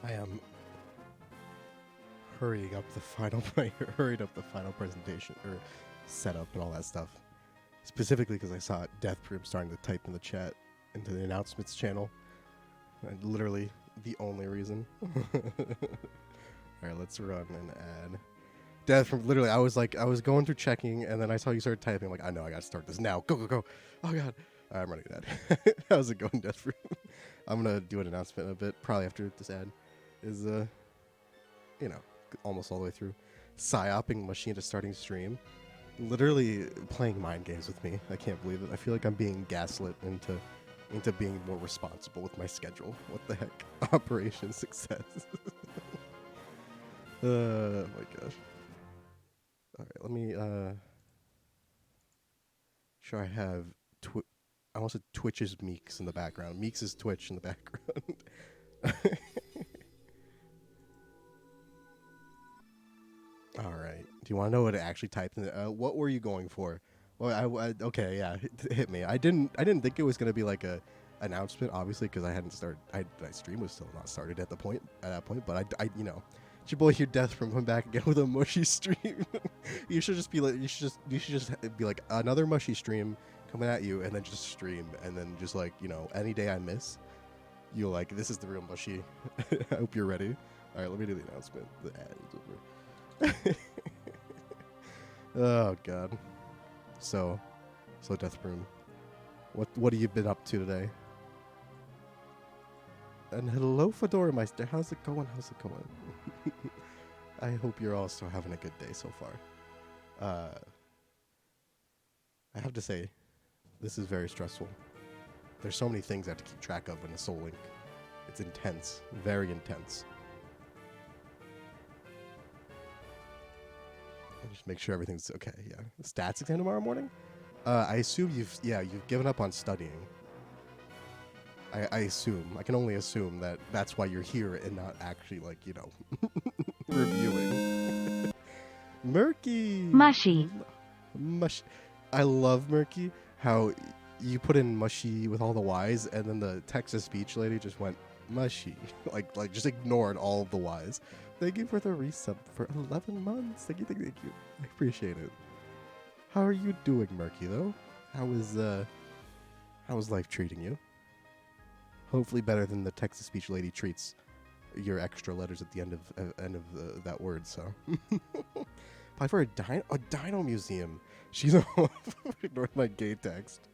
I am hurrying up the final I hurried up the final presentation or setup and all that stuff. Specifically because I saw Death Proof starting to type in the chat into the announcements channel. And literally the only reason. Alright, let's run and add. Death from literally I was going through checking and then I saw you started typing. I'm like, I know I gotta start this now. Go, go, go. Oh god. I'm running that. How's it going, Death Proof? I'm gonna do an announcement in a bit, probably after this ad is almost all the way through. Psyoping machine to starting stream. Literally playing mind games with me. I can't believe it. I feel like I'm being gaslit into being more responsible with my schedule. What the heck? Operation success. Oh my gosh. Alright, let me sure I have I almost said Twitch's Meeks in the background. Meeks is Twitch in the background. All right. Do you want to know what it actually typed in? What were you going for? Well, okay, yeah, hit me. I didn't think it was gonna be like a announcement, obviously, because I hadn't started. My stream was still not started at that point. But I it's your boy here, Death, from coming back again with a mushy stream. You should just be like another mushy stream coming at you, and then just stream, and then just like any day I miss, you're like, this is the real mushy. I hope you're ready. All right, let me do the announcement. The ad is over. Oh god. So Death Broom, what have you been up to today? And hello, Fedora Meister. How's it going? I hope you're also having a good day so far. I have to say, this is very stressful. There's so many things I have to keep track of in a Soul Link. It's intense, very intense. Just make sure everything's okay. Yeah, stats exam tomorrow morning. I assume you've given up on studying. I assume. I can only assume that that's why you're here and not actually reviewing. Murky. Mushy. Mush. I love Murky. How you put in mushy with all the Y's, and then the text-to-speech lady just went mushy, like just ignored all of the Y's. Thank you for the resub for 11 months. Thank you. I appreciate it. How are you doing, Murky, though? How is life treating you? Hopefully better than the text-to-speech lady treats your extra letters at the end of that word, so. Apply for a dino museum. She's ignored my gay text.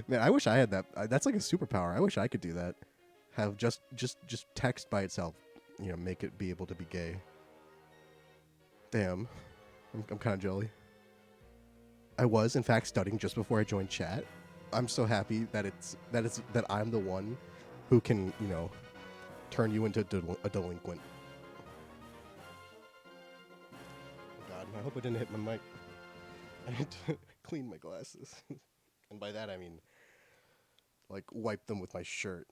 Man, I wish I had that. That's like a superpower. I wish I could do that. Have just text by itself. Make it be able to be gay. Damn. I'm kind of jelly. I was, in fact, studying just before I joined chat. I'm so happy that I'm the one who can, turn you into a delinquent. Oh god, I hope I didn't hit my mic. I had to clean my glasses. And by that I mean, wipe them with my shirt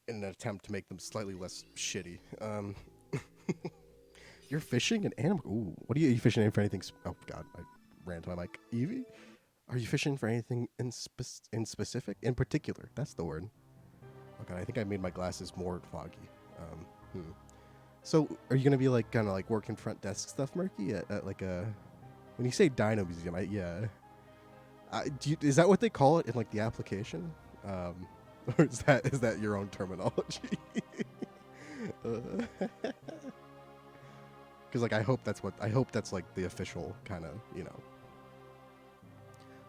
in an attempt to make them slightly less shitty. You're fishing an animal. Ooh, what are you fishing for? Anything? Oh god, I ran to my mic. Evie, are you fishing for anything in specific? In particular, that's the word. Oh god, I think I made my glasses more foggy. So, are you gonna be kind of working front desk stuff, Murky? At when you say Dino Museum, is that what they call it in the application? Or is that your own terminology? Because I hope that's the official kind of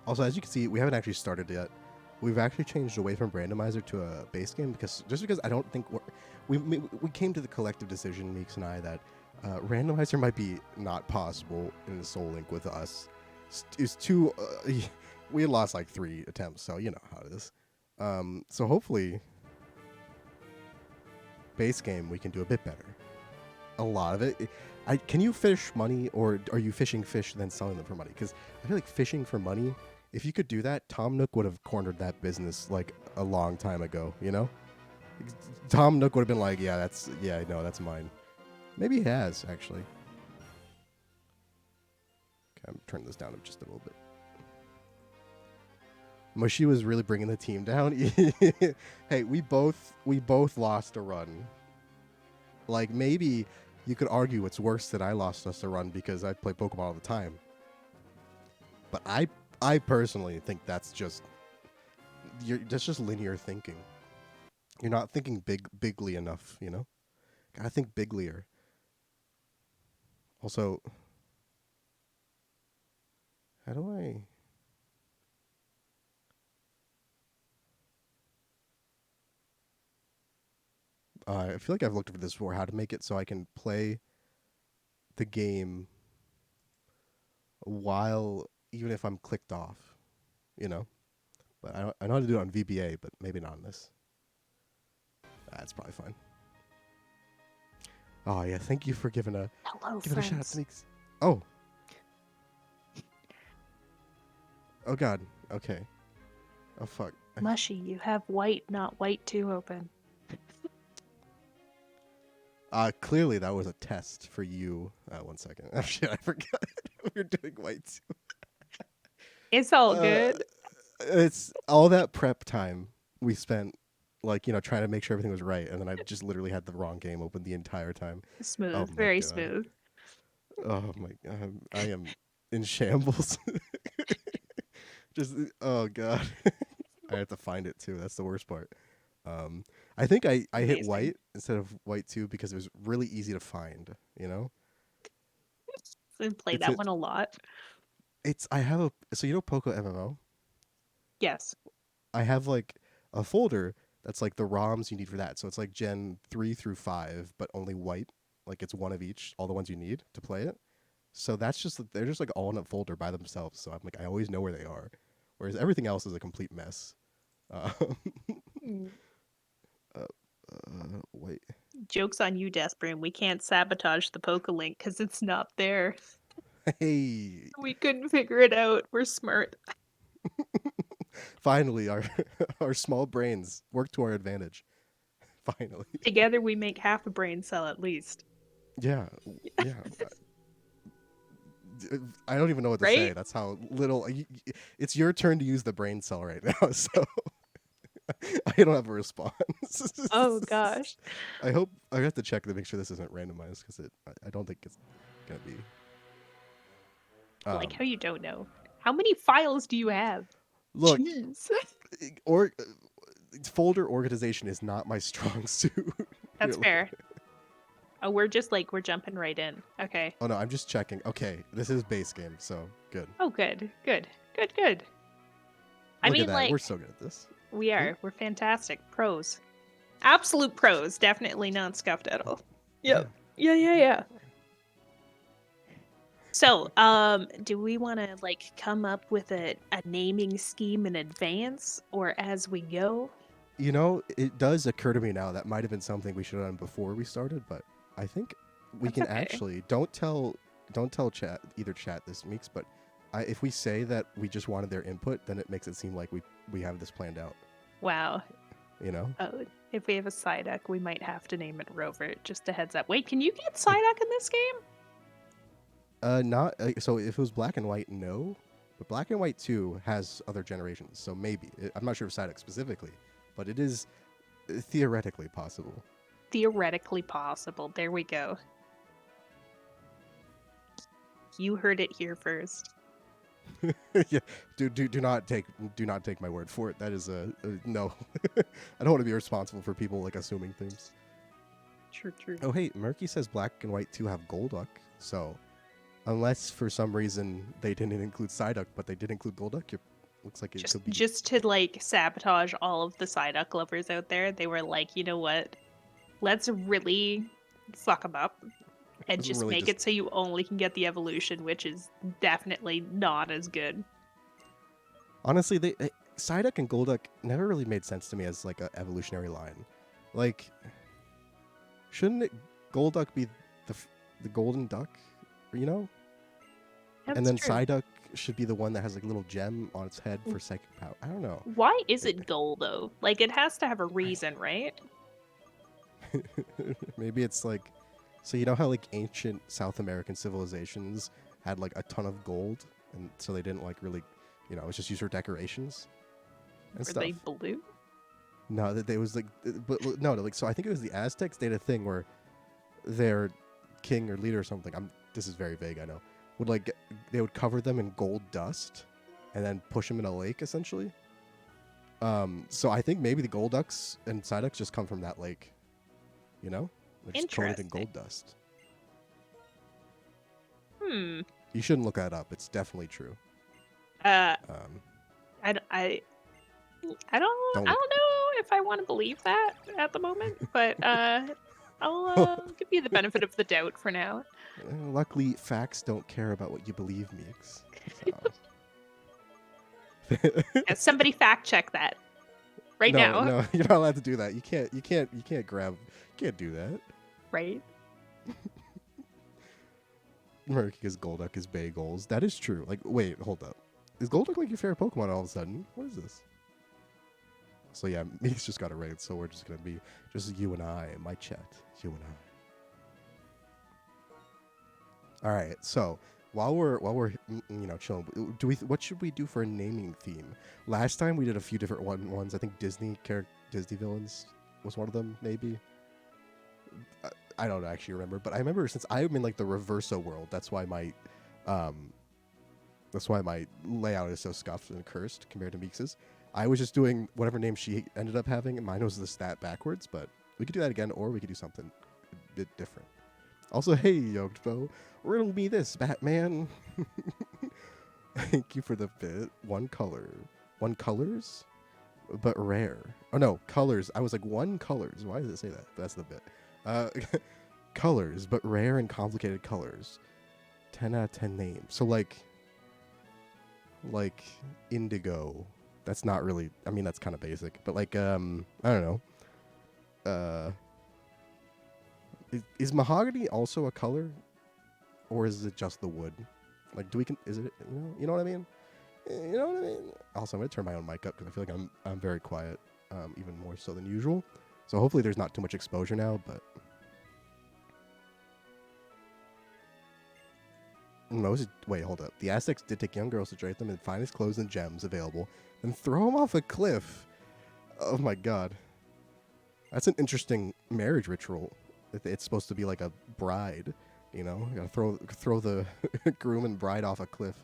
Also, as you can see, we haven't actually started yet. We've actually changed away from randomizer to a base game because I don't think we came to the collective decision, Meeks and I, that randomizer might be not possible in the Soul Link with us. It's too. We had lost 3 attempts, so you know how it is. So hopefully, base game we can do a bit better. A lot of it. Can you fish money, or are you fishing fish then selling them for money? Because I feel like fishing for money, if you could do that, Tom Nook would have cornered that business a long time ago. Tom Nook would have been like, that's mine. Maybe he has actually. Okay, I'm turning this down just a little bit. Mushy was really bringing the team down. Hey, we both lost a run. Like maybe you could argue it's worse that I lost us a run because I play Pokemon all the time. But I personally think that's just that's just linear thinking. You're not thinking bigly enough, you know? Gotta think biglier. Also, how do I feel like I've looked for this before, how to make it so I can play the game while, even if I'm clicked off, you know? But I know how to do it on VBA, but maybe not on this. That's probably fine. Oh yeah, thank you for giving a shout out to Sneaks. Oh. Oh god. Okay. Oh fuck. Mushy, you have white, not white 2 open. Clearly that was a test for you. 1 second. Oh shit, I forgot. We were doing white too. It's all good. It's all that prep time we spent, like, you know, trying to make sure everything was right, and then I just literally had the wrong game open the entire time. Smooth, Oh my very god. smooth. Oh my god, I am in shambles. Just oh god, I have to find it too. That's the worst part. I think I hit white instead of white 2 because it was really easy to find. You know, I play that one a lot. I have a so you know Poco MMO. Yes. I have like a folder that's like the ROMs you need for that. So it's like Gen 3 through 5, but only white. Like it's one of each, all the ones you need to play it. So that's just they're just like all in a folder by themselves. So I'm like I always know where they are, whereas everything else is a complete mess. Wait. Joke's on you, Desperin. We can't sabotage the Poke Link because it's not there. Hey. We couldn't figure it out. We're smart. Finally, our small brains work to our advantage. Finally. Together we make half a brain cell at least. Yeah. Yeah. I don't even know what to say. That's how little. It's your turn to use the brain cell right now, so I don't have a response. Oh gosh. I hope I have to check to make sure this isn't randomized because I don't think it's gonna be. Like how you don't know. How many files do you have? Look, Jeez. or folder organization is not my strong suit. That's fair. Oh, we're jumping right in. Okay. Oh no, I'm just checking. Okay, this is base game, so good. Oh, good. I mean, like, we're so good at this. We are. We're fantastic. Pros. Absolute pros. Definitely not scuffed at all. Yep. Yeah. So, do we want to like come up with a naming scheme in advance or as we go? You know, it does occur to me now that might have been something we should have done before we started, but I think we can actually don't tell chat this Meeks, but if we say that we just wanted their input, then it makes it seem like we have this planned out. Wow. You know? Oh, if we have a Psyduck, we might have to name it Rover. Just a heads up. Wait, can you get Psyduck in this game? Not so. If it was Black and White, no. But Black and White 2 has other generations, so maybe. I'm not sure of Psyduck specifically, but it is theoretically possible. Theoretically possible. There we go. You heard it here first. Yeah, do not take my word for it. That is no. I don't want to be responsible for people like assuming things. True. Oh hey, Murky says Black and White 2 have Golduck, so unless for some reason they didn't include Psyduck, but they did include Golduck, it looks like it could be just to like sabotage all of the Psyduck lovers out there. They were like, you know what? Let's really fuck them up. And just make it so you only can get the evolution, which is definitely not as good. Honestly, Psyduck and Golduck never really made sense to me as like an evolutionary line. Like, shouldn't Golduck be the golden duck? You know? That's and then true. Psyduck should be the one that has like a little gem on its head for psychic power. I don't know. Why is it gold though? Like it has to have a reason, right? Maybe it's like, so you know how like ancient South American civilizations had like a ton of gold, and so they didn't like really, you know, it was just used for decorations and stuff. Were they blue? No, that they was like, but no, like so I think it was the Aztecs did a thing where their king or leader or something, this is very vague, I know, would like they would cover them in gold dust and then push them in a lake essentially. So I think maybe the gold ducks and Psyducks just come from that lake, you know? They're just coated in gold dust. You shouldn't look that up. It's definitely true. I don't know if I want to believe that at the moment, but I'll give you the benefit of the doubt for now. Luckily, facts don't care about what you believe, Meeks. Yeah, somebody fact check that right now. No, you're not allowed to do that. You can't do that. Right. Murky is Golduck is bagels. That is true. Like, wait, hold up. Is Golduck like your favorite Pokemon all of a sudden? What is this? So yeah, Meeks just got a raid, so we're just gonna be just you and I, my chat. You and I. All right, so while we're chilling, what should we do for a naming theme? Last time we did a few different ones. I think Disney villains was one of them, maybe. I don't actually remember, but I remember since I'm in like the Reverso world, that's why my layout is so scuffed and cursed compared to Meeks's. I was just doing whatever name she ended up having, and mine was the stat backwards, but we could do that again, or we could do something a bit different. Also, hey, Yoked Bow, riddle me this, Batman. Thank you for the bit. One colors, but rare. Oh no, colors. I was like, one colors. Why does it say that? But that's the bit. Colors, but rare and complicated colors. 10 out of 10 names. So like indigo. That's not really, I mean, that's kind of basic, but like, I don't know. Is mahogany also a color, or is it just the wood? Like, is it, you know what I mean? You know what I mean? Also, I'm gonna turn my own mic up because I feel like I'm very quiet, even more so than usual. So hopefully there's not too much exposure now, but. No, wait, hold up. The Aztecs did take young girls to drape them in finest clothes and gems available, and throw them off a cliff. Oh my god. That's an interesting marriage ritual. It's supposed to be like a bride, you know? You gotta throw the groom and bride off a cliff.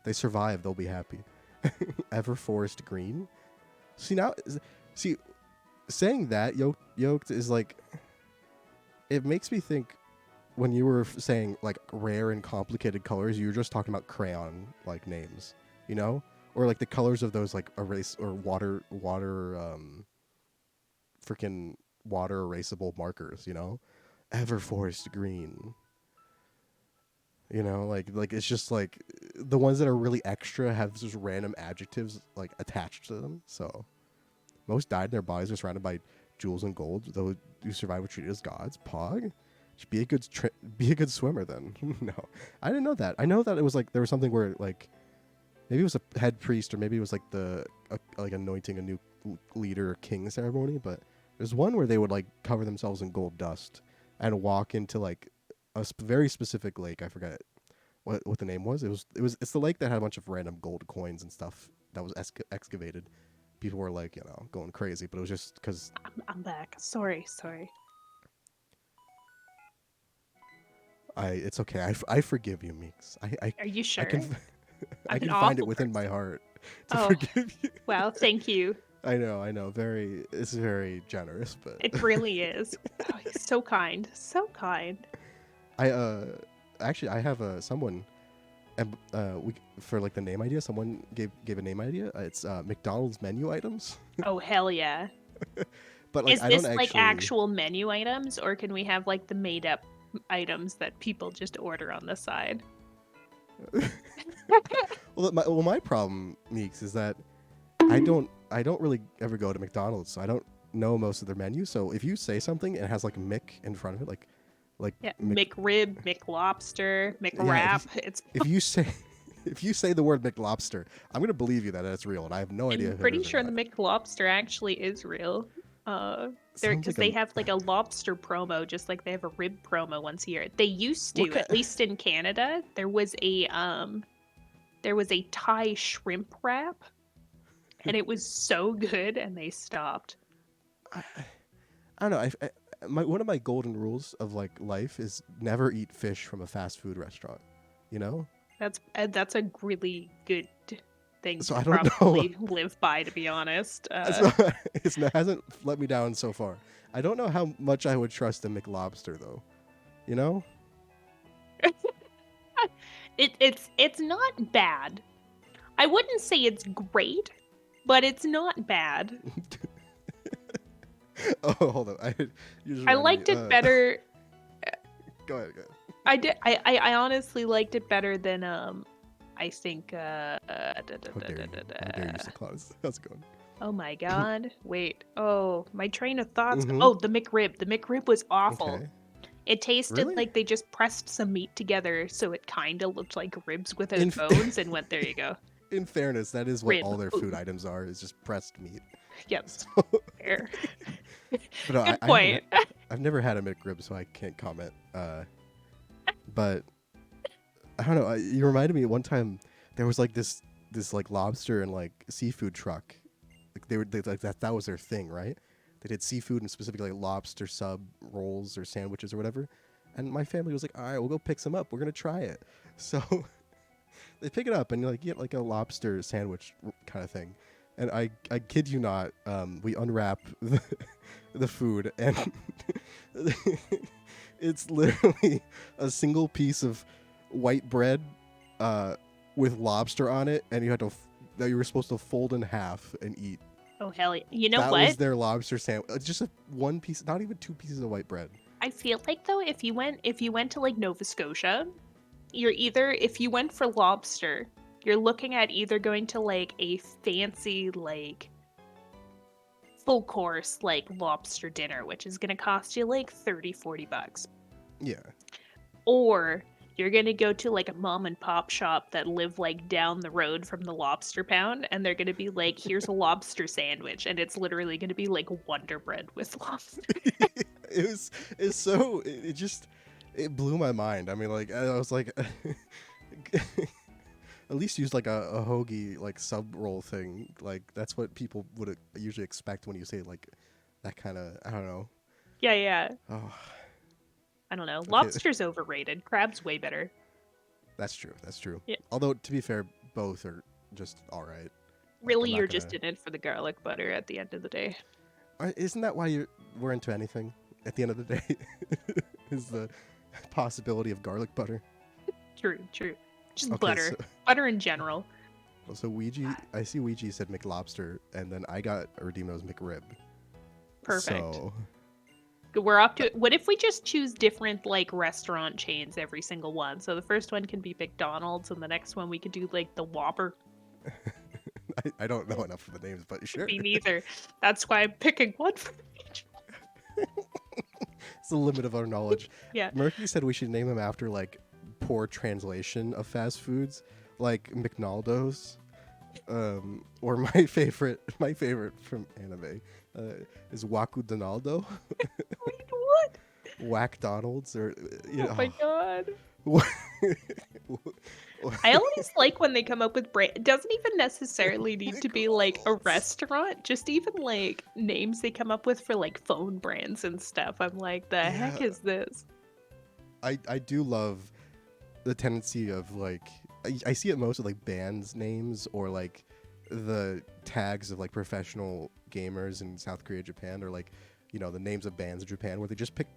They survive, they'll be happy. Everforest Green? See, saying that, yoked is like... It makes me think... When you were saying like rare and complicated colors, you were just talking about crayon like names, you know, or like the colors of those like erase or water freaking water erasable markers, you know, Everforest Green. You know, like it's just like the ones that are really extra have just random adjectives like attached to them. So most died in their bodies are surrounded by jewels and gold. Those who survive were treated as gods. Pog. Be a good swimmer then. No, I didn't know that. I know that it was like there was something where like maybe it was a head priest or maybe it was like like anointing a new leader or king ceremony. But there's one where they would like cover themselves in gold dust and walk into like a very specific lake. I forget what the name was. It's the lake that had a bunch of random gold coins and stuff that was excavated. People were like going crazy, but it was just because I'm back. Sorry. It's okay. I forgive you, Meeks. Are you sure? I can find it within my heart to forgive you. Well, thank you. I know. It's very generous, but it really is. Oh, he's so kind. So kind. I have someone, and for like the name idea. Someone gave a name idea. It's McDonald's menu items. Oh hell yeah! But like, is this like actual menu items, or can we have like the made up items that people just order on the side? well, my problem, Meeks, is that I don't really ever go to McDonald's, so I don't know most of their menus. So if you say something and it has like Mick in front of it, like yeah, McRib, McLobster, McWrap, if you say the word McLobster, I'm gonna believe you that it's real, and I have no idea. I'm pretty sure the McLobster actually is real. Because they have like a lobster promo, just like they have a rib promo once a year. They used to, at least in Canada, there was a Thai shrimp wrap, and it was so good, and they stopped. I don't know. one of my golden rules of like life is never eat fish from a fast food restaurant. You know, That's a really good thing so to I don't know. probably live by, to be honest. So, it hasn't let me down so far. I don't know how much I would trust a McLobster though. You know? It's not bad. I wouldn't say it's great, but it's not bad. Oh, hold on. You just I reminded liked me. it better. Go ahead. Go ahead. I did. I honestly liked it better than I think. How dare you, Claus? How's it going? Oh my god! Wait. Oh, my train of thoughts. Mm-hmm. Oh, the McRib. The McRib was awful. Okay. It tasted Really? like they just pressed some meat together, so it kind of looked like ribs In without f- bones, and went, there you go. in fairness, that is what Rib. all their food Ooh. items are. Is just pressed meat. Yep. So, Fair. but no, Good I haven't. point. I've never had a McRib, so I can't comment. But I don't know. You reminded me one time there was like this like lobster and like seafood truck. Like they like that was their thing, right? They did seafood and specifically like lobster sub rolls or sandwiches or whatever. And my family was like, "All right, we'll go pick some up. We're gonna try it." So they pick it up and you like get like a lobster sandwich kind of thing. And I kid you not, we unwrap the food and it's literally a single piece of white bread with lobster on it, and that you were supposed to fold in half and eat. Oh hell yeah. You know That what? was their lobster sandwich. Just one piece, not even two pieces of white bread. I feel like though if you went to like Nova Scotia, if you went for lobster, you're looking at either going to like a fancy like full course like lobster dinner, which is going to cost you like 30-40 bucks. Yeah. Or you're going to go to like a mom and pop shop that live like down the road from the lobster pound, and they're going to be like, here's a lobster sandwich, and it's literally going to be like Wonder Bread with lobster. It just it blew my mind. I mean, like I was like, at least use like a hoagie like sub roll thing. Like that's what people would usually expect when you say like that kind of, I don't know. Yeah. Oh, I don't know. okay. Lobster's overrated. Crab's way better. That's true. That's true. Yeah. Although to be fair, both are just all right. Like Really, I'm you're not just gonna. in it for the garlic butter at the end of the day. Isn't that why we're into anything? At the end of the day, is the possibility of garlic butter. True. Just Okay, butter. Butter in general. so Ouija, I see Ouija said McLobster, and then I got Erdino's McRib. Perfect. So We're up to it. What if we just choose different like restaurant chains every single one? So the first one can be McDonald's, and the next one we could do like the Whopper. I don't know enough of the names, but sure. Me neither. That's why I'm picking one for each. It's the limit of our knowledge. Yeah. Murky said we should name them after like poor translation of fast foods, like McNaldo's. Or my favorite from anime is Waku Donaldo. Wait, what? Whack Donald's, or Oh my god. know. I always like when they come up with brand. It doesn't even necessarily need to be like a restaurant. Just even like names they come up with for like phone brands and stuff. I'm like, the heck is this? I do love the tendency of like I see it most with like bands names or like the tags of like professional gamers in South Korea, Japan, or like, you know, the names of bands in Japan where they just pick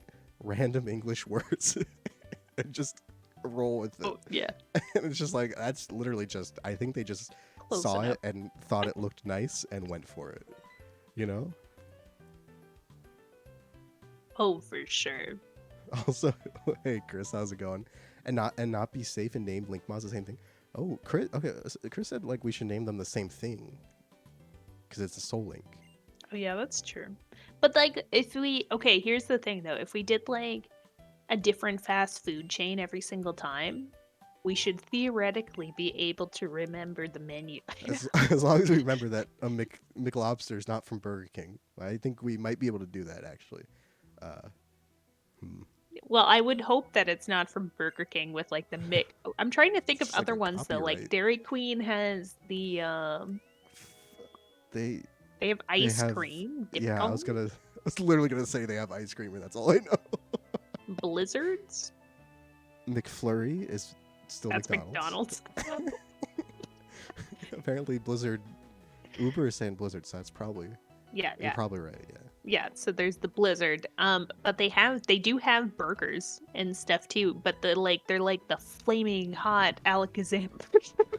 random English words and just roll with it. Oh yeah. And it's just like, that's literally just, I think they just Close saw enough. it and thought it looked nice and went for it. You know? Oh, for sure. Also, hey Chris, how's it going? And not be safe and named Link Ma's the same thing. Oh, Chris. Okay, Chris said like we should name them the same thing because it's a Soul Link. Oh yeah, that's true. But like, here's the thing though. If we did like a different fast food chain every single time, we should theoretically be able to remember the menu. As long as we remember that a McLobster is not from Burger King, I think we might be able to do that actually. Well, I would hope that it's not from Burger King with like the Mick. I'm trying to think of It's like other a ones though. Like copyright. Dairy Queen has the They they have they ice have cream. yeah. I was Difficult. was literally gonna say they have ice cream, and that's all I know. Blizzards? McFlurry is still That's McDonald's. McDonald's. Apparently, Blizzard. Uber is saying Blizzard, so that's probably Yeah, you're yeah. probably right. Yeah. Yeah, so there's the Blizzard. But they do have burgers and stuff too, but they're like the flaming hot Alakazam,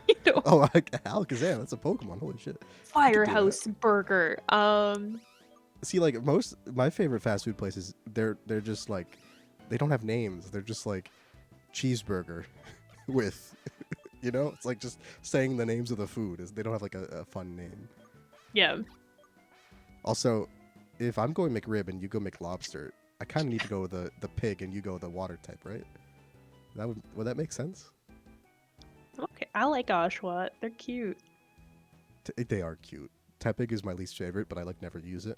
you know, Oh, Alakazam. That's a Pokemon. Holy shit. You could do that. Firehouse burger. See, like my favorite fast food places, they're just like they don't have names. They're just like cheeseburger with, it's like just saying the names of the food. They don't have like a fun name. Yeah. Also, if I'm going McRib and you go McLobster, I kind of need to go with the pig and you go the water type, right? Would that make sense? Okay, I like Oshawott. They're cute. They are cute. Tepig is my least favorite, but I like never use it.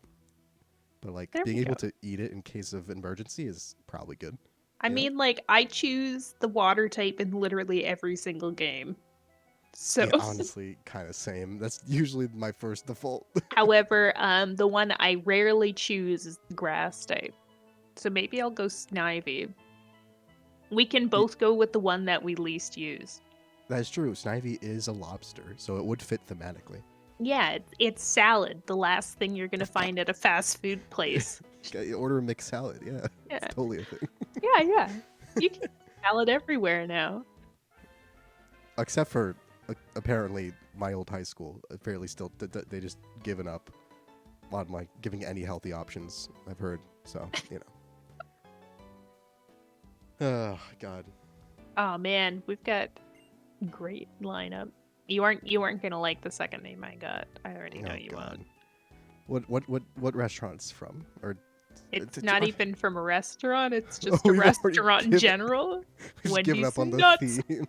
But like There being we able go. to eat it in case of emergency is probably good. I Yeah. mean, like, I choose the water type in literally every single game. So, Yeah, honestly, kind of same. That's usually my first default. however, the one I rarely choose is the grass type. So maybe I'll go Snivy. We can both go with the one that we least use. That's true. Snivy is a lobster, so it would fit thematically. Yeah, it's salad. The last thing you're gonna find at a fast food place. You order a mixed salad. Yeah, Yeah, it's totally a thing. yeah. You can get salad everywhere now. Except for apparently my old high school. Apparently, still they just given up on like giving any healthy options. I've heard. So Oh God. Oh man, we've got great lineup. You aren't gonna like the second name I got. I already know you God. won't. What restaurant's from? Or It's not even from a restaurant. It's just Oh, a we've already restaurant in given- general. We've just given Wendy's up on the nuts. theme.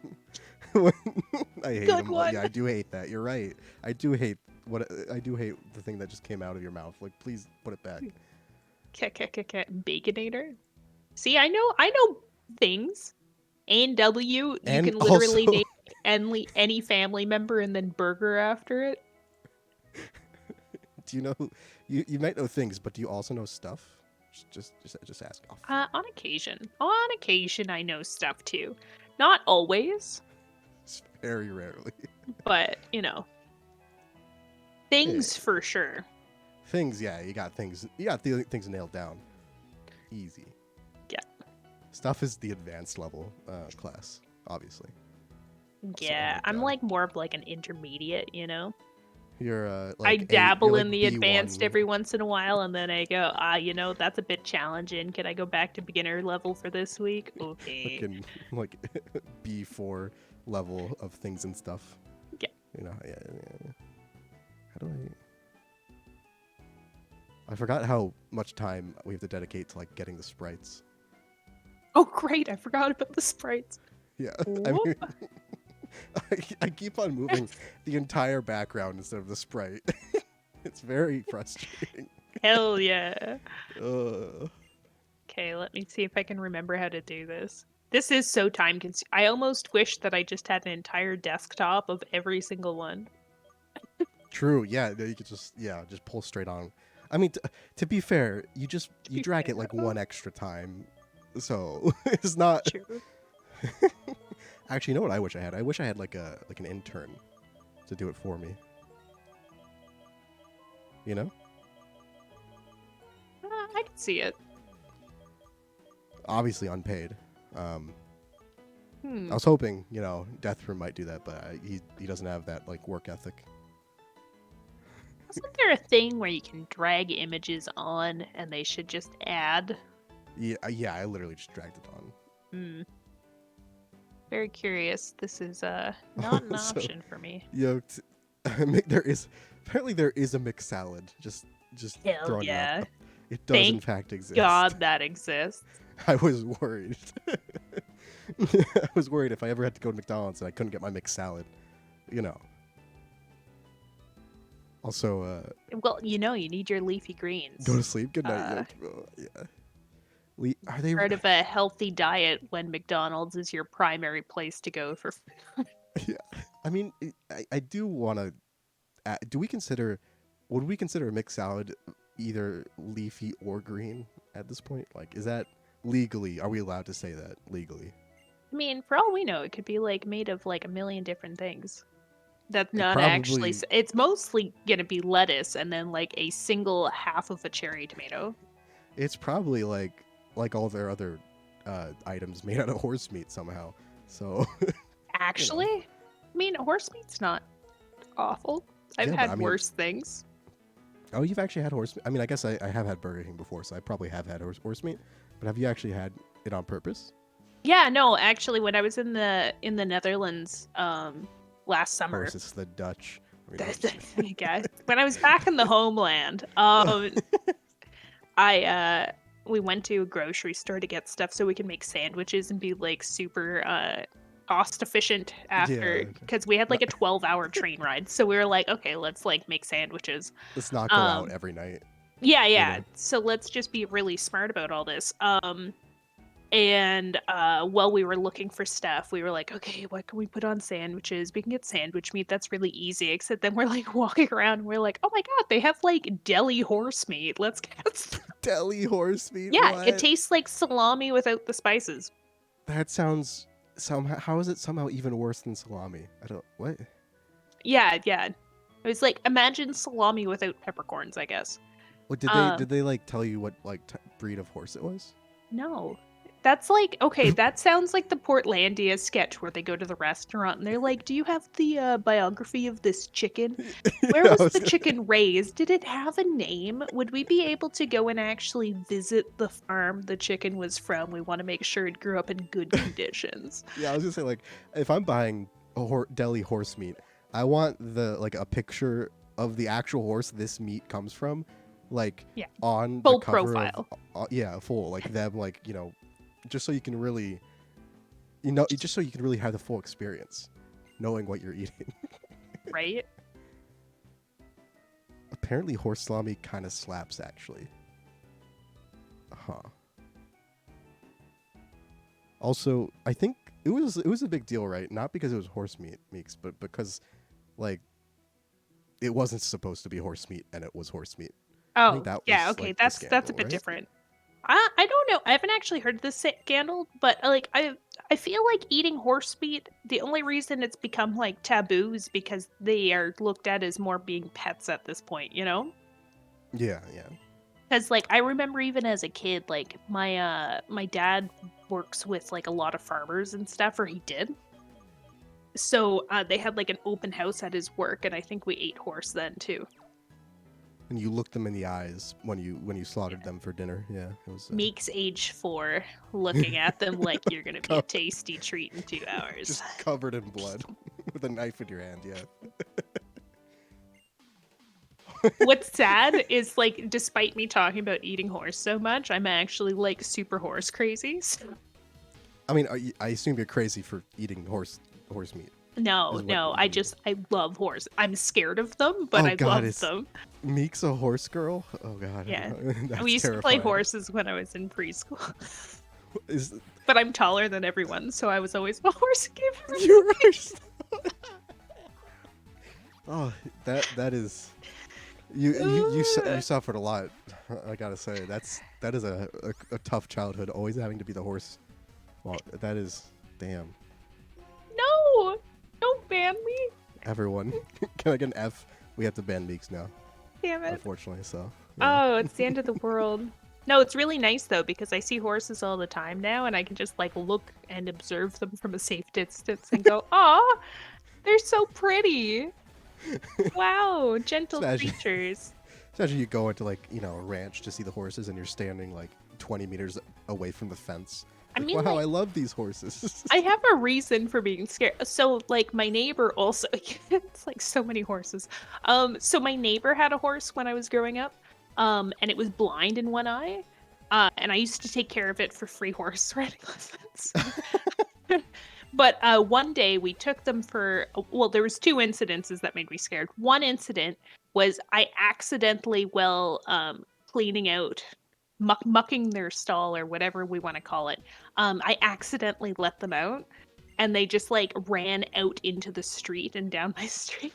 I hate Good them. one. Yeah, I do hate that. You're right. I do hate the thing that just came out of your mouth. Like, please put it back. Baconator. See, I know things. A&W, you And can literally also- name any family member and then burger after it. Do you know? You might know things, but do you also know stuff? Just ask off. On occasion, I know stuff too. Not always, Very rarely. but things Yeah. for sure. Things, yeah, you got things. You got things nailed down. Easy. Yeah. Stuff is the advanced level class, obviously. Yeah, my I'm God. like more of like an intermediate, You're I like dabble you're in like the advanced B1. every once in a while, and then I go, that's a bit challenging. Can I go back to beginner level for this week? Okay. Fucking like B4 level of things and stuff. Yeah. Yeah. How do I forgot how much time we have to dedicate to like getting the sprites. Oh, great! I forgot about the sprites. Yeah. I mean, I keep on moving the entire background instead of the sprite. It's very frustrating. Hell yeah. Ugh. Okay, let me see if I can remember how to do this. This is so time consuming. I almost wish that I just had an entire desktop of every single one. True. Yeah. You could just pull straight on. I mean, to be fair, you drag it like one extra time, so it's not. True. Actually, you know what I wish I had? I wish I had like an intern to do it for me. You know? I can see it. Obviously unpaid. I was hoping, Deathroom might do that, but he doesn't have that like work ethic. Wasn't there a thing where you can drag images on and they should just add? Yeah, I literally just dragged it on. Very curious. This is not an So, option for me. There is a mixed salad. Just Hell throwing yeah. it out. It does Thank in fact exist. God that exists. I was worried. I was worried if I ever had to go to McDonald's and I couldn't get my mixed salad. Also, Well, you need your leafy greens. go to sleep. Good night. Yeah. Are they Part of a healthy diet when McDonald's is your primary place to go for food. Yeah. I mean, I do want to. Would we consider a mixed salad either leafy or green at this point? Like, is that legally? Are we allowed to say that legally? I mean, for all we know, it could be like made of like a million different things. That's It not actually. probably It's mostly gonna be lettuce and then like a single half of a cherry tomato. it's probably like all their other items made out of horse meat somehow. So you know, Actually, I mean, horse meat's not awful. I've yeah. But I had mean, worse things. oh, you've actually had horse meat. I mean, I guess I have had Burger King before, so I probably have had horse meat. But have you actually had it on purpose? Yeah, no, actually, when I was in the Netherlands, last Of course, summer, it's the Dutch. No, I'm just kidding. I guess when I was back in the homeland, I we went to a grocery store to get stuff so we can make sandwiches and be like super cost efficient after Yeah. because we had No, like a 12-hour train ride. So we were like, okay, let's like make sandwiches. let's not go out Um every night. yeah, You yeah. know. So let's just be really smart about all this. And while we were looking for stuff, we were like, okay, what can we put on sandwiches? We can get sandwich meat. That's really easy. Except then we're like walking around and we're like, oh my God, they have like deli horse meat. Let's get Deli horse meat. Yeah, it What? tastes like salami without the spices. That sounds somehow. How is it somehow even worse than salami? I don't. What? Yeah, yeah. It was like imagine salami without peppercorns, I guess. What Um, did they like tell you what like breed of horse it was? no. That's like okay, that sounds like the Portlandia sketch where they go to the restaurant and they're like, "Do you have the biography of this chicken? Where I was was the gonna- chicken raised? Did it have a name? Would we be able to go and actually visit the farm the chicken was from? We want to make sure it grew up in good conditions." yeah, I was gonna say like if I'm buying a deli horse meat, I want the like a picture of the actual horse this meat comes from, like Yeah, on the full cover of profile. yeah, full like them like just so you can really just so you can really have the full experience, knowing what you're eating. Right? Apparently, horse salami kind of slaps actually. Huh. Also, I think it was a big deal, right? Not because it was horse meat, Meeks, but because like it wasn't supposed to be horse meat and it was horse meat. I think Oh, that yeah, was okay, like the that's a scandal, bit right? different. I don't know. I haven't actually heard this scandal, but like I feel like eating horse meat, the only reason it's become like taboo is because they are looked at as more being pets at this point, you know? Yeah, yeah. Cuz like I remember even as a kid, like my dad works with like a lot of farmers and stuff, or he did. So they had like an open house at his work and I think we ate horse then too. And you looked them in the eyes when you slaughtered them for dinner. Yeah, it was Meek's age 4, looking at them like you're gonna be a co- tasty treat in 2 hours. just covered in blood with a knife in your hand. Yeah. What's sad is like, despite me talking about eating horse so much, I'm actually like super horse crazy. So, I mean, I assume you're crazy for eating horse meat. no, Is what no, you mean. I love horse. I'm scared of them, but Oh I God, love is them. Meek's a horse girl? Oh God, Yeah, we that's used to play terrifying. horses when I was in preschool, Is but I'm taller than everyone, so I was always a horse giver. you're oh that is you suffered a lot. I gotta say that is a tough childhood. Always having to be the horse. Well, that is damn. No, don't ban me. Everyone, can I get an F? We have to ban Meeks now, Damn it. unfortunately. So yeah. Oh, it's the end of the world. No, it's really nice though because I see horses all the time now and I can just like look and observe them from a safe distance and go, "Aw, they're so pretty. Wow, gentle Imagine, creatures." imagine you go into like a ranch to see the horses and you're standing like 20 meters away from the fence. I Like, mean, wow, like, I love these horses. I have a reason for being scared. So, like, my neighbor also, it's like so many horses. So my neighbor had a horse when I was growing up, and it was blind in one eye. And I used to take care of it for free horse riding lessons. But one day we took them for well, there was two incidences that made me scared. One incident was I accidentally, while cleaning out, mucking their stall or whatever we want to call it, I accidentally let them out, and they just like ran out into the street and down my street,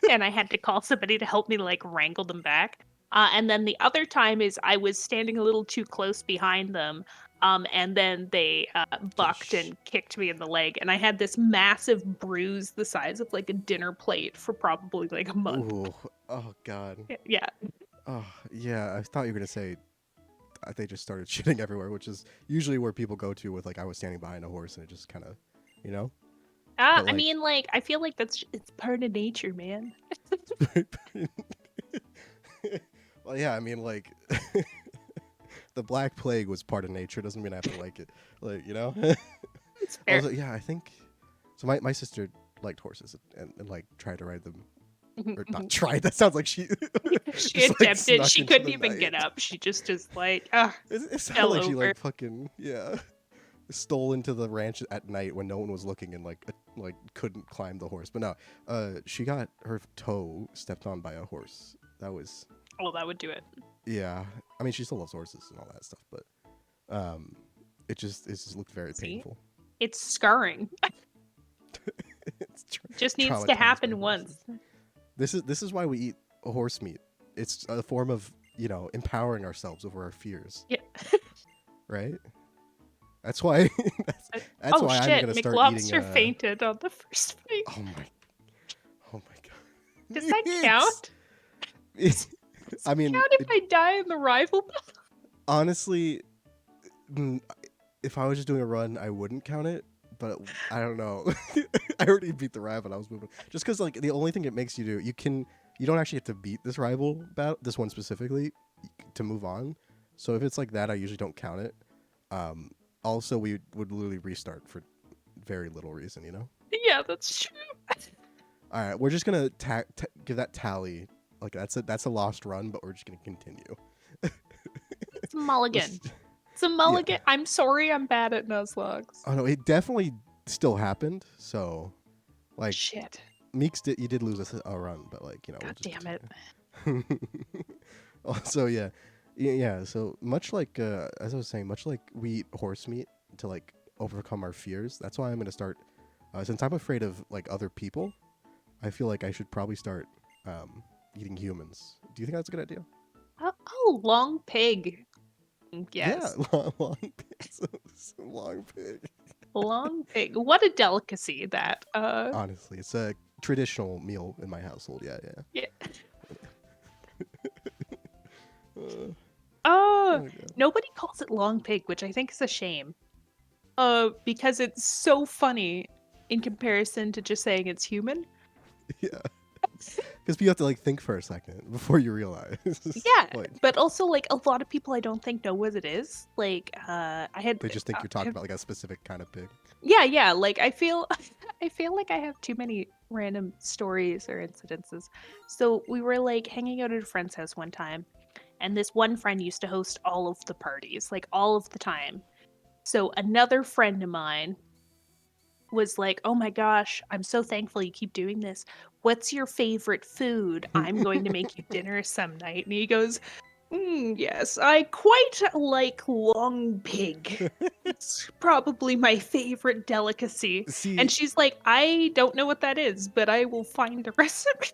and I had to call somebody to help me like wrangle them back. And then the other time is I was standing a little too close behind them, and then they bucked and kicked me in the leg, and I had this massive bruise the size of like a dinner plate for probably like a month. Ooh. Oh God. Yeah. Oh yeah. I thought you were gonna say they just started shitting everywhere, which is usually where people go to with like I was standing behind a horse and it just kind of, you know. But I like, mean, like, I feel like it's part of nature, man. well, yeah. I mean, like, the Black Plague was part of nature. Doesn't mean I have to like it. Like, you know. It's fair. Also, yeah, I think so. My sister liked horses and like tried to ride them, or not tried. That sounds like she She just like attempted. snuck She into couldn't the even night. get up. She just like It sounded fell like she over. like fucking stole into the ranch at night when no one was looking and like couldn't climb the horse. But no, she got her toe stepped on by a horse. That was Oh, that would do it. yeah. I mean, she still loves horses and all that stuff, but um, it just looked very See, painful. it's scarring. It's Just needs to traumatized by happen horses. once. This is why we eat horse meat. It's a form of empowering ourselves over our fears, Yeah. right? That's why that's Oh why I'm shit! gonna start eating. McLobster fainted on the first fight. Oh my oh my god. Does that count? Does I it mean, count if I die in the rival battle? honestly, if I was just doing a run, I wouldn't count it. But I don't know. I already beat the rival. I was moving just because like the only thing it makes you do, you don't actually have to beat this rival battle, this one specifically, to move on. So if it's like that, I usually don't count it. Also, we would literally restart for very little reason, you know. Yeah, that's true. All right, we're just gonna give that tally. Like that's a lost run, but we're just gonna continue. It's a mulligan. Just- It's a yeah. mulligan. I'm sorry, I'm bad at Nuzlockes. Oh no, it definitely still happened. So, like, Shit. Meeks you did lose a run, but like we'll God just damn it. Also, yeah. So much like as I was saying, much like we eat horse meat to like overcome our fears. That's why I'm gonna start. Since I'm afraid of like other people, I feel like I should probably start eating humans. Do you think that's a good idea? Oh, long pig. Yeah, Yes. long pig. Long pig. Long pig. What a delicacy that. Honestly, it's a traditional meal in my household. Yeah. Yeah. Uh, Oh, oh god. nobody calls it long pig, which I think is a shame. Because it's so funny in comparison to just saying it's human. Yeah. Because you have to like think for a second before you realize. Yeah, Like but also like a lot of people I don't think know what it is. Like, I had. they just think you're talking about like a specific kind of pig. Yeah. Like I feel, I feel like I have too many random stories or incidences. So we were like hanging out at a friend's house one time, and this one friend used to host all of the parties, like all of the time. So another friend of mine was like, "Oh my gosh, I'm so thankful you keep doing this. What's your favorite food? I'm going to make you dinner some night." And he goes, yes, I quite like long pig. It's probably my favorite delicacy." And See, she's like, "I don't know what that is, but I will find the recipe."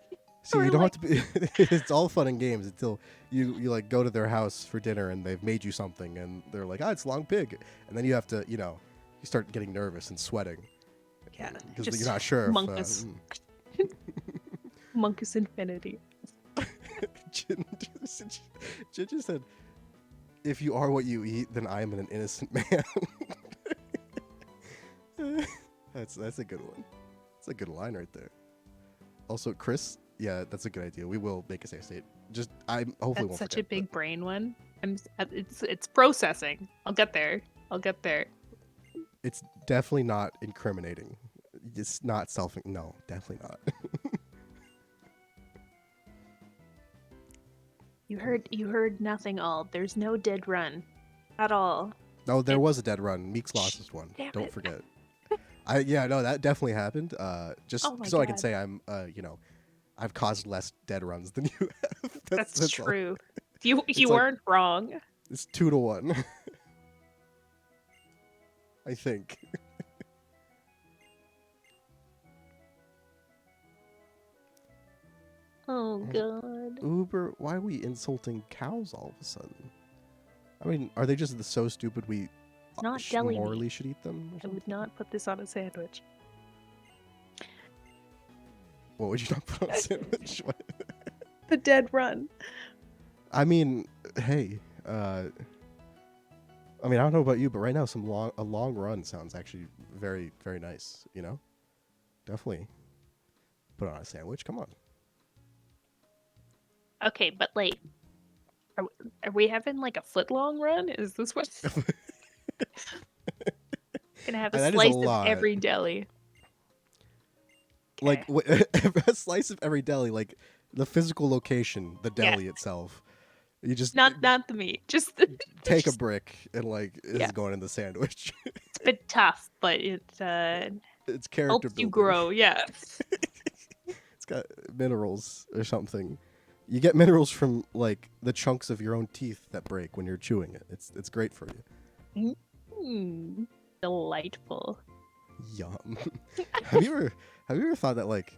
you We're don't have like, to be. It's all fun and games until you like go to their house for dinner and they've made you something and they're like, it's long pig, and then you have to you start getting nervous and sweating yeah, because just you're not sure if. Monkus. Monkus Infinity. Jin just said, "If you are what you eat, then I am an innocent man." That's a good one. That's a good line right there. Also, Chris, yeah, that's a good idea. We will make a safe state. Just I hopefully That's won't such forget. a big brain one. It's processing. I'll get there. I'll get there. It's definitely not incriminating. It's not self. No, definitely not. You heard nothing all. There's no dead run at all. No, there It- was a dead run. Meeks lost this one. Damn Don't it. forget. No, that definitely happened. Just Oh my so I can God. say I've caused less dead runs than you have. That's All. true. It's You like weren't wrong. it's 2-1. I think. Oh god. Uber, why are we insulting cows all of a sudden? I mean, are they just so stupid we It's not deli morally meat. should eat them? Or I would not put this on a sandwich. What would you not put on a sandwich? The dead run. I mean, hey, I mean, I don't know about you, but right now, a long run sounds actually very, very nice. You know, definitely put it on a sandwich. Come on. Okay, but like, are we having like a foot long run? Is this what? Gonna have a That is a slice of lot. every deli. Like Okay. a slice of every deli, like the physical location, the deli itself. You just Not the meat, just take a just, brick and like this yeah. is going in the sandwich. It's a bit tough, but it It's character helps you building. grow. Yeah. It's got minerals or something. You get minerals from like the chunks of your own teeth that break when you're chewing it. It's great for you. Delightful. Yum. Have you ever thought that like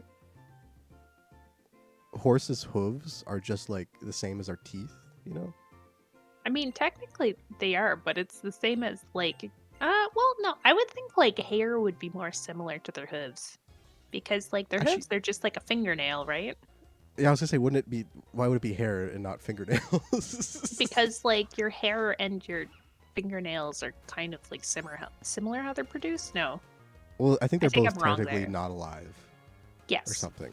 horses' hooves are just like the same as our teeth? You know? I mean, technically they are, but it's the same as like, well, no, I would think like hair would be more similar to their hooves, because like their Actually, hooves, they're just like a fingernail, right? yeah, I was gonna say, wouldn't it be? Why would it be hair and not fingernails? Because like your hair and your fingernails are kind of like similar how they're produced. No, Well, I think I they're think both I'm wrong technically there. not alive or Yes. something.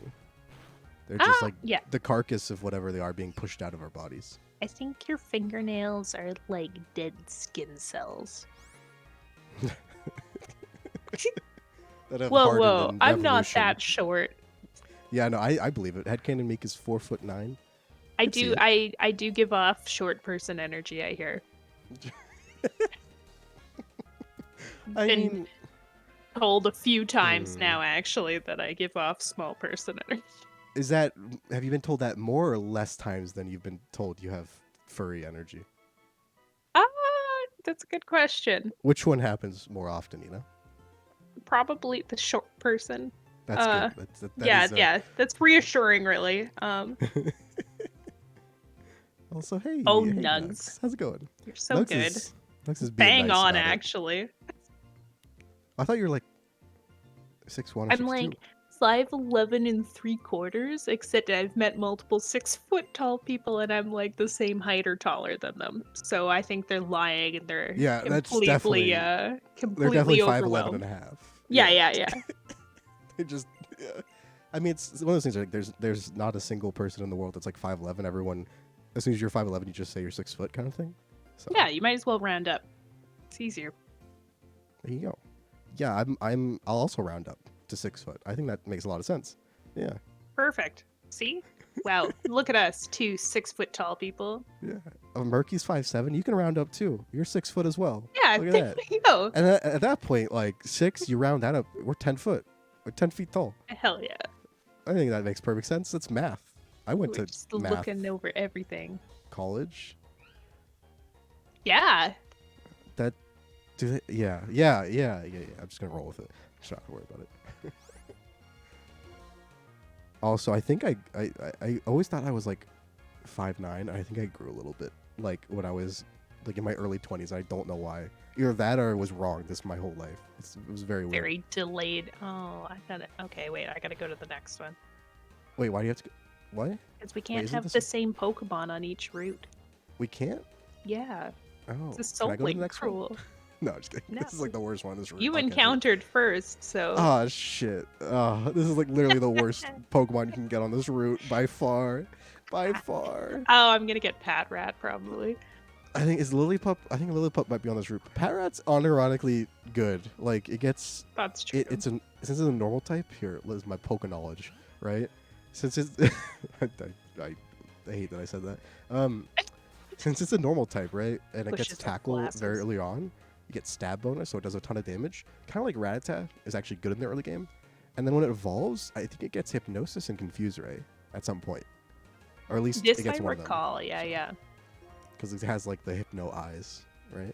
They're just like Yeah. the carcass of whatever they are being pushed out of our bodies. I think your fingernails are like dead skin cells. That have Whoa, hardened whoa! in I'm not revolution. that short. Yeah, no, I believe it. Headcanon Meek is 4'9". I do give off short person energy, I hear. I Been mean, told a few times now actually that I give off small person energy. have you been told that more or less times than you've been told you have furry energy? That's a good question. Which one happens more often, you know? Probably the short person. That's good. Yeah, that's reassuring, really. Also, hey, Oh, hey, Nugs. Nugs. How's it going? You're so Nugs good. Is being Bang nice on, about it. actually. I thought you were like 6'1" or 6'2". I'm like 5'11 3/4, except I've met multiple 6-foot tall people and I'm like the same height or taller than them. So I think they're lying and they're Yeah, that's completely definitely completely 5'11" overwhelmed. and a half. Yeah. They just yeah. I mean, it's one of those things like there's not a single person in the world that's like 5'11". Everyone, as soon as you're 5'11", you just say you're 6 foot kind of thing. So Yeah, you might as well round up. It's easier. there you go. Yeah, I'll also round up to 6 foot. I think that makes a lot of sense. Yeah. Perfect. See? Wow, look at us, two 6-foot tall people. Yeah. Murky's 5'7". You can round up too. You're 6 foot as well. Yeah, Look at there that. you go. And at that point, like 6, you round that up. We're 10 foot. We're 10 feet tall. Hell yeah. I think that makes perfect sense. That's math. I went We're to just math looking over everything. college. Yeah. That do they, yeah. I'm just gonna roll with it. Just not to worry about it. Also, I think I always thought I was like 5'9". I think I grew a little bit like when I was like in my early 20s. I don't know why. Either that or I was wrong this my whole life. It was very weird. Very delayed. Oh, I got it. Okay, wait, I gotta go to the next one. Wait, why do you have to? What? Because we can't isn't have this the a- same Pokemon on each route. We can't. Yeah. Oh, This is can I go to the so next one? cruel. No, I'm just kidding. No. This is like the worst one on this route. You I'll catch it. encountered first, so. Oh shit! Oh, this is like literally the worst Pokemon you can get on this route by far, by far. Oh, I'm gonna get Patrat probably. I think Lillipup might be on this route. Patrat's unironically good. Like it gets. That's true. Since it's a normal type. Here is my Poke knowledge, right? Since it's, I hate that I said that. Since it's a normal type, right, and it Pushes gets up tackle glasses. very early on, you get stab bonus, so it does a ton of damage. Kind of like Rattata is actually good in the early game, and then when it evolves, I think it gets Hypnosis and Confuse Ray at some point, or at least This it gets I one recall. of them. Yeah. Because it has like the Hypno eyes, right?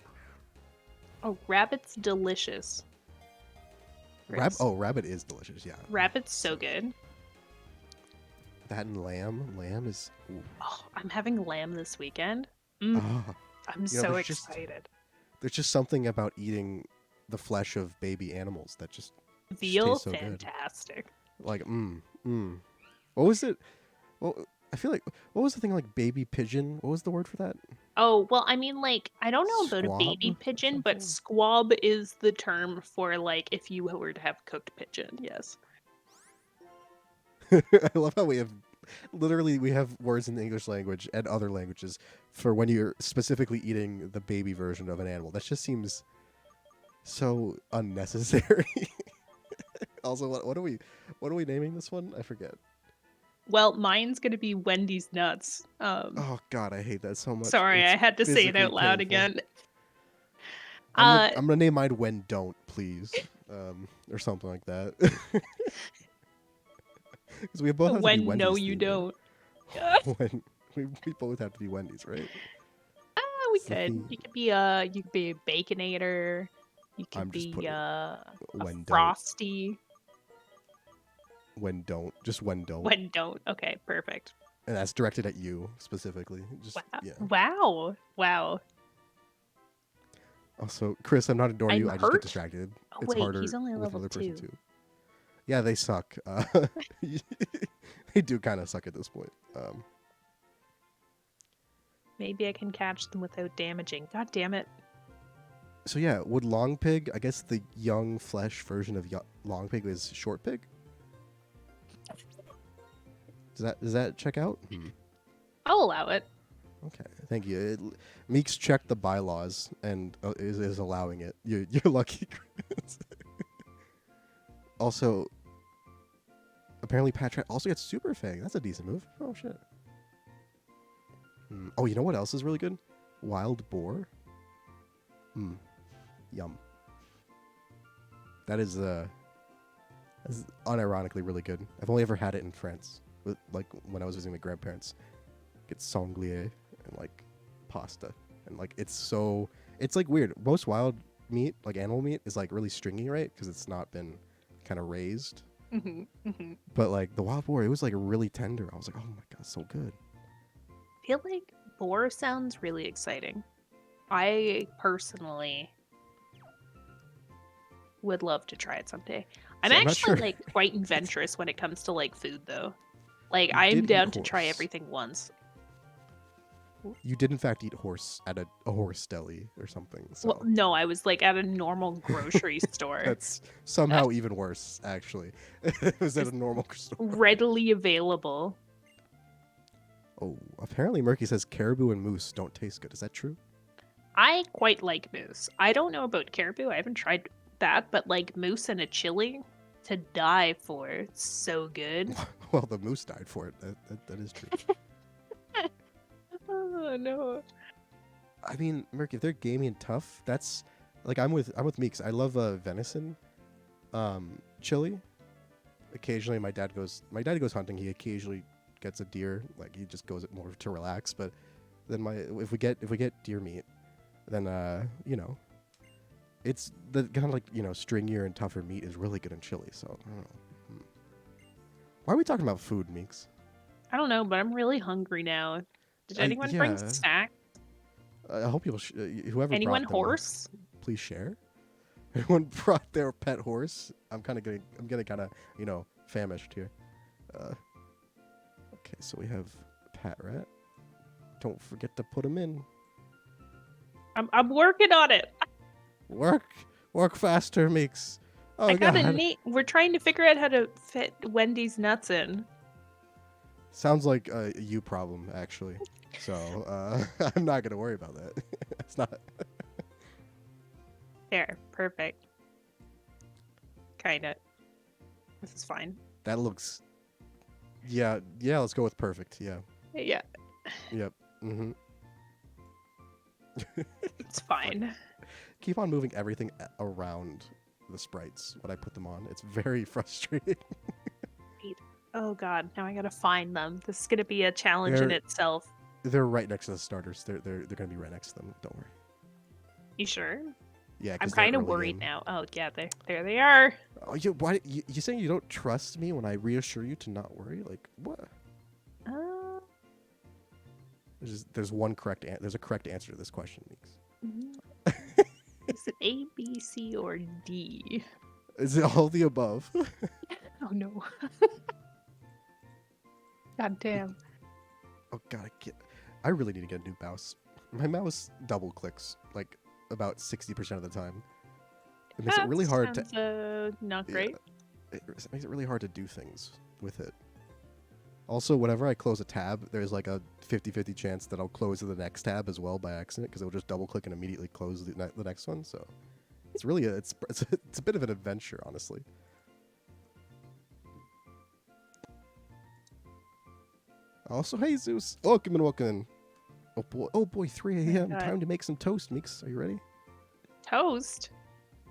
Oh, Rabbit's delicious. Chris. Rabbit is delicious, yeah. Rabbit's so good. That and lamb. Lamb is. Ooh. Oh, I'm having lamb this weekend. Mm, Ah, I'm you know, so excited. there's just something about eating the flesh of baby animals that just Veal, tastes so good. fantastic. Like What was it? Well, I feel like what was the thing like baby pigeon? What was the word for that? Oh, well, I mean, like, I don't know about a Squab baby or pigeon, but something? squab is the term for, like, if you were to have cooked pigeon, yes. I love how we have words in the English language and other languages for when you're specifically eating the baby version of an animal. That just seems so unnecessary. Also, what are we naming this one? I forget. Well, mine's gonna be Wendy's nuts. Oh God, I hate that so much. Sorry, It's I had to say it physically out loud painful. again. Uh, I'm gonna name mine when don't please, or something like that. Because we both have to be when no, Wendy's you themed, right? don't. When we both have to be Wendy's, right? We It's the could. theme. You could be a baconator. You could I'm just be putting a when don't, frosty. when don't, just when don't, When don't. Okay, perfect. and that's directed at you specifically. Just Wow. yeah. Wow. Wow. Also, Chris, I'm not ignoring I'm you. I just get hurt. distracted. Oh It's wait, he's harder only with level another person 2. too. Yeah, they suck. They do kind of suck at this point. Maybe I can catch them without damaging. God damn it. So yeah, would long pig? I guess the young flesh version of long pig is short pig. Does that check out? I'll allow it. Okay, thank you. Meeks checked the bylaws and is allowing it. You're lucky. Chris. Also, apparently Patrat also gets Super Fang. That's a decent move. Oh shit. Oh, you know what else is really good? Wild boar. Yum. That is that's unironically really good. I've only ever had it in France, like when I was visiting my grandparents. Get sanglier and like pasta, and like it's like weird. Most wild meat, like animal meat, is like really stringy, right? Because it's not been kind of raised. But like the wild boar, it was like really tender. I was like, oh my god, so good. I feel like boar sounds really exciting. I personally would love to try it someday. I'm See, I'm not actually sure. like quite adventurous when it comes to like food though. Like You I'm did eat down to try horse. everything once. You did in fact eat horse at a horse deli or something. So Well, no, I was like at a normal grocery store. that's somehow even worse, actually. It was at It's a normal store. readily available. Oh, apparently Murky says caribou and moose don't taste good. Is that true? I quite like moose. I don't know about caribou. I haven't tried that, but like moose and a chili to die for. It's so good. Well, the moose died for it. That is true. Oh no. I mean, Merc, if they're gamey and tough, that's like I'm with Meeks. I love venison, chili. Occasionally, my dad goes hunting. He occasionally gets a deer. Like he just goes more to relax. But then if we get deer meat, then you know, it's the kind of like stringier and tougher meat is really good in chili. So I don't know. Why are we talking about food, Meeks? I don't know, but I'm really hungry now. Did anyone bring Yeah. snacks? I hope you'll whoever Anyone brought them, horse? please share. Everyone brought their pet horse. I'm getting kind of famished here. Okay, so we have Pat Rat. Don't forget to put him in. I'm working on it. Work faster, Meeks. Oh I got a God. neat. We're trying to figure out how to fit Wendy's nuts in. Sounds like a you problem, actually. So I'm not gonna worry about that. It's not. There, perfect. Kinda. This is fine. That looks. Yeah. Let's go with perfect. Yeah. Yeah, Yep. Mm-hmm. it's fine. Keep on moving everything around the sprites when I put them on. It's very frustrating. Oh god, now I gotta find them. This is gonna be a challenge in itself. They're right next to the starters. They're gonna be right next to them. Don't worry. You sure? Yeah, I'm kind of worried now. Oh yeah, there they are. Oh, you saying you don't trust me when I reassure you to not worry? Like what? There's one correct there's a correct answer to this question, Meeks. Is it A, B, C, or D? Is it all the above? Oh no. God damn. Oh god, I really need to get a new mouse. My mouse double clicks like about 60% of the time. It makes it really hard to. Not great. It makes it really hard to do things with it. Also, whenever I close a tab, there's like a 50-50 chance that I'll close the next tab as well by accident because it will just double click and immediately close the next one. So it's really it's a bit of an adventure, honestly. Also, hey Zeus, welcome in. Oh boy, 3 a.m. Time to make some toast, Meeks. Are you ready? Toast?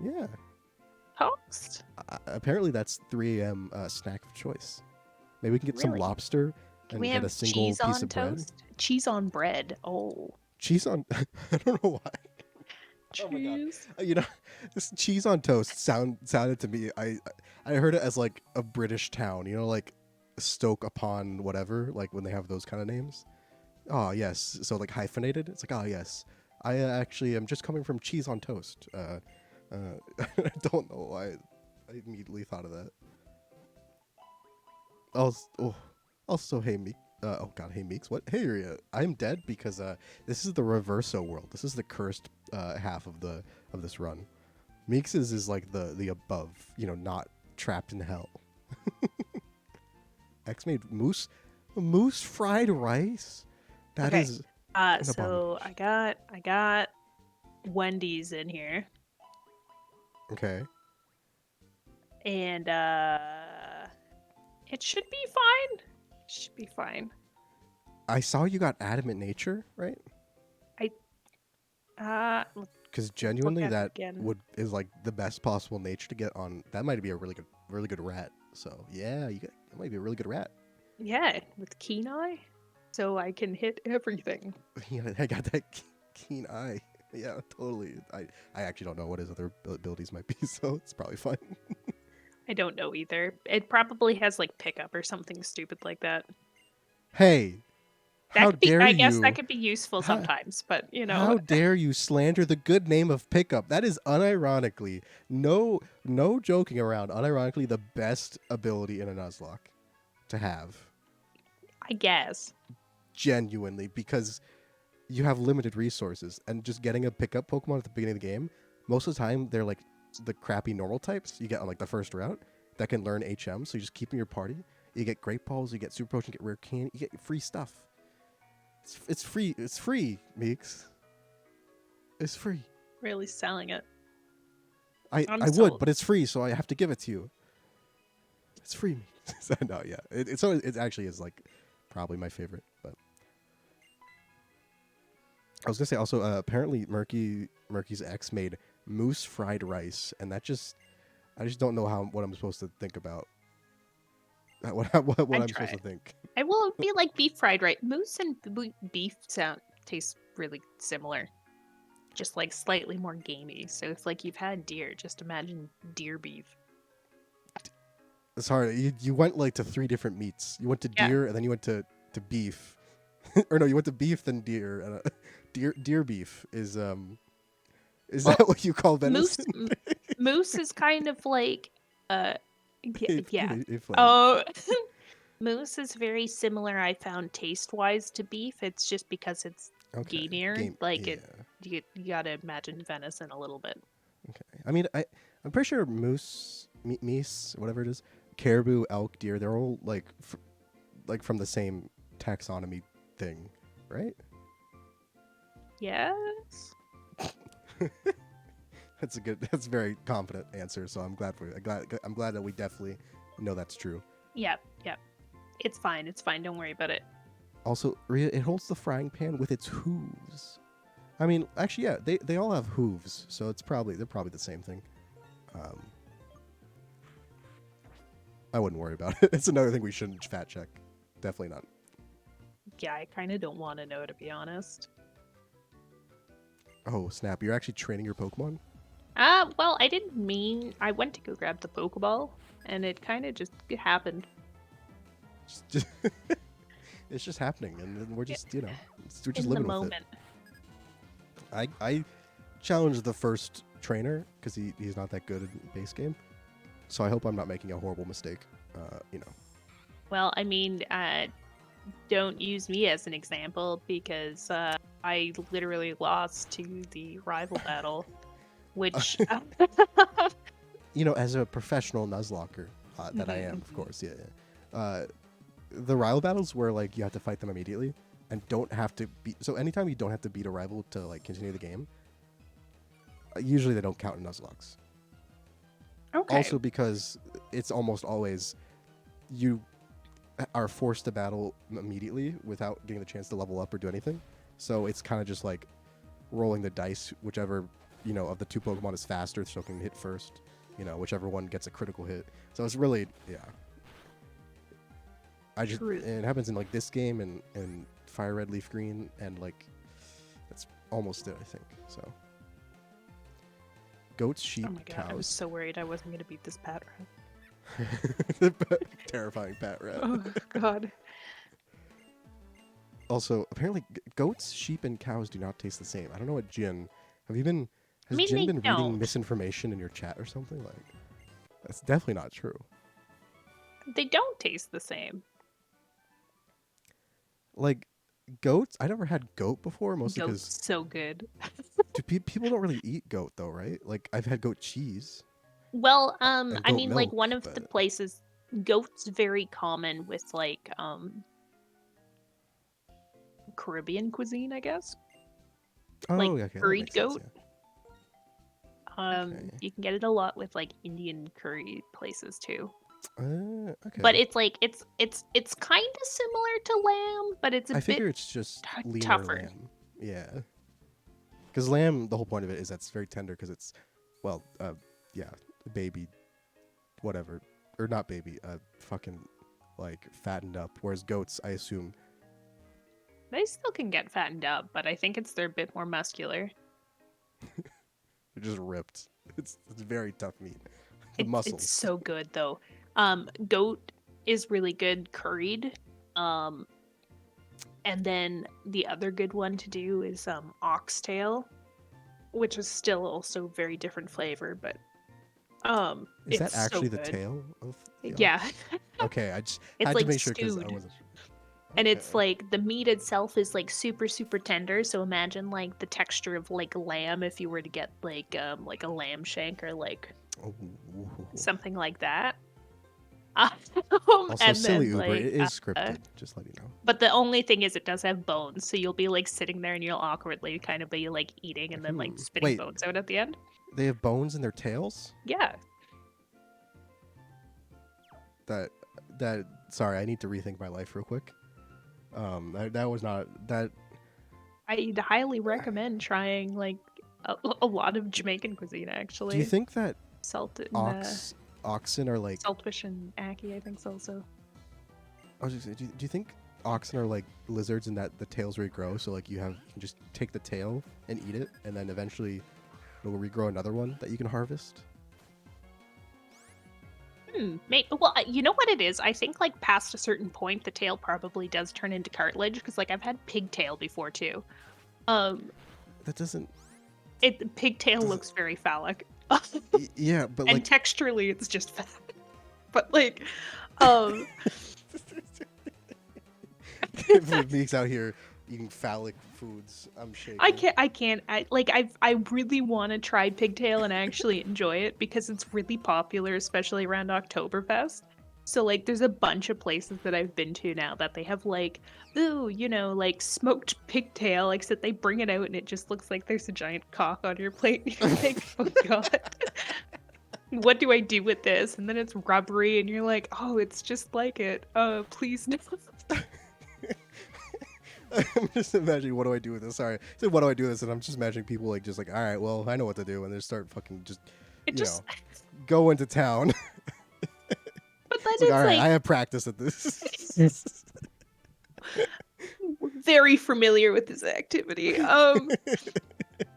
Yeah. Toast? Apparently that's 3 a.m. Snack of choice. Maybe we can get some lobster and get a single piece of toast? Bread. Cheese on bread. Oh. Cheese on. I don't know why. Cheese. Oh my god! You know, this cheese on toast sounded to me. I heard it as like a British town. You know, like Stoke upon whatever. Like when they have those kind of names. Oh yes, so like hyphenated. It's like, oh yes, I actually am just coming from cheese on toast. I don't know why I immediately thought of that. Also, hey Meek. Oh god, hey Meeks. What? Hey, I'm dead because this is the reverso world. This is the cursed half of this run. Meeks is like the above, you know, not trapped in hell. X made moose fried rice. That okay. is. So I got Wendy's in here. Okay. And it should be fine. Should be fine. I saw you got Adamant Nature, right? Because genuinely that is like the best possible nature to get on. That might be a really good rat. So yeah, that might be a really good rat. Yeah, with keen eye, so I can hit everything. Yeah, I got that keen eye. Yeah, totally. I actually don't know what his other abilities might be, so it's probably fine. I don't know either. It probably has like pickup or something stupid like that. Hey, how dare you? I guess that could be useful sometimes, but you know. How dare you slander the good name of pickup? That is unironically, no joking around, unironically the best ability in a Nuzlocke to have. I guess. Genuinely, because you have limited resources, and just getting a pickup Pokemon at the beginning of the game, most of the time they're like the crappy normal types you get on like the first route that can learn HM, so you just keep in your party. You get Great Balls, you get Super Potion, you get Rare Candy, you get free stuff. It's free. It's free, Meeks. It's free. Really selling it. I would, but it's free, so I have to give it to you. It's free, Meeks. No, yeah. It actually is like probably my favorite, but I was gonna say also apparently Murky's ex made moose fried rice, and I just don't know what I'm supposed to think about. What I'm supposed to think. I will be like beef fried rice. Moose and beef taste really similar, just like slightly more gamey. So it's like you've had deer. Just imagine deer beef. It's hard. You went like to 3 different meats. You went to deer, and then you went to beef, or no, you went to beef then deer. And deer beef is that what you call venison? Moose is kind of like yeah. Moose is very similar. I found taste wise to beef. It's just because it's gamier. You gotta imagine venison a little bit. Okay. I mean, I'm pretty sure moose, meese, whatever it is, caribou, elk, deer, they're all like from the same taxonomy thing, right? Yes. That's a very confident answer. So I'm glad for you. I'm glad that we definitely know that's true. Yep. It's fine. It's fine. Don't worry about it. Also, Rhea, it holds the frying pan with its hooves. I mean, actually, yeah, they all have hooves, so they're probably the same thing. I wouldn't worry about it. It's another thing we shouldn't fact check. Definitely not. Yeah, I kind of don't want to know, to be honest. Oh, snap. You're actually training your Pokemon? Well, I didn't mean... I went to go grab the Pokeball, and it kind of just happened. It's just happening, and then we're just we're just In the living with it. moment. I challenged the first trainer because he's not that good at base game, so I hope I'm not making a horrible mistake. Well, I mean, don't use me as an example because I literally lost to the rival battle, which As a professional Nuzlocker that I am, of course, yeah. The rival battles where like you have to fight them immediately and don't have to beat. So anytime you don't have to beat a rival to like continue the game, usually they don't count in Nuzlocks. Okay. Also because it's almost always you are forced to battle immediately without getting the chance to level up or do anything. So it's kind of just like rolling the dice, whichever of the two Pokemon is faster, so can hit first. Whichever one gets a critical hit. So it's really it happens in like this game and Fire Red, Leaf Green, and like that's almost it, I think. So goats, sheep, oh my god, cows. I was so worried I wasn't gonna beat this pat The terrifying pat rat. Oh god. Also, apparently goats, sheep, and cows do not taste the same. I don't know what Jin. Has Jin been reading misinformation in your chat or something? Like, that's definitely not true. They don't taste the same. Like goats, I never had goat before, mostly because so good. people don't really eat goat though, right? Like I've had goat cheese. Well, I mean, milk, like one of the places, goat's very common with like Caribbean cuisine, I guess. Oh, like okay, curried goat. Sense, yeah. You can get it a lot with like Indian curry places too. Okay. But it's like it's kind of similar to lamb, but it's I figure it's just leaner tougher. Lamb. Yeah. Because lamb, the whole point of it is that's very tender because it's, well, baby, whatever, or not baby, fucking like fattened up. Whereas goats, I assume, they still can get fattened up, but I think they're a bit more muscular. They're just ripped. It's very tough meat. The muscles. It's so good though. Goat is really good curried. And then the other good one to do is oxtail, which is still also very different flavor, but is that actually the tail of the ox? Okay, I just had to make sure because I wasn't sure. And it's like the meat itself is like super tender, so imagine like the texture of like lamb if you were to get like a lamb shank or like something like that. Also, and silly then, Uber, it is scripted, just let you know. But the only thing is it does have bones, so you'll be like sitting there and you'll awkwardly kind of be like eating and then like spitting bones out at the end. They have bones in their tails? Yeah. That sorry, I need to rethink my life real quick. That was not that. I'd highly recommend trying like a lot of Jamaican cuisine. Actually, do you think that salted oxen are like saltfish and ackee? I think so. I was just saying, do you think oxen are like lizards in that the tails regrow? So like you can just take the tail and eat it, and then eventually it'll regrow another one that you can harvest. Well, you know what it is? I think like past a certain point, the tail probably does turn into cartilage because like I've had pigtail before too. That doesn't. Pigtail looks very phallic. Yeah, but and like texturally, it's just fat. But like, if Meek's out here eating phallic foods, I'm shaking. I can't. I really want to try pigtail and actually enjoy it because it's really popular, especially around Oktoberfest. So like, there's a bunch of places that I've been to now that they have like, like smoked pigtail, except they bring it out and it just looks like there's a giant cock on your plate. And you're like, oh god. What do I do with this? And then it's rubbery and you're like, oh, it's just like it. Please no. I'm just imagining, what do I do with this? Sorry. I said, what do I do with this? And I'm just imagining people like, just like, all right, well, I know what to do. And they start fucking go into town. But then it's like, all right, I have practice at this. Very familiar with this activity.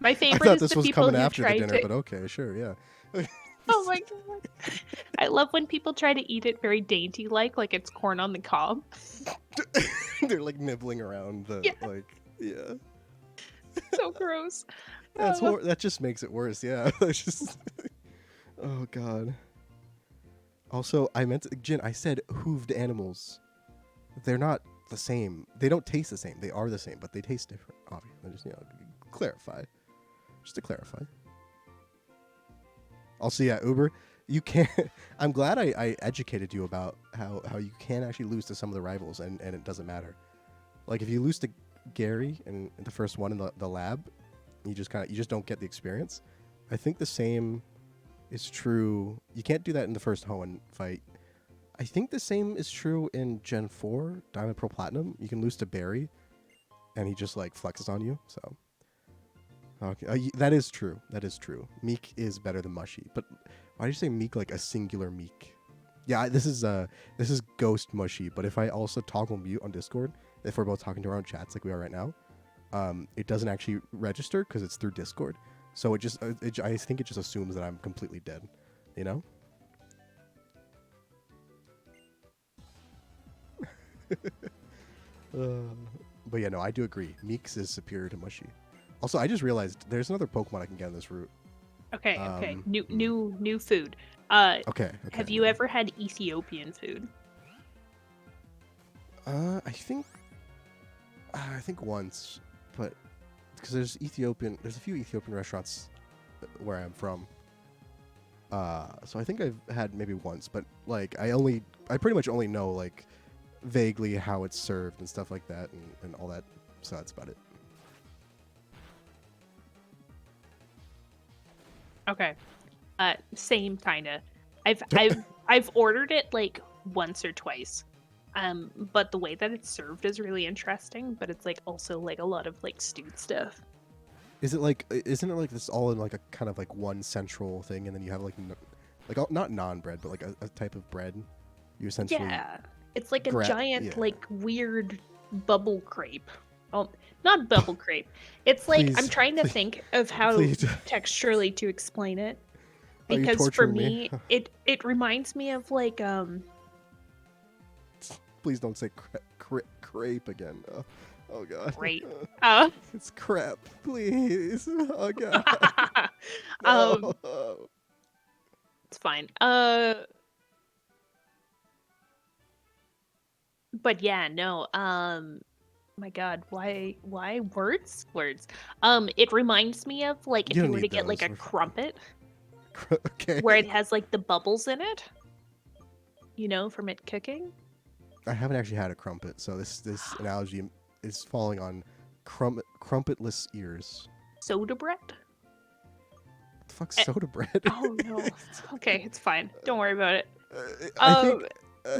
My favorite I thought is this the was people coming who after the dinner, to... but okay, sure, yeah. Oh my god. I love when people try to eat it very dainty like it's corn on the cob. They're like nibbling around the Yeah, yeah. so gross. That's Oh. that just makes it worse. Yeah. That's just oh god. Also, I meant to, Jin. I said hooved animals. They're not the same. They don't taste the same. They are the same, but they taste different. Obviously, just clarify. Just to clarify. Also, yeah, Uber, you can't. I'm glad I educated you about how you can actually lose to some of the rivals, and it doesn't matter. Like if you lose to Gary in the first one in the lab, you just don't get the experience. I think the same is true. You can't do that in the first Hoenn fight. I think the same is true in Gen 4, Diamond Pearl Platinum. You can lose to Barry, and he just like flexes on you. So, okay, that is true. That is true. Meek is better than Mushy. But why do you say Meek like a singular Meek? Yeah, this is Ghost Mushy. But if I also toggle mute on Discord, if we're both talking to our own chats like we are right now, it doesn't actually register because it's through Discord. So I think it just assumes that I'm completely dead. You know. But yeah, no, I do agree. Meeks is superior to Mushy. Also, I just realized there's another Pokemon I can get on this route. Okay, new food. Okay. Have you ever had Ethiopian food? I think once, but because there's a few Ethiopian restaurants where I'm from. So I think I've had maybe once, but like I pretty much only know like vaguely how it's served and stuff like that and all that. So that's about it. Okay. Same kinda. I've ordered it like once or twice. But the way that it's served is really interesting, but it's like also like a lot of like stewed stuff. Isn't it like this all in like a kind of like one central thing, and then you have like not non-bread, but like a type of bread you essentially It's like a giant like weird bubble crepe. Oh, not bubble crepe. It's like I'm trying to think of how texturally to explain it. Because for me, it reminds me of like Please don't say crepe again. Oh god. Great. It's crap, please. Oh god. No. It's fine. But yeah, no. My god, why words? It reminds me of like if you were to get like a crumpet. Okay. Where it has like the bubbles in it. You know, from it cooking. I haven't actually had a crumpet, so this analogy is falling on crumpetless ears. Soda bread? What the fuck's soda bread? Oh no. Okay, it's fine. Don't worry about it. I think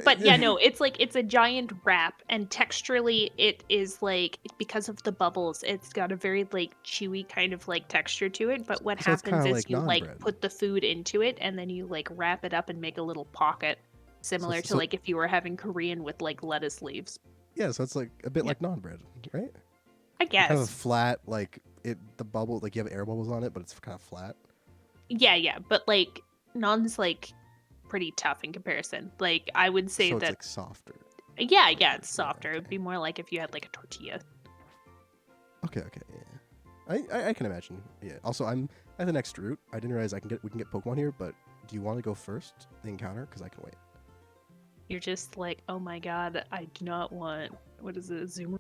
but yeah, no, it's a giant wrap, and texturally it is like because of the bubbles, it's got a very like chewy kind of like texture to it. But what happens is like you like put the food into it, and then you like wrap it up and make a little pocket, similar to like if you were having Korean with like lettuce leaves. Yeah, so it's like a bit like naan bread, right? I guess. Kind of flat, like the bubble, like you have air bubbles on it, but it's kind of flat. Yeah, but like naan's like pretty tough in comparison. Like I would say so that it's like softer. Yeah, it's softer. Okay. It would be more like if you had like a tortilla. Okay, yeah. I can imagine. Yeah. Also, I'm at the next route. I didn't realize we can get Pokemon here, but do you want to go first, the encounter? Because I can wait. You're just like, oh my god, I do not want. What is it, Zoomer?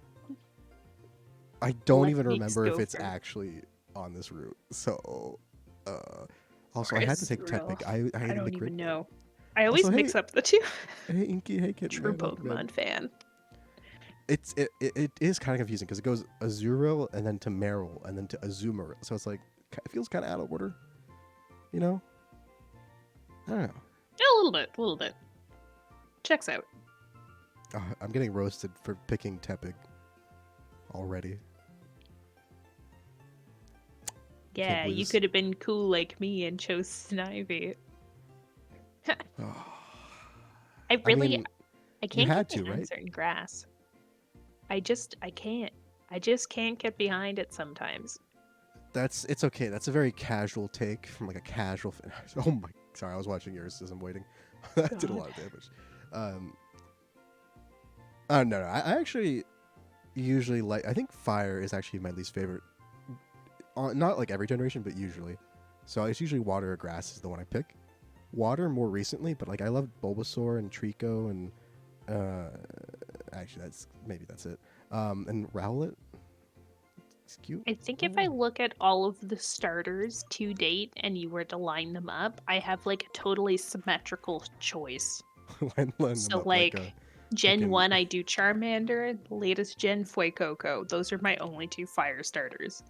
I don't even remember if it's actually on this route. So, also, I had to take Tepig. I don't even know. I always mix up the two. Hey, Inky, hey, kid. True Pokemon fan. It is kind of confusing because it goes Azurill and then to Marill and then to Azumarill. So it's like, it feels kind of out of order. You know? I don't know. Yeah, a little bit. Checks out. I'm getting roasted for picking Tepig already. Yeah, you could have been cool like me and chose Snivy. I can't had get to, behind right? certain grass. I just can't get behind it sometimes. It's okay. That's a very casual take from like a casual fan. Oh my, sorry, I was watching yours as I'm waiting. That did a God. lot of damage. Um, no, I actually usually like. I think fire is actually my least favorite. Not like every generation, but usually. So it's usually water or grass is the one I pick. Water more recently, but like I love Bulbasaur and Trico and actually that's it. And Rowlet. It's cute. I think if I look at all of the starters to date and you were to line them up, I have like a totally symmetrical choice. line them So up like a like Gen fucking. 1 I do Charmander, latest gen Fuecoco. Those are my only two fire starters.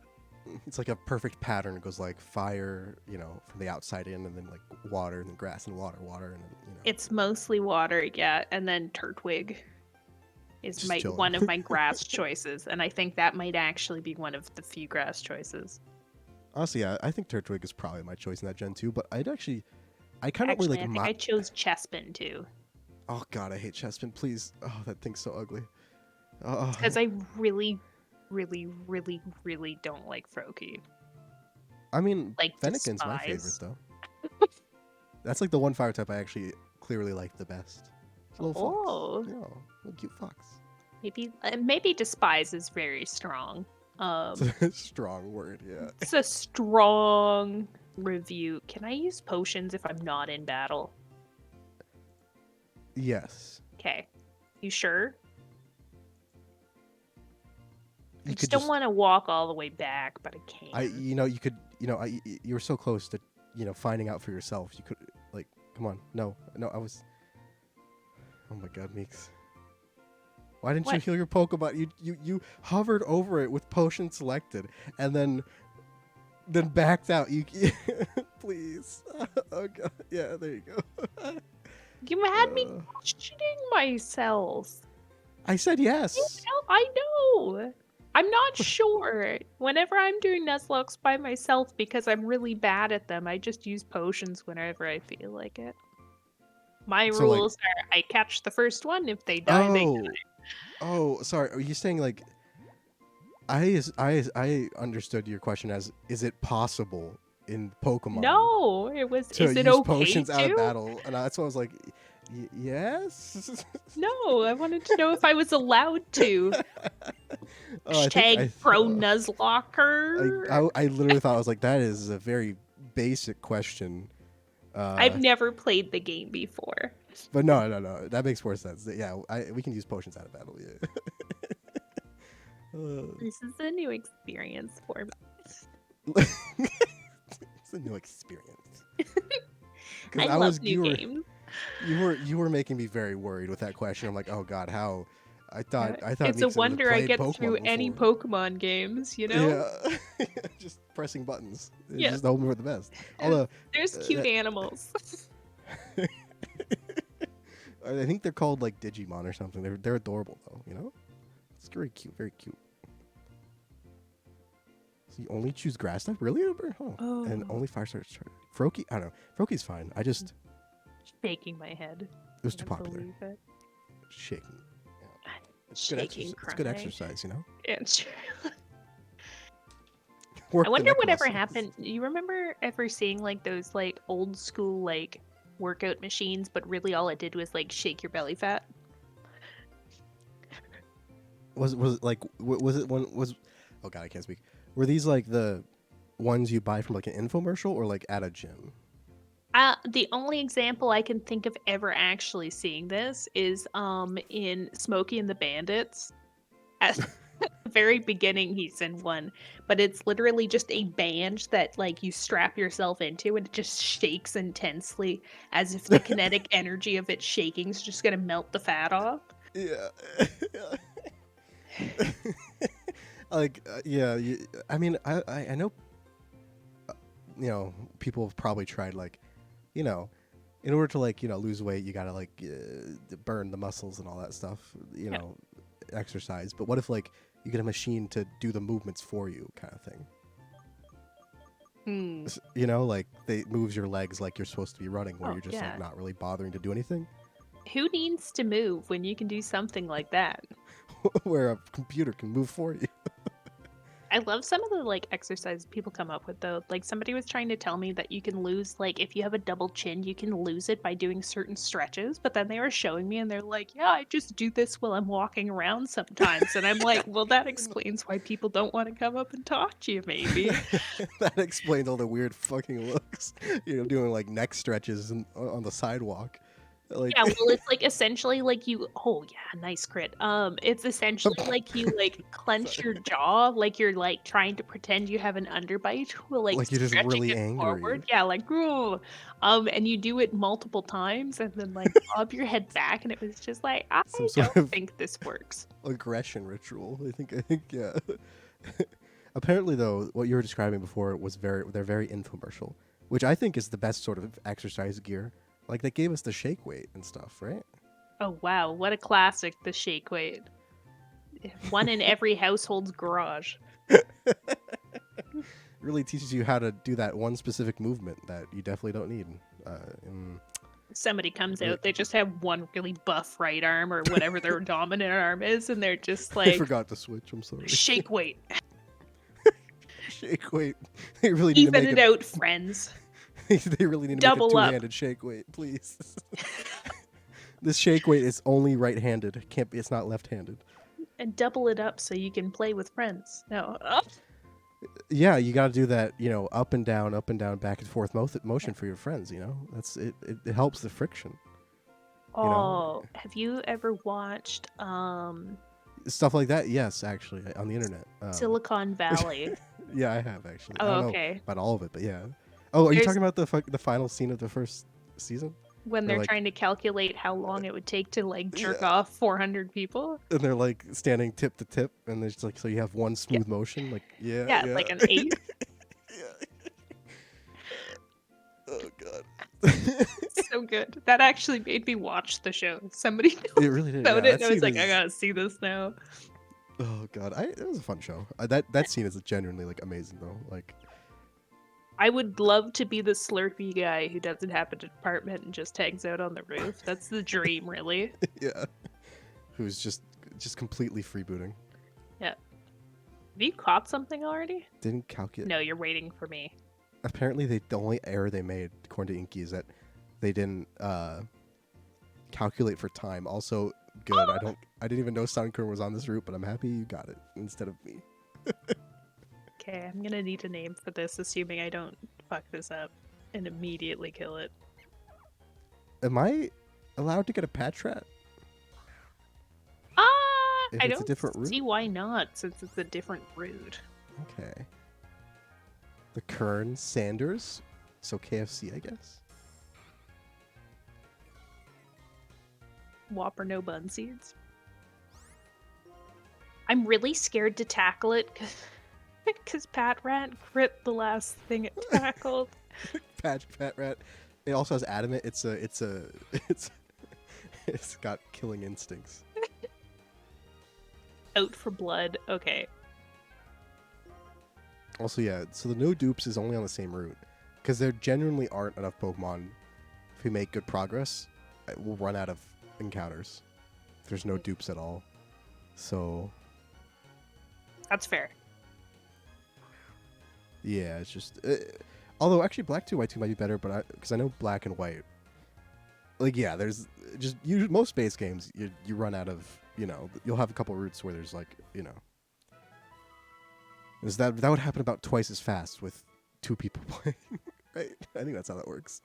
It's like a perfect pattern. It goes like fire, from the outside in, and then like water, and then grass and water, and then. It's mostly water, yeah, and then Turtwig is Just chilling. one of my grass choices, and I think that might actually be one of the few grass choices. Honestly, yeah, I think Turtwig is probably my choice in that gen too. But I kind of really like. I think I chose Chespin too. Oh god, I hate Chespin. Please, oh that thing's so ugly. Because I really, really, really, really don't like Froakie. I mean, Like Fennekin's my favorite though. That's like the one fire type I actually clearly like the best. It's a little fox. Little cute fox. Maybe despise is very strong. It's a strong word, yeah. It's a strong review. Can I use potions if I'm not in battle? Yes. Okay. You sure? I You just don't want to walk all the way back, but I can't. You could, you were so close to, finding out for yourself. You could, like, come on. No, I was. Oh my god, Meeks. Why didn't you heal your Pokemon? You hovered over it with potion selected, and then backed out. You please. Oh god. Yeah, there you go. You had me questioning myself. I said yes. I know. I'm not sure. Whenever I'm doing Nuzlocke by myself, because I'm really bad at them, I just use potions whenever I feel like it. My rules are I catch the first one. If they die, they die. Oh, sorry. Are you saying like I understood your question as is it possible in Pokemon? No, it was. To is it use okay potions to? out of battle, and that's why I was like, yes. No, I wanted to know if I was allowed to. Hashtag pro Nuzlocker. I literally thought I was like, that is a very basic question. I've never played the game before. But no, that makes more sense. Yeah, we can use potions out of battle. Yeah. This is a new experience for me. It's a new experience. I love new games. You were making me very worried with that question. I'm like, oh god, how? I thought it's a wonder I get Pokemon through before. any Pokemon games, you know? Yeah. Just pressing buttons. Yeah. Just hoping for the best. Although there's cute animals. I think they're called like Digimon or something. They're adorable though, It's very cute, very cute. So you only choose grass type? Really? Oh. And only fire starters. Froakie? I don't know. Froakie's fine. I just shaking my head. It was too popular. Shaking. Yeah. It's good exercise, Yeah, it's true. I wonder whatever happened. You remember ever seeing like those like old school like workout machines, but really all it did was like shake your belly fat? Was it like was it one was? Oh god, I can't speak. Were these like the ones you buy from like an infomercial or like at a gym? The only example I can think of ever actually seeing this is in Smokey and the Bandits. At the very beginning, he's in one, but it's literally just a band that like you strap yourself into, and it just shakes intensely, as if the kinetic energy of it shaking is just gonna melt the fat off. Yeah. Like yeah, I mean I know people have probably tried like in order to like lose weight you gotta like burn the muscles and all that stuff, exercise. But what if like you get a machine to do the movements for you, kind of thing? Like they moves your legs like you're supposed to be running, where you're just like not really bothering to do anything. Who needs to move when you can do something like that? Where a computer can move for you. I love some of the like exercises people come up with though. Like somebody was trying to tell me that you can lose like if you have a double chin, you can lose it by doing certain stretches, but then they were showing me and they're like, "Yeah, I just do this while I'm walking around sometimes." And I'm like, "Well, that explains why people don't want to come up and talk to you maybe." That explains all the weird fucking looks. Doing like neck stretches on the sidewalk. Like, Yeah, well, it's like essentially like you oh yeah, nice crit. It's essentially like you like clench sorry. your jaw, like you're like trying to pretend you have an underbite while like Like you're just stretching really it angry. forward. Yeah, like ooh. And you do it multiple times and then like bob your head back and it was just like, I Some sort don't of think this works. aggression ritual. I think, yeah. Apparently, though, what you were describing before was they're very infomercial, which I think is the best sort of exercise gear. Like they gave us the shake weight and stuff, right? Oh wow, what a classic, the shake weight. One in every household's garage. Really teaches you how to do that one specific movement that you definitely don't need. Somebody comes Really, out, they just have one really buff right arm or whatever their dominant arm is, and they're just I like, forgot to switch. I'm sorry. shake weight. Shake weight. They really need to Even make it out, friends. They really need to make a Double up. two-handed shake weight, please. This shake weight is only right-handed. It can't be. It's not left-handed. And double it up so you can play with friends. No. Oh. Yeah, you got to do that. Up and down, back and forth motion for your friends. That's it. It helps the friction. Oh, have you ever watched Stuff like that. Yes, actually, on the internet. Silicon Valley? Yeah, I have actually. I Oh, don't know okay. about all of it, but yeah. Oh, are you There's talking about the final scene of the first season? when They're they're like, trying to calculate how long it would take to like jerk yeah, off 400 people. and they're like standing tip to tip, and there's like so you have one Yeah, smooth motion, like yeah, yeah, yeah, like an 8. yeah. Oh god. So good. That actually made me watch the show. Somebody It really did. showed Yeah, it, that and I was scene like, I is. gotta see this now. Oh god, it was a fun show. That scene is genuinely like amazing though. Like, I would love to be the Slurpee guy who doesn't have a department and just hangs out on the roof. That's the dream, really. yeah, who's just completely freebooting. Yeah. Have you caught something already? Didn't calculate. No, you're waiting for me. Apparently, the only error they made, according to Inky, is that they didn't calculate for time. Also, good. I didn't even know Sunkern was on this route, but I'm happy you got it instead of me. Okay, I'm gonna need a name for this, assuming I don't fuck this up and immediately kill it. Am I allowed to get a patch rat? If I it's a don't different route? see why not, since it's a different route. Okay. The Kern Sanders, so KFC, I guess. Whopper no bun seeds. I'm really scared to tackle it because Pat Rat crit the last thing it tackled. Pat rat. It also has adamant. It's got killing instincts. Out for blood. Okay. Also, yeah. So the no dupes is only on the same route because there genuinely aren't enough Pokemon. If we make good progress, we'll run out of encounters. If there's no dupes at all. So That's fair. yeah, it's just. Although actually, Black 2, White 2 might be better, but because I know Black and White. Like yeah, there's just most base games you run out of. You'll have a couple routes where there's like is that would happen about twice as fast with 2 people playing, right? I think that's how that works.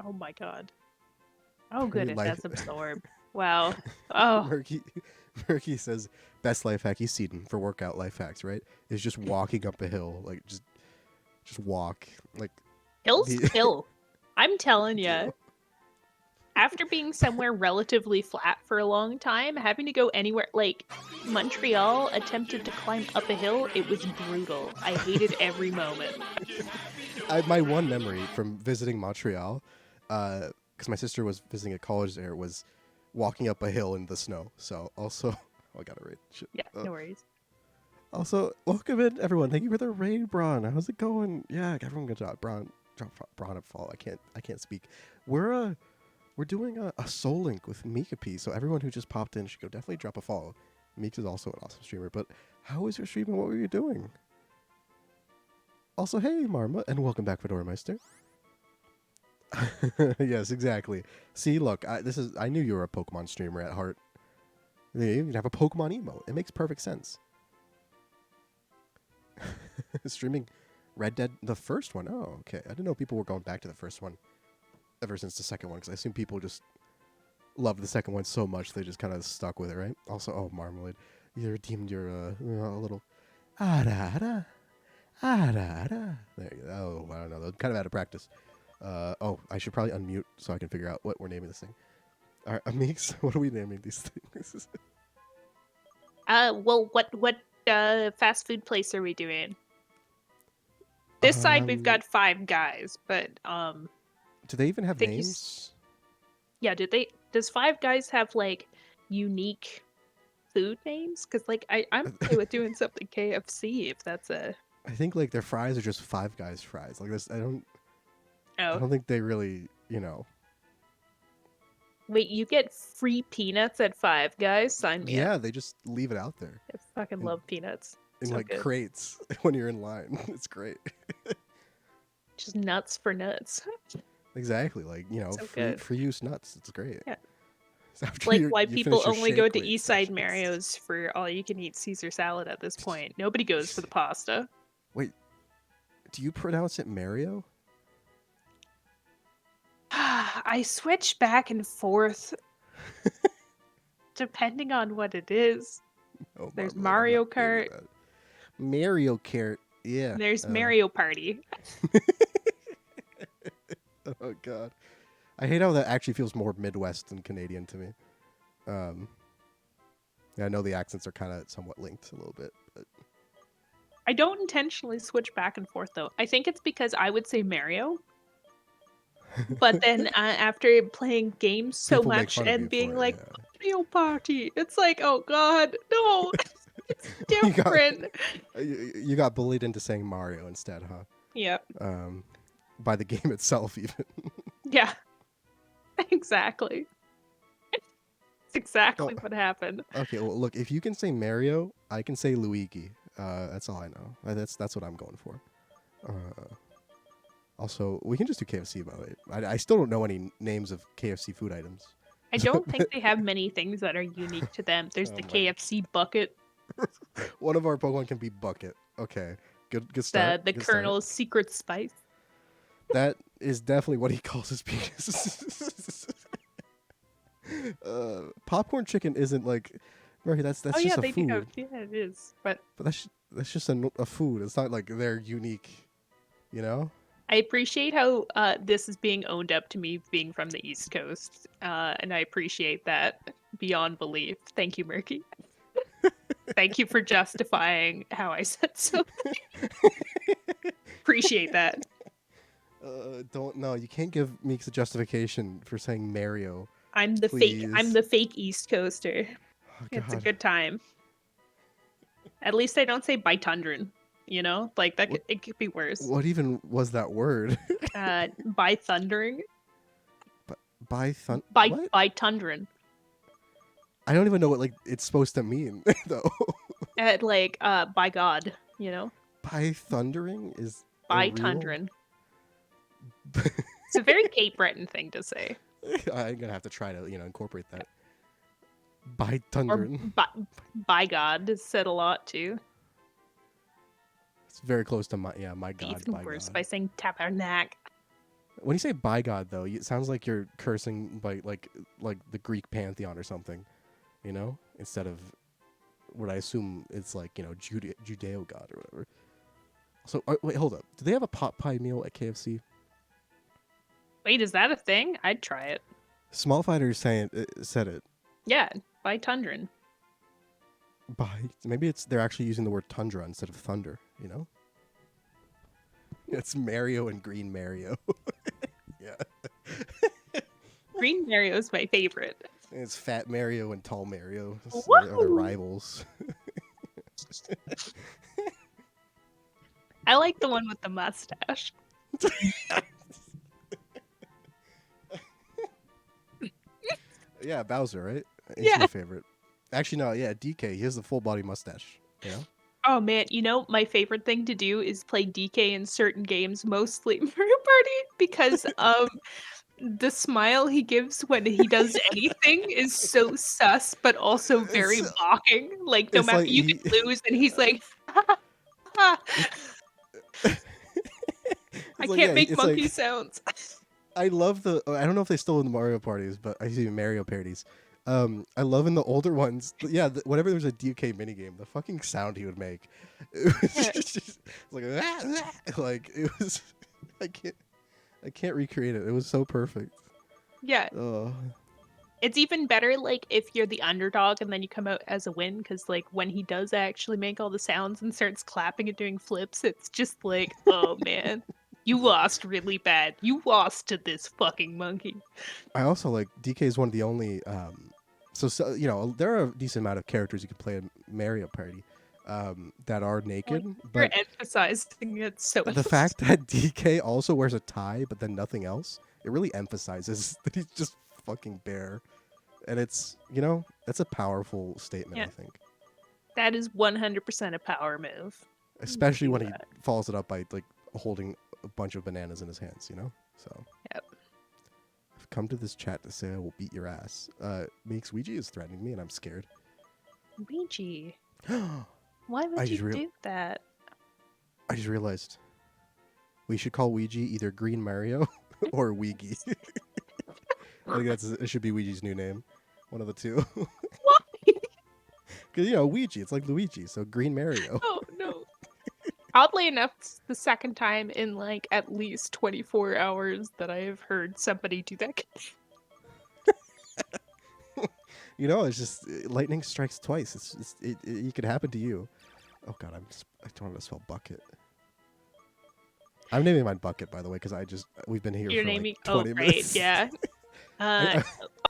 Oh my god. Oh Pretty good, it life- does absorb. Wow. Oh. Murky says best life hack he's seen for workout life hacks, right? Is just walking up a hill, like just walk, like Hills kill. I'm telling you ya. know? After being somewhere relatively flat for a long time, having to go anywhere like Montreal attempted to climb up a hill, it was brutal. I hated every moment. My one memory from visiting Montreal, because my sister was visiting a college there, was walking up a hill in the snow. So also, oh, I got it right. Shit. Yeah, no worries. Also, welcome in everyone. Thank you for the raid, Braun. How's it going? Yeah, everyone good job. Braun at fall. I can't speak. We're doing a soul link with Meekapi, so everyone who just popped in should go definitely drop a follow. Meek is also an awesome streamer, but How was your stream and what were you doing? Also, hey, Marma, and welcome back, Fedora Meister. Yes, exactly. See, look, I knew you were a Pokemon streamer at heart. You even have a Pokemon emote. It makes perfect sense. Streaming Red Dead, the first one. Oh, okay. I didn't know people were going back to the first one ever since the second one, because I assume people just loved the second one so much they just kind of stuck with it, right? Also, oh, Marmalade, you redeemed your little ada. There you go. Oh, I don't know. They're kind of out of practice. Oh, I should probably unmute so I can figure out what we're naming this thing. All right, Amix, what are we naming these things? Well, what fast food place are we doing? This side we've got Five Guys, but do they even I have think names? yeah, does Five Guys have like unique food names? Because like I'm okay with doing something KFC if that's a. I think like their fries are just Five Guys fries. Like this, I don't Oh think they really, you know. wait, you get free peanuts at Five Guys? Sign me up. Yeah, they just leave it out there I fucking love peanuts. in So like good. crates when you're in line. It's great. Just nuts for nuts. Exactly, like So free good. free use nuts. It's great. Yeah. After Like why you people finish your only go shake, to wait, Eastside Mario's for all you can eat Caesar salad at this point. Nobody goes for the pasta. Wait, do you pronounce it Mario? I switch back and forth depending on what it is. Oh, There's Marmalade, I'm Mario not good Kart. at that. Mario Kart, yeah. There's Mario Party. Oh God, I hate how that actually feels more Midwest than Canadian to me. Yeah, I know the accents are kind of somewhat linked a little bit, but I don't intentionally switch back and forth though. I think it's because I would say Mario, but then after playing games so people make much fun of you and being for it. like Mario Party, it's like, oh God, no, it's Yeah, different. you got bullied into saying Mario instead, huh? Yep. By the game itself, even. Yeah. Exactly. It's exactly Oh, what happened. okay, well, look, if you can say Mario, I can say Luigi. That's all I know. That's what I'm going for. Also, we can just do KFC about it. I still don't know any names of KFC food items. I don't think they have many things that are unique to them. There's Oh the my! KFC bucket, One of our Pokemon can be Bucket. Okay, good start. the Good start. Colonel's secret spice. That is definitely what he calls his penis. Popcorn chicken isn't like, Murray. That's Oh yeah, just a they do have. food. Yeah, it is. But But that's just a food. It's not like they're unique. You know? I appreciate how this is being owned up to me being from the East Coast, and I appreciate that beyond belief. Thank you, Murky. Thank you for justifying how I said so. Appreciate that. Don't no. You can't give Meeks a justification for saying Mario. I'm the fake. I'm Please. the fake East Coaster. Oh, It's a God. good time. At least I don't say Bytundran. You know, like that. What It could be worse. what even was that word? By thundering. What? By tundran. I don't even know what like it's supposed to mean though. Like by God. You know, By thundering is a by real. tundran. It's a very Cape Breton thing to say. I'm gonna have to try to incorporate that. By Or thundering. by God is said a lot too. It's very close to my God, Even by worse God. by saying tabernac. When you say by God though, it sounds like you're cursing by like the Greek pantheon or something, instead of what I assume it's like Judeo God or whatever. So wait, hold up. Do they have a pot pie meal at KFC? Wait, is that a thing? I'd try it. Small Fighter said it. Yeah, by tundran. Maybe they're actually using the word tundra instead of thunder. It's Mario and Green Mario. Yeah. Green Mario is my favorite. It's Fat Mario and Tall Mario. They're Woohoo! rivals. I like the one with the mustache. Yeah, Bowser, right? He's Yeah. my favorite. Actually, no, yeah, DK. He has the full body mustache. Yeah. Oh man, my favorite thing to do is play DK in certain games, mostly Mario Party, because the smile he gives when he does anything is so sus, but also It's very mocking. Like no it's matter like you he could lose, and he's like, it's I it's like can't yeah, make it's monkey like sounds. I love the. I don't know if they still in the Mario parties, but I see Mario parodies. I love in the older ones. Yeah, whenever there's a DK minigame, the fucking sound he would make, it was Yeah, just like like it was. I can't. I can't recreate it. It was so perfect. yeah. Oh, It's even better, like, if you're the underdog and then you come out as a win, because, like, when he does actually make all the sounds and starts clapping and doing flips, it's just like, oh man, you lost really bad. You lost to this fucking monkey. I also like DK is one of the only. So you know there are a decent amount of characters you can play in Mario Party, that are Like, naked, you're but emphasizing it so the fact that DK also wears a tie but then nothing else, it really emphasizes that he's just fucking bare. And it's, that's a powerful statement, yeah, I think. that is 100% a power move to Especially do when he that. follows it up by like holding a bunch of bananas in his hands. So Yep. I've come to this chat to say I will beat your ass. Meeks Ouija is threatening me and I'm scared. Ouija. I Why would you just real do that? I just realized we should call Ouija either Green Mario or Ouija. I think it should be Ouija's new name. One of the two. Why? Because, Ouija, it's like Luigi, so Green Mario. Oh no. Oddly enough, it's the second time in like at least 24 hours that I have heard somebody do that. It's just lightning strikes twice. It could happen to you. Oh god, I don't want to spell bucket. I'm naming mine bucket, by the way, because we've been here You're for like naming. Oh, 20 right. minutes. Yeah. Uh, I,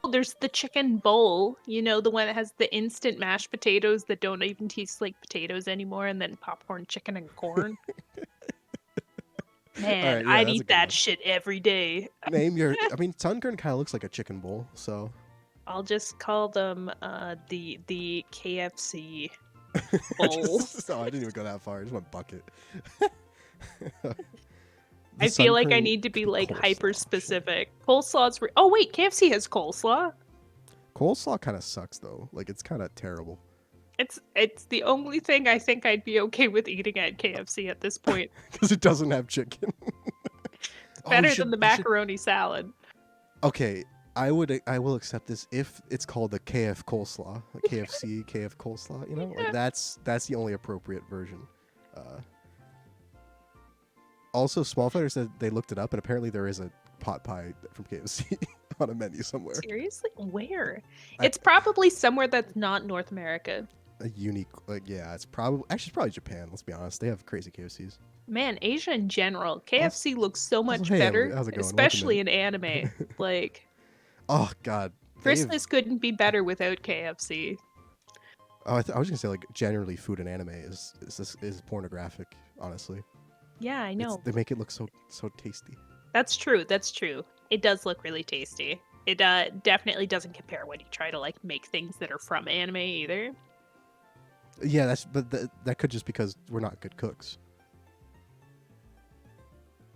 oh, there's the chicken bowl. The one that has the instant mashed potatoes that don't even taste like potatoes anymore, and then popcorn, chicken, and corn. all Man, right, yeah, I'd that's a eat good that one. shit every day. Name your. I mean, Sunkern kind of looks like a chicken bowl, so. I'll just call them the KFC bowl. No, I didn't even go that far. I just went bucket. The I feel like I Sunkern need to could be be like hyper coleslaw. Shit. specific. Coleslaw's oh wait, KFC has coleslaw. Coleslaw kind of sucks though. Like it's kind of terrible. It's the only thing I think I'd be okay with eating at KFC at this point. Because it doesn't have chicken. Oh, Better than the you should. macaroni salad. Okay, I will accept this if it's called the KF coleslaw, like KFC KF coleslaw. Like that's the only appropriate version. Uh, Also, Smallfighter said they looked it up, and apparently there is a pot pie from KFC on a menu somewhere. Seriously? Where? I, It's probably somewhere that's not North America. a unique, like, yeah, it's probably Japan. Let's be honest, they have crazy KFCs. Man, Asia in general, Also, KFC looks so also, much hey Emily, better, how's it going? Welcome especially in. in anime. Like, Oh God, they've. Christmas couldn't be better without KFC. Oh, I was gonna say like generally food and anime is pornographic. Honestly, Yeah, I know. they make it look so tasty. That's true. That's true. It does look really tasty. It definitely doesn't compare when you try to like make things that are from anime either. Yeah, that could just because we're not good cooks.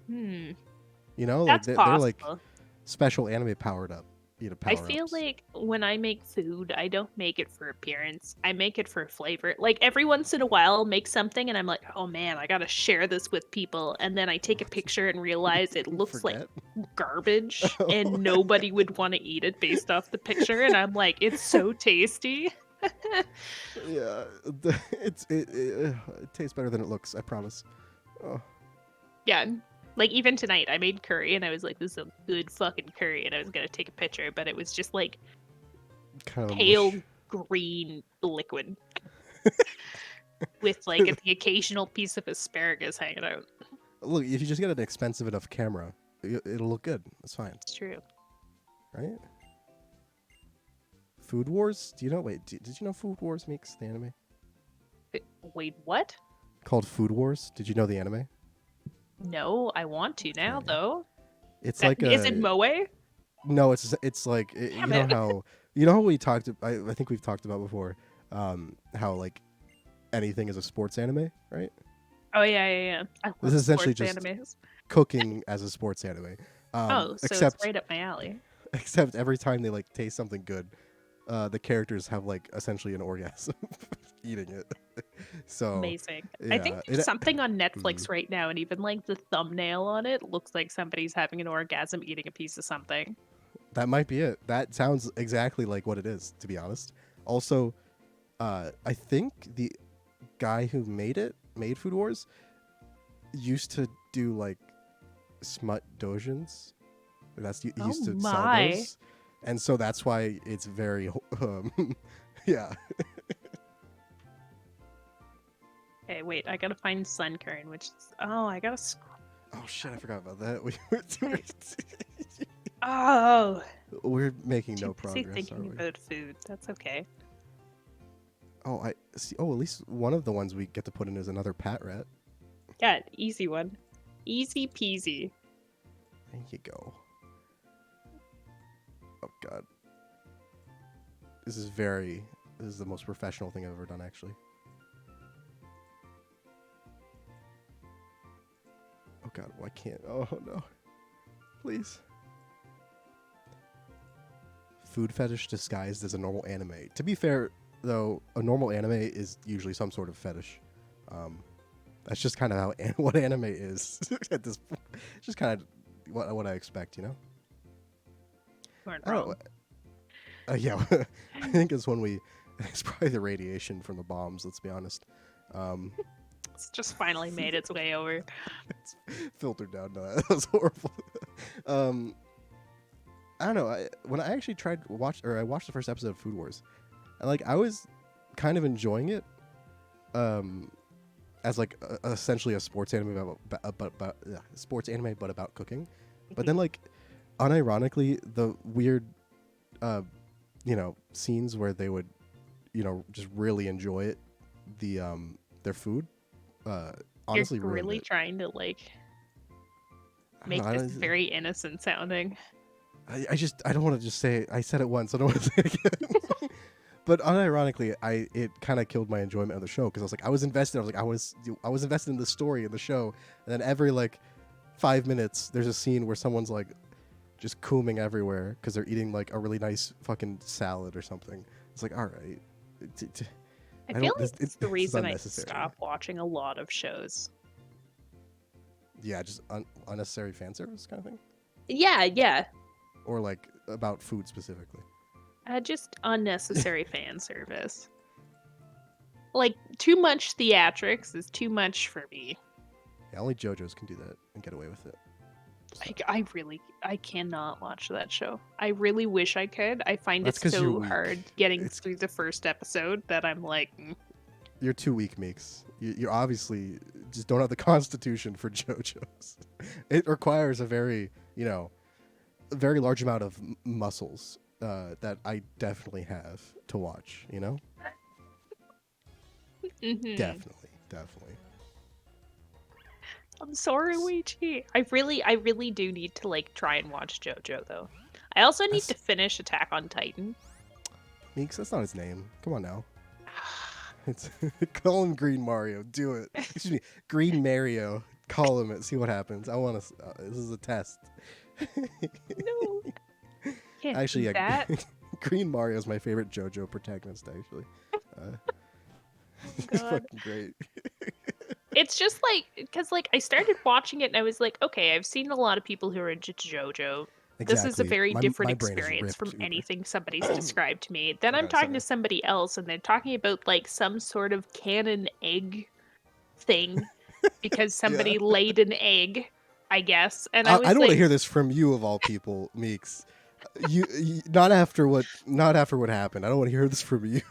Hmm. Like That's they're like possible. special anime powered up, I power feel ups. like when I make food, I don't make it for appearance. I make it for flavor. Like every once in a while, I'll make something and I'm like, oh man, I gotta share this with people. And then I take a picture and realize it looks like Forget. garbage and nobody would want to eat it based off the picture. And I'm like, it's so tasty. Yeah, it tastes better than it looks. I promise. Oh, Yeah. Like even tonight, I made curry and I was like, this is a good fucking curry. And I was gonna take a picture, but it was just like kind of a pale mush. green liquid with like the occasional piece of asparagus hanging out. Look, if you just get an expensive enough camera, it'll look good. That's fine, It's true. right? Food Wars? Do you know? Wait, did you know Food Wars makes the anime Wait, what? called Food Wars? Did you know the anime? No, I want to now Okay. though. It's That, like is it a Moe? no. It's like Damn it. how we talked. I think we've talked about before. How like anything as a sports anime, right? Oh yeah. I This love is essentially sports just animes. cooking as a sports anime. Oh, so it's Except right up my alley. except every time they like taste something good, the characters have like essentially an orgasm eating it. So Amazing. I think yeah, there's something on mm, Netflix right now, and even like the thumbnail on it looks like somebody's having an orgasm eating a piece of something. that might be it. That sounds exactly like what it is, to be honest. Also, I think the guy who made Food Wars, used to do like smut dojins. He Oh used to sell my. those, and so that's why it's very yeah. Okay, wait, I gotta find Sunkern, which is I gotta Oh shit, I forgot about that. I, oh We're making too no busy progress, are thinking we? about food. That's okay. Oh, I see. Oh, at least one of the ones we get to put in is another pat rat. Yeah, easy one. Easy peasy. There you go. Oh god, this is very. This is the most professional thing I've ever done, actually. Oh god, why can't? Oh no, please. Food fetish disguised as a normal anime. To be fair, though, a normal anime is usually some sort of fetish. Um, that's just kind of how what anime is at this point. Just kind of what I expect, you know. You weren't I don't know. wrong. Yeah, I think it's when we. It's probably the radiation from the bombs. Let's be honest. Um, It's just finally made its way over. it's filtered down. No, that was horrible. um, I don't know. When I actually I watched the first episode of Food Wars, and like I was kind of enjoying it, um, as like essentially a sports anime sports anime, but about cooking. But then like, unironically, the weird, uh, scenes where they would, just really enjoy it, their food, uh, You're honestly ruined really it. trying to like I don't know. make this very innocent sounding. I don't want to just say it. I said it once. I don't want to say it again. But unironically, it kind of killed my enjoyment of the show because I was like, I was invested. I was invested in the story of the show, and then every like 5 minutes, there's a scene where someone's like just cooming everywhere because they're eating like a really nice fucking salad or something. It's like, all right, I I feel don't. like This it's the is reason I unnecessary. stopped watching a lot of shows. Yeah, just unnecessary fan service kind of thing, Yeah. or like about food specifically. Just unnecessary fan service. Like, too much theatrics is too much for me. Yeah, only JoJo's can do that and get away with it. So. I cannot watch that show. I really wish I could. I find That's it because you're so weak. hard getting It's through the first episode that I'm like, You're too weak, Meeks. You obviously just don't have the constitution for JoJo's. It requires a very, a very large amount of muscles that I definitely have to watch. mm-hmm. Definitely. I'm sorry, Weichi. I really do need to like try and watch JoJo though. I also need That's to finish Attack on Titan. Meeks. That's not his name. Come on now. It's call him Green Mario. Do it. Excuse me, Green Mario. Call him it. See what happens. I want to. This is a test. No, can't Actually, do yeah, that. Green Mario is my favorite JoJo protagonist. Actually, Oh he's God. fucking great. It's just like because like I started watching it and I was like, okay, I've seen a lot of people who are into JoJo. This is a Exactly. very different My brain is experience from ripped. Uber. anything somebody's described to me. Then Oh I'm god, talking to sorry. somebody else and they're talking about like some sort of canon egg thing because Yeah. somebody laid an egg, I guess. And I I was don't want to like, hear this from you of all people, Meeks. Not after what happened. I don't want to hear this from you.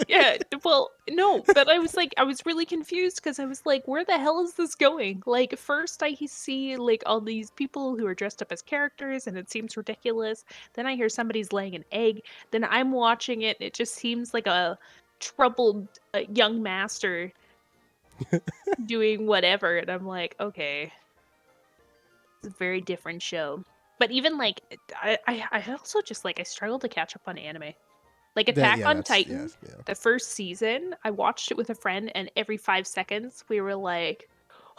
yeah, well, no, but I was like, I was really confused because I was like, where the hell is this going? Like, first I see like all these people who are dressed up as characters and it seems ridiculous. Then I hear somebody's laying an egg. Then I'm watching it and it just seems like a troubled young master doing whatever. And I'm like, okay, it's a very different show. But even like, I also just like, I struggle to catch up on anime. Like Attack on That's Titan, yeah. the first season, I watched it with a friend, and every 5 seconds we were like,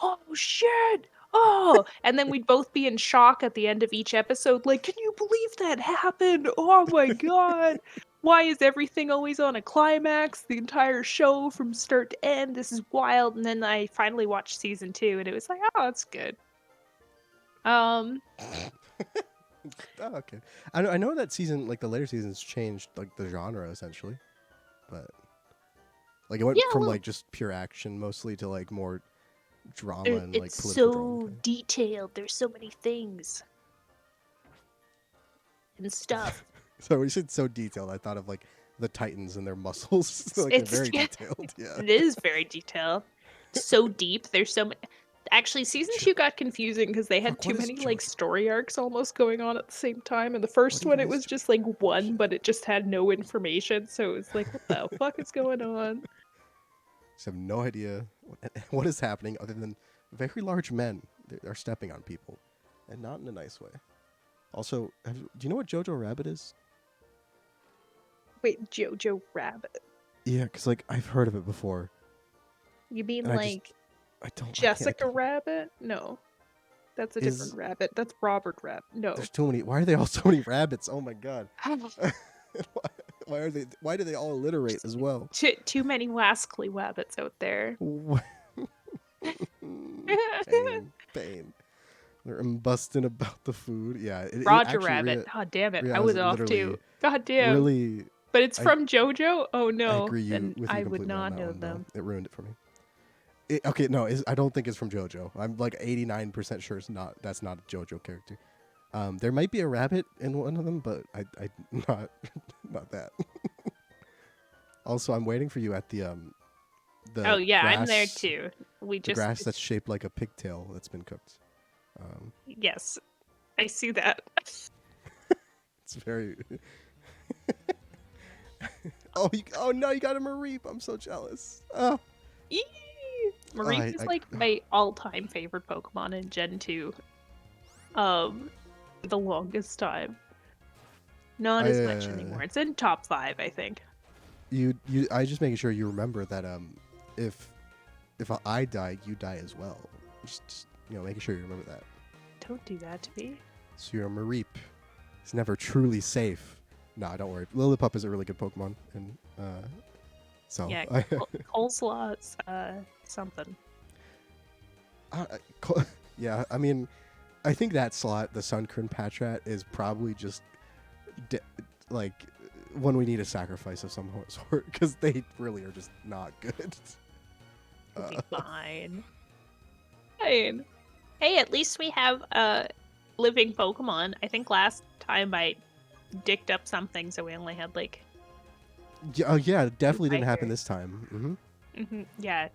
"Oh shit! Oh!" And then we'd both be in shock at the end of each episode, like, "Can you believe that happened? Oh my god! Why is everything always on a climax? The entire show from start to end. This is wild." And then I finally watched season 2, and it was like, "Oh, it's good." Um, Oh, okay. I know that season, like the later seasons, changed like the genre essentially, but like it went yeah, from well, like just pure action mostly to like more drama and it's like political drama. so detailed. There's so many things and stuff. So when you said so detailed, I thought of like the Titans and their muscles. It's, Like they're it's very detailed. Yeah. it is very detailed. So deep. There's so many. Actually, season Jo- 2 got confusing because they had Fuck, too what is many like JoJo? story arcs almost going on at the same time. And the What first one, even it is was JoJo? just like Oh, one, shit. but it just had no information. So it was like, what the fuck is going on? Just have no idea what is happening other than very large men that are stepping on people, and not in a nice way. Also, do you know what Jojo Rabbit is? Wait, Jojo Rabbit? Yeah, because like I've heard of it before, You mean and like I can't. I Jessica don't. Rabbit? No, that's a different Is rabbit. That's Robert Rabbit. No. there's too many? Why are they all so many rabbits? Oh my god. Why are they? Why do they all alliterate as well? Too many wascally wabbits out there. Pain. They're busting about the food. Yeah, it Roger actually. Rabbit. God damn it. I I was was off too. literally God damn. really. But it's I from JoJo? Oh I no. agree Then with you I would completely on not that know one though. them. It ruined it for me. Okay, no, I don't think it's from JoJo. I'm like 89% sure it's not. That's not a JoJo character. There might be a rabbit in one of them, but I not not that. Also, I'm waiting for you at Oh the yeah, I'm there grass too. We the just grass that's shaped like a pigtail that's been cooked. yes. I see that. It's very. Oh no, you got a Mareep. I'm so jealous. Oh, Eee! Mareep is I like my all-time favorite Pokemon in Gen 2. For the longest time. Not I as much anymore. It's in top 5, I think. I just making sure you remember that if I die, you die as well. Just making sure you remember that. Don't do that to me. So your Mareep is never truly safe. Nah, don't worry. Lillipup is a really good Pokemon, and so Yeah, coleslaw's something. yeah. I mean, I think that slot, the Sunkern Patrat, is probably just like when we need a sacrifice of some sort because they really are just not good. It'll be fine. Fine. Hey, at least we have living Pokemon. I think last time I dicked up something, so we only had like. Yeah, it definitely didn't happen Fire. this time. Yeah.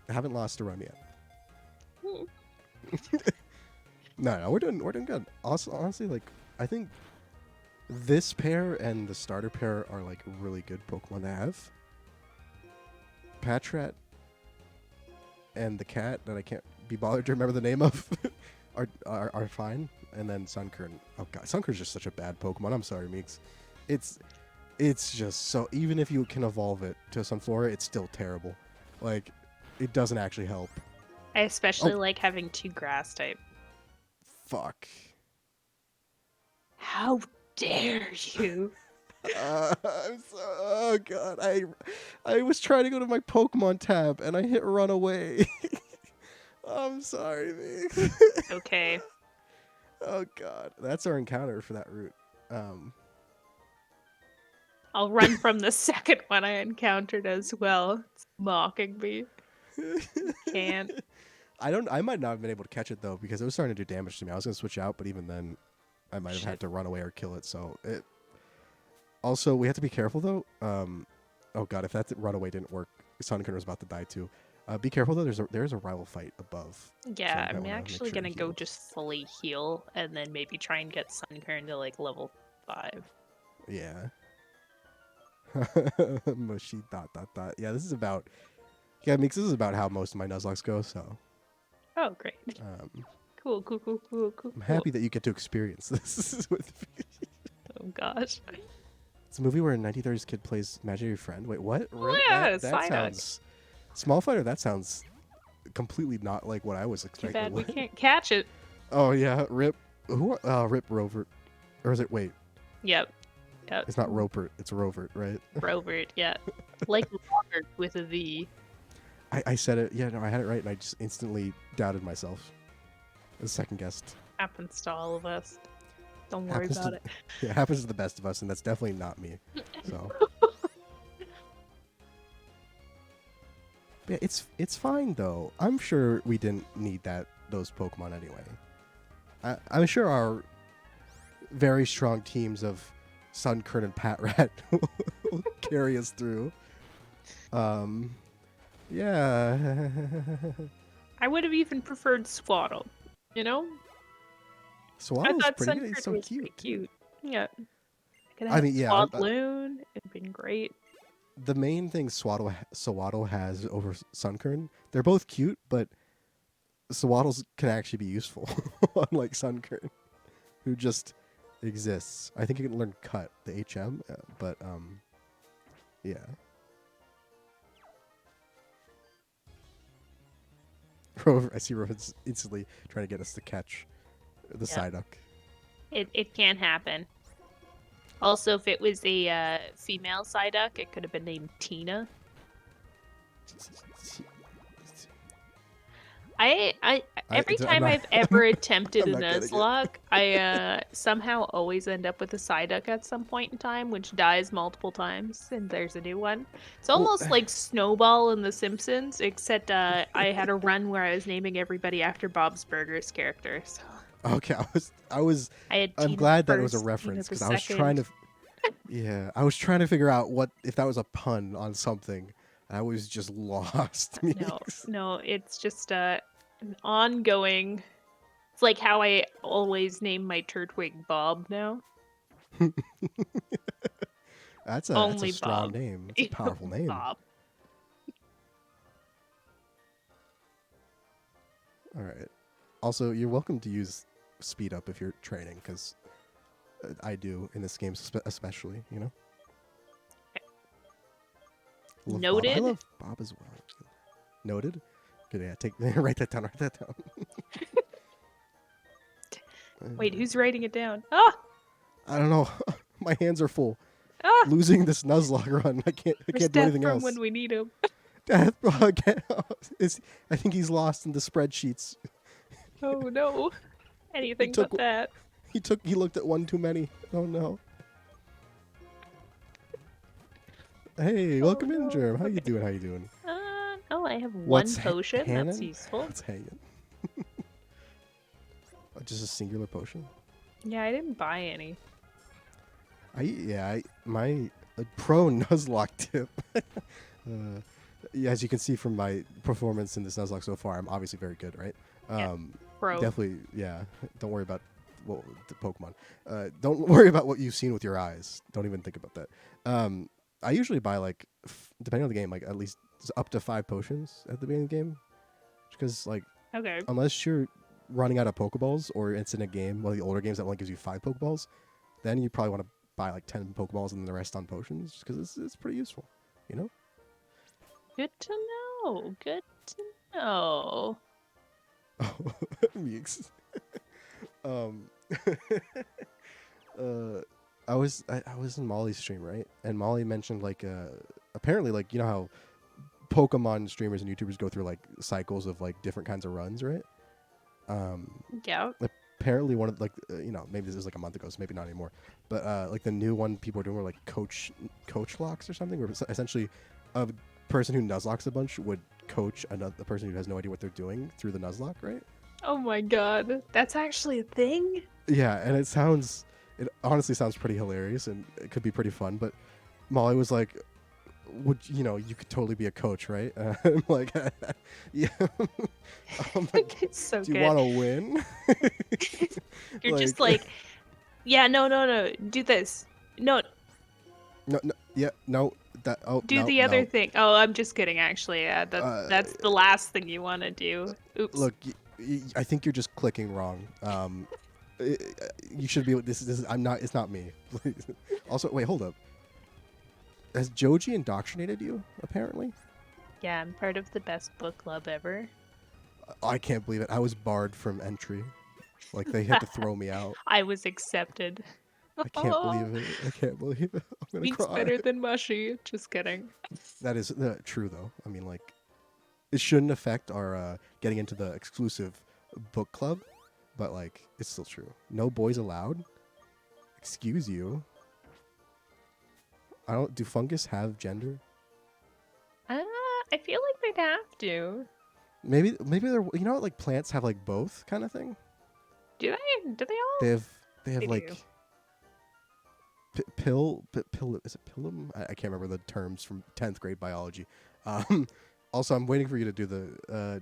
I haven't lost a run yet. Hmm. No, we're doing good. Also, honestly, like I think this pair and the starter pair are like really good Pokemon to have. Patrat and the cat that I can't be bothered to remember the name of are fine, and then Sunkern. Oh god, Sunkern's just such a bad Pokemon. I'm sorry, Meeks. It's just so, even if you can evolve it to Sunflora, it's still terrible. Like, it doesn't actually help. I especially like having 2 grass type. Fuck. How dare you? Oh god, I was trying to go to my Pokemon tab and I hit run away. I'm sorry, Meeks. Okay. Oh god, that's our encounter for that route. I'll run from the second one I encountered as well. It's mocking me. Can't. I might not have been able to catch it though because it was starting to do damage to me. I was gonna switch out, but even then, I might have had to run away or kill it. So it. Also, we have to be careful though. Oh god, if that runaway didn't work, Sunkern was about to die too. Be careful though. There's a rival fight above. Yeah, So I'm actually sure gonna you go heal. just fully heal and then maybe try and get Sunkern to like level 5. Yeah. Mushy dot. Yeah, this is about. Yeah, Mix. This is about how most of my Nuzlocke go. So. Oh, great. Cool. I'm happy that you get to experience this with me. Oh gosh. It's a movie where a 1930s kid plays imaginary friend. Wait, what? Oh yeah, That Psyduck. sounds Small Fighter. That sounds completely not like what I was Too expecting. bad we What? can't catch it. Oh yeah, Rip. Who? Rip Rover, or is it? Wait, Yep. Yep. it's not Roper. It's Rovert, right? Robert, yeah. Like Robert with a V. I said it. Yeah, no, I had it right, and I just instantly doubted myself. The second guessed. Happens to all of us. Don't worry Happens about to, it. yeah, it happens to the best of us, and that's definitely not me. So. Yeah, it's fine though. I'm sure we didn't need those Pokemon anyway. I'm sure our very strong teams of Sunkern and Patrat will carry us through. Yeah. I would have even preferred Swaddle. You know? I Swaddle's thought pretty good. He's Sunkern so was pretty cute. cute. Yeah. I could I have mean, yeah. Swadloon. It'd been great. The main thing Swaddle has over Sunkern, they're both cute, but Swaddles can actually be useful, unlike Sunkern, who just exists. I think you can learn Cut, the HM, but yeah. Rover, I see Rover's instantly trying to get us to catch the Psyduck. It can happen. Also, if it was a female Psyduck, it could have been named Tina. Every time I've ever attempted a Nuzlocke, I somehow always end up with a Psyduck at some point in time, which dies multiple times, and there's a new one. It's almost like Snowball in The Simpsons, except I had a run where I was naming everybody after Bob's Burgers character. So. Okay, I'm glad that it was a reference because I was trying to. Yeah, I was trying to figure out if that was a pun on something. I was just lost. No, it's just an ongoing. It's like how I always name my Turtwig Bob now. That's a strong name. It's a powerful name. Bob. All right. Also, you're welcome to use speed up if you're training, because I do in this game especially, you know? Noted. Bob. I love Bob as well. Noted? Good, yeah, write that down, Wait, who's writing it down? Ah! I don't know. My hands are full. Ah! Losing this Nuzlocke run. I can't do anything else. When we need him. Death I think he's lost in the spreadsheets. Oh no. Anything but that. He looked at one too many. Oh no. Hey, welcome in, Germ. How you doing? I have one potion. That's useful. What's hanging? Just a singular potion? Yeah, I didn't buy any. My pro Nuzlocke tip. As you can see from my performance in this Nuzlocke so far, I'm obviously very good, right? Pro. Definitely, yeah. Don't worry about the Pokemon. Don't worry about what you've seen with your eyes. Don't even think about that. I usually buy, like, depending on the game, like at least up to 5 potions at the beginning of the game, because unless you're running out of Pokeballs or it's in a game, one of the older games that only gives you 5 Pokeballs, then you probably want to buy like 10 Pokeballs and then the rest on potions, because it's pretty useful, you know? Good to know. Good to know. Oh, Meeks. I was in Molly's stream, right? And Molly mentioned like apparently, like, you know how Pokemon streamers and YouTubers go through like cycles of like different kinds of runs, right? Yeah. Apparently one of maybe this is like a month ago, so maybe not anymore. But like the new one people are doing were like coach locks or something, where essentially a person who Nuzlocks a bunch would coach the person who has no idea what they're doing through the Nuzlocke, right? Oh my god, that's actually a thing? Yeah, and it honestly sounds pretty hilarious, and it could be pretty fun. But Molly was like, you could totally be a coach, right? I'm like, yeah. It's so do good. You want to win? You're just like, yeah, no, do this. No, yeah, no. Do the other thing. Oh, I'm just kidding, actually. Yeah, that's the last thing you want to do. Oops. Look, I think you're just clicking wrong. You should be. This is. I'm not. It's not me. Also, wait. Hold up. has Joji indoctrinated you? Apparently, Yeah, I'm part of the best book club ever. I can't believe it. I was barred from entry. Like they had to throw me out. I was accepted. I can't believe it. I can't believe it. I'm gonna Meat's cry. better than mushy. Just kidding. That is true though. I mean, like, it shouldn't affect our getting into the exclusive book club, but like, it's still true. No boys allowed. Excuse you. I don't. Do fungus have gender? I feel like they'd have to. Maybe they're. You know what? Like plants have like both kind of thing. Do they? Do they all? They have. They have They like. do. Pill. Is it pillum? I can't remember the terms from 10th grade biology. Um, also, I'm waiting for you to do the.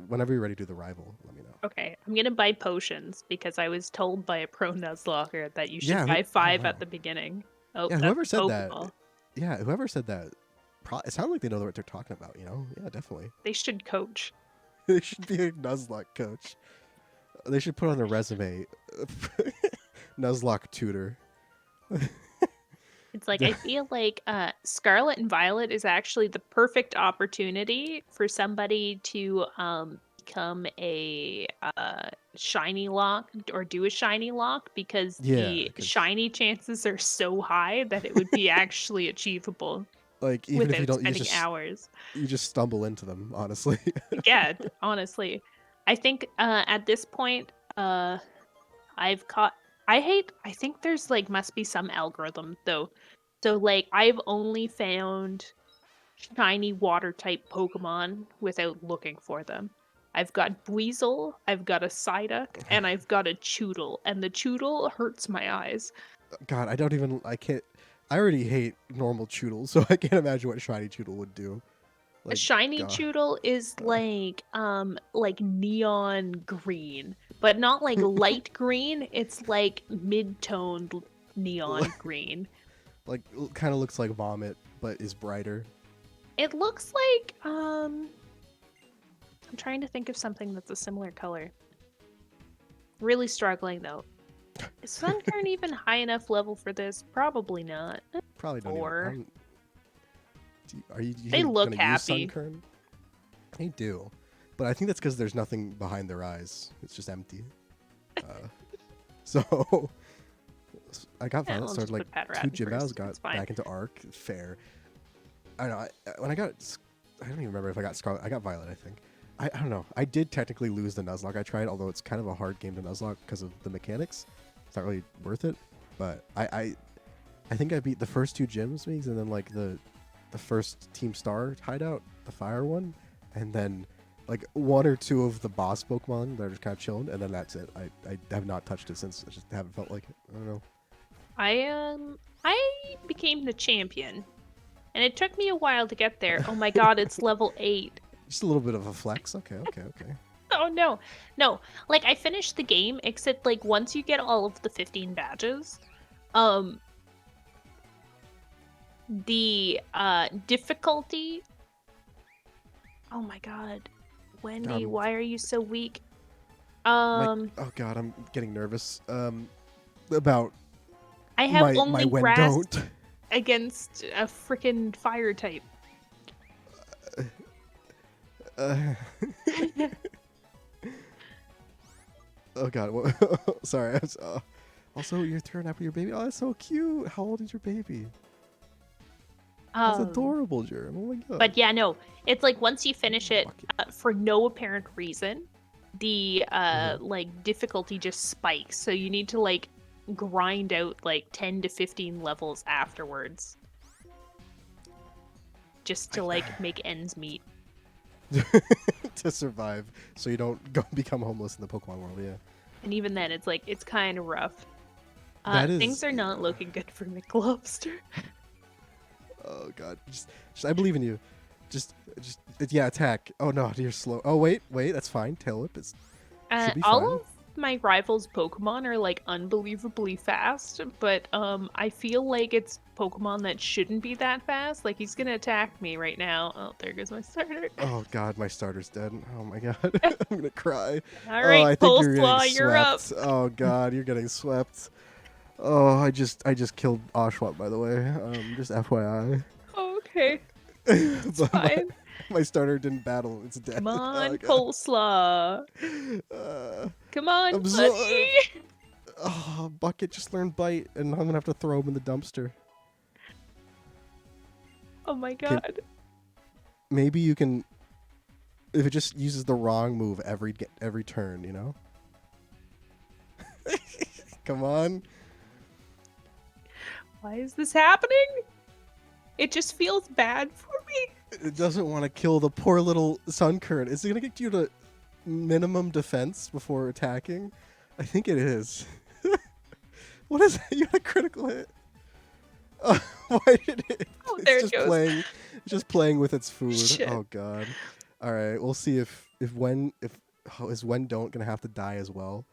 Whenever you're ready to do the rival, let me know. Okay, I'm gonna buy potions because I was told by a pro Nuzlocke that you should Yeah. buy Oh 5 wow. at the beginning. Oh, Yeah. that's Whoever a said that. Pokeball. Yeah. Whoever said that. It sounds like they know what they're talking about. You know. Yeah. Definitely. They should coach. They should be a Nuzlocke coach. They should put on their resume. Nuzlocke tutor. It's like I feel like Scarlet and Violet is actually the perfect opportunity for somebody to become a shiny lock or do a shiny lock because Yeah. the Because shiny chances are so high that it would be actually achievable like even if you without don't, spending hours. you just stumble into them. Honestly. Yeah, honestly. I think at this point I've caught I think there's like must be some algorithm though. So like I've only found shiny water type Pokemon without looking for them. I've got Buizel, I've got a Psyduck, and I've got a Choodle, and the Choodle hurts my eyes. God, I don't even. I can't. I already hate normal Choodle, so I can't imagine what shiny Choodle would do. A Like, shiny God. Choodle is like neon green, but not like light green, it's like mid-toned neon green. Like, kind of looks like vomit, but is brighter. It looks like I'm trying to think of something that's a similar color. Really struggling though. Is Sunkern even high enough level for this? Probably not. Probably don't Or even. Are you they look gonna use happy. Sunkern? They do, but I think that's because there's nothing behind their eyes. It's just empty. So I got Yeah, Violet, I'll started just like put 2 Patrat gym in battles, first. got It's fine. back into Arc. Fair. I don't know. When I got, I don't even remember if I got Scarlet. I got Violet, I think. I don't know. I did technically lose the Nuzlocke I tried, although it's kind of a hard game to Nuzlocke because of the mechanics. It's not really worth it. But I think I beat the first 2 gyms meets and then like the first Team Star hideout, the fire one, and then like 1 or 2 of the boss Pokemon that are just kind of chilling, and then that's it. I have not touched it since. I just haven't felt like it. I don't know. I became the champion. And it took me a while to get there. Oh my god, it's level 8. Just a little bit of a flex. Okay. Oh no. No. Like I finished the game except like once you get all of the 15 badges, the difficulty. Oh my god. Wendy, why are you so weak? Oh god, I'm getting nervous. About I have my only when grass don't. against a freaking fire type. Oh god, sorry. Also, you're tearing up with your baby. Oh, that's so cute. How old is your baby? That's adorable, Jerem. Oh my god. But yeah, no, it's like once you finish it, for no apparent reason, the like difficulty just spikes. So you need to like grind out like 10 to 15 levels afterwards, just to like make ends meet. To survive, so you don't go become homeless in the Pokemon world. Yeah. And even then, it's like it's kind of rough. Things are not looking good for McLobster. Oh god, just I believe in you. Just yeah, attack. Oh no, you're slow. Oh wait, that's fine. Tail whip is should be All fine. of my rivals' Pokemon are like unbelievably fast, but I feel like it's Pokemon that shouldn't be that fast. Like he's gonna attack me right now. Oh, there goes my starter. Oh god, my starter's dead. Oh my god, I'm gonna cry. All right, I think you're Coleslaw, getting you're up. swept. Oh god, you're getting swept. Oh, I just killed Oshawott, by the way. Just FYI. okay. It's But fine. my starter didn't battle. It's dead. Come Oh on, god. coleslaw. Come on, Absorb. buddy. Oh, Bucket just learned bite, and I'm gonna have to throw him in the dumpster. Oh my Okay, god. maybe you can. If it just uses the wrong move every turn, you know. Come on. Why is this happening? It just feels bad for me. It doesn't want to kill the poor little sun current. Is it gonna get you to minimum defense before attacking? I think it is. What is that? You had a critical hit. Why did it? Oh, It's there it just goes. playing. It's just playing with its food. Shit. Oh god. All right, we'll see if is when don't gonna have to die as well.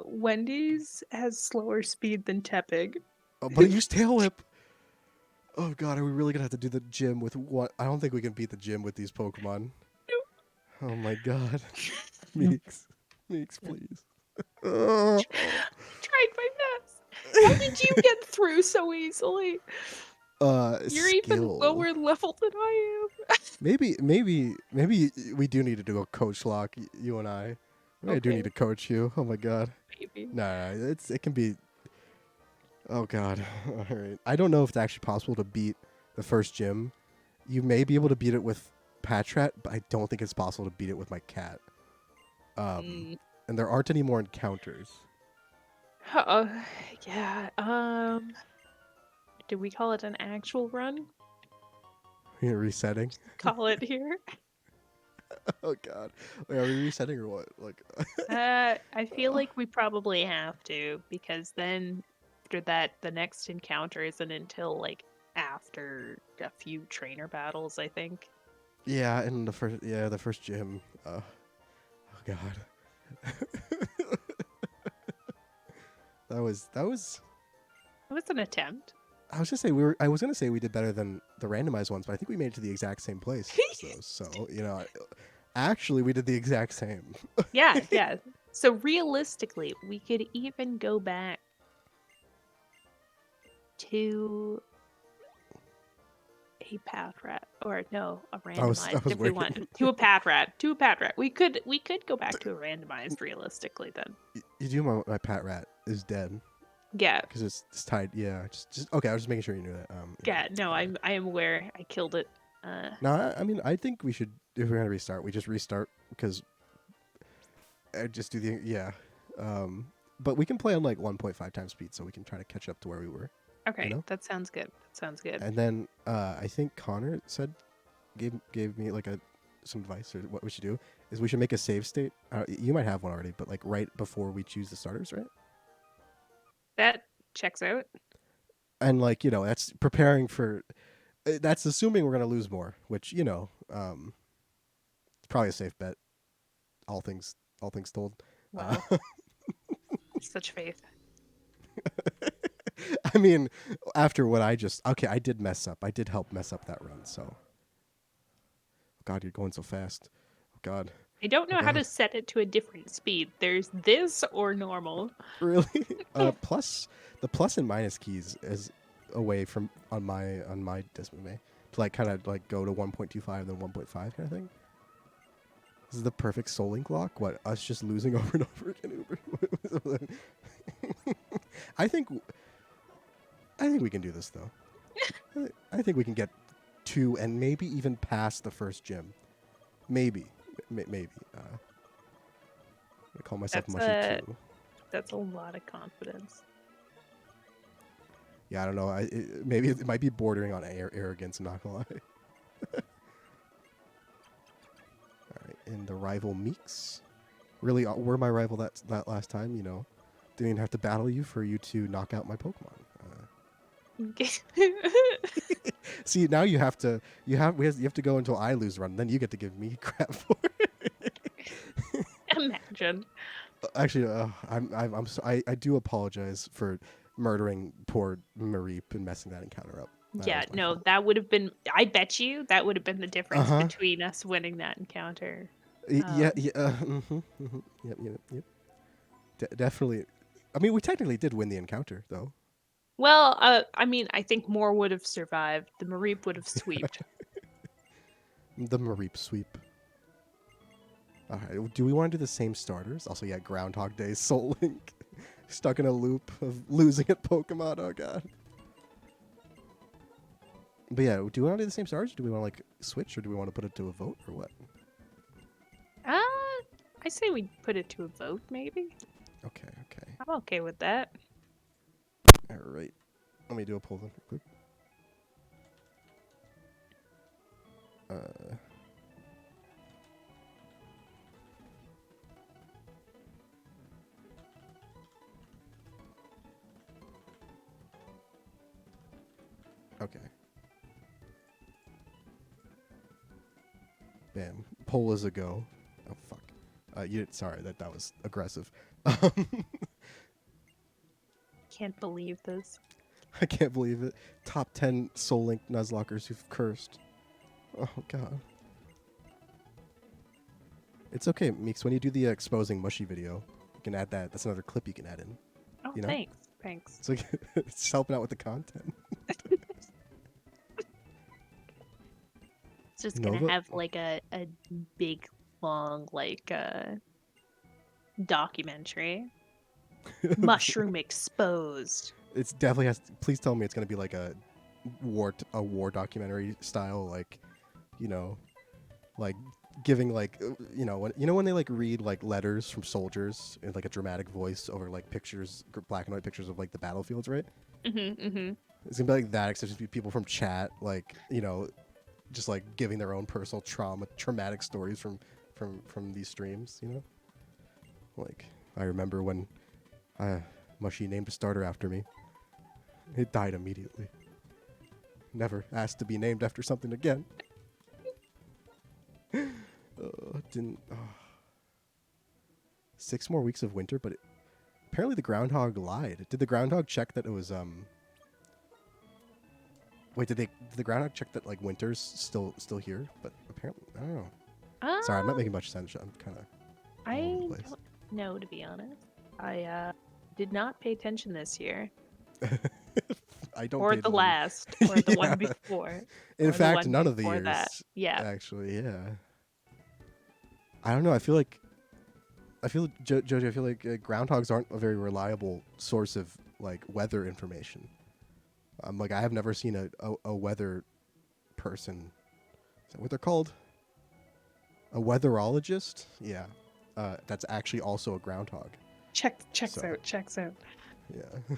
Wendy's has slower speed than Tepig. Oh, but it used tail whip. Oh god, are we really gonna have to do the gym with what? I don't think we can beat the gym with these Pokemon. Oh my god. Meeks. Meeks, please. Oh. Tried my best. How did you get through so easily? You're even Skill. lower level than I am. Maybe we do need to do a coach lock, you and I. Maybe I do Okay. need to coach you. Oh my god. Maybe. Nah, it can be. Oh god. All right. I don't know if it's actually possible to beat the first gym. You may be able to beat it with Patrat, but I don't think it's possible to beat it with my cat. And there aren't any more encounters. Yeah. Did we call it an actual run? You're resetting. Call it here. Oh god. Wait, are we resetting or what? Like. I feel like we probably have to, because then after that, the next encounter isn't until like after a few trainer battles, I think. Yeah, and the first gym. Oh god. that was. It was an attempt. I was gonna say we did better than the randomized ones, but I think we made it to the exact same place. So you know, actually we did the exact same. Yeah. So realistically, we could even go back to a path rat, or no, a I was randomized if we waiting. want to a path rat. We could go back to a randomized realistically then. You do my pet rat is dead Yeah. because it's tied. Yeah, just okay. I was just making sure you knew that. Yeah, no, I am aware. I killed it. No, I mean I think we should, if we're gonna restart, we just restart because I just do the but we can play on like 1.5 times speed, so we can try to catch up to where we were. Okay, You know? that sounds good. And then I think Connor gave me like some advice, or what we should do is we should make a save state. You might have one already, but like right before we choose the starters, right? That checks out. And like that's preparing for. That's assuming we're gonna lose more, which it's probably a safe bet. All things told. Wow. Such faith. I mean, after what I did mess up. I did help mess up that run. So, God, you're going so fast. Oh God. I don't know how to set it to a different speed. There's this or normal. Really? Plus the plus and minus keys is away from on my Dismay to like kind of like go to 1.25 then 1.5 kind of thing. This is the perfect Soul Link lock. What, us just losing over and over again? I think we can do this though. I think we can get to and maybe even past the first gym. Maybe. I call myself Mushy too. That's a lot of confidence. Yeah, I don't know. Maybe it might be bordering on arrogance. I'm not gonna lie. All right, and the rival Meeks. Really, were my rival that last time. Didn't even have to battle you for you to knock out my Pokemon. See, now you have to go until I lose run. Then you get to give me crap for it. Imagine. Actually, I do apologize for murdering poor Mareep and messing that encounter up. That would have been. I bet you that would have been the difference between us winning that encounter. Yep. Definitely. I mean, we technically did win the encounter, though. Well, I mean, I think more would have survived. The Mareep would have sweeped. The Mareep sweep. Alright, do we want to do the same starters? Also, yeah, Groundhog Day, Soul Link. Stuck in a loop of losing at Pokemon, oh god. But yeah, do we want to do the same starters? Do we want to, like, switch, or do we want to put it to a vote, or what? I say we put it to a vote, maybe? Okay, okay. I'm okay with that. Alright. Let me do a poll then quick. Okay. Bam. Poll is a go. Oh fuck. Sorry, that was aggressive. Can't believe this. I can't believe it. Top 10 Soul Link Nuzlockers who've cursed. Oh god. It's okay, Meeks. When you do the exposing mushy video, you can add that. That's another clip you can add in. Oh, You know? thanks. Thanks. It's like it's helping out with the content. It's just Nova? gonna have like a big long like documentary. Mushroom exposed. It's definitely has. Please tell me it's gonna be like a war documentary style, like, you know, like giving like when they like read like letters from soldiers in like a dramatic voice over like pictures, black and white pictures of like the battlefields, right? It's gonna be like that, except just be people from chat, like, just like giving their own personal traumatic stories from these streams, Like, I remember when Mushy named a starter after me. It died immediately. Never asked to be named after something again. Didn't. 6 more weeks of winter, but apparently the groundhog lied. Did the groundhog check that it was Wait, did the groundhog check that like winter's still here? But apparently, I don't know. Sorry, I'm not making much sense. I'm kind of. I don't know, to be honest. I did not pay attention this year. I don't. Or the last, or the one before. In fact, none of the years. That. Yeah. Actually, yeah. I don't know. I feel like Joji. I feel like groundhogs aren't a very reliable source of like weather information. Like, I have never seen a weather person. Is that what they're called? A weatherologist? Yeah. That's actually also a groundhog. Checks out. Yeah.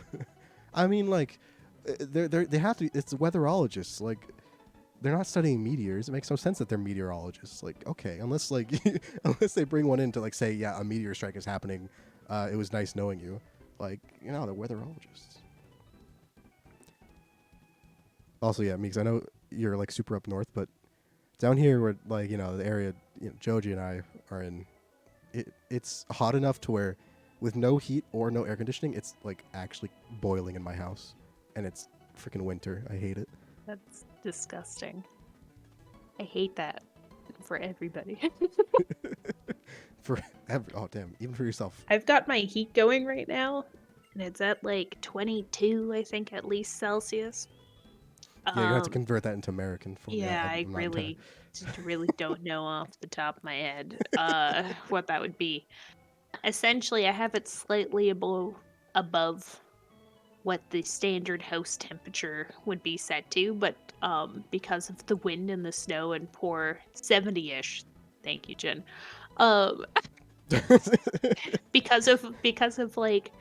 I mean, like, they have to. It's weatherologists. Like, they're not studying meteors. It makes no sense that they're meteorologists. Like, okay, unless like unless they bring one in to like say, yeah, a meteor strike is happening. It was nice knowing you. Like, they're weatherologists. Also, yeah, Meeks, I know you're like super up north, but down here where like, the area Joji and I are in, it's hot enough to where with no heat or no air conditioning, it's like actually boiling in my house. And it's freaking winter. I hate it. That's disgusting. I hate that for everybody. Oh damn, even for yourself. I've got my heat going right now, and it's at like 22, I think, at least Celsius. Yeah, you have to convert that into American. Yeah, I really don't know off the top of my head what that would be. Essentially, I have it slightly above what the standard house temperature would be set to, but because of the wind and the snow and poor 70-ish, thank you, Jen. Because of like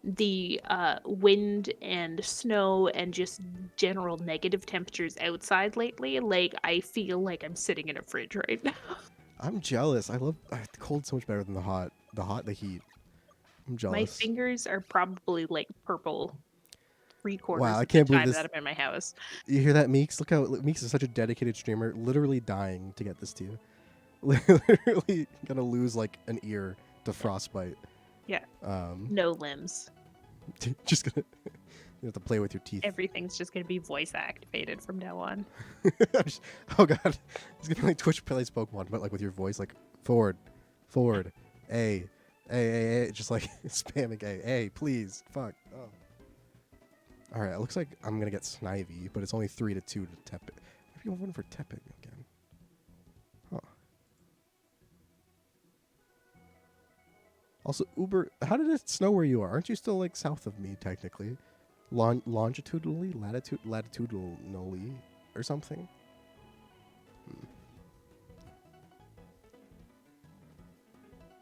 the wind and snow and just general negative temperatures outside lately, like, I feel like I'm sitting in a fridge right now. I'm jealous. I love the cold so much better than the heat. I'm jealous. My fingers are probably like purple 3/4 wow, I of can't the time believe that I'm in my house. You hear that, Meeks? Look how Meeks is such a dedicated streamer, literally dying to get this to you. Literally gonna lose like an ear to frostbite. Yeah. No limbs. Just gonna you have to play with your teeth. Everything's just gonna be voice activated from now on. Oh god, it's gonna be like Twitch plays Pokemon, but like with your voice, like forward, A, just like spamming A, please, fuck. Oh. All right, it looks like I'm gonna get Snivy, but it's only 3-2 to Tepig. Maybe I'm voting for Tepig again. Huh. Also, Uber, how did it snow where you are? Aren't you still like south of me technically? Longitudinally, latitudinally, or something?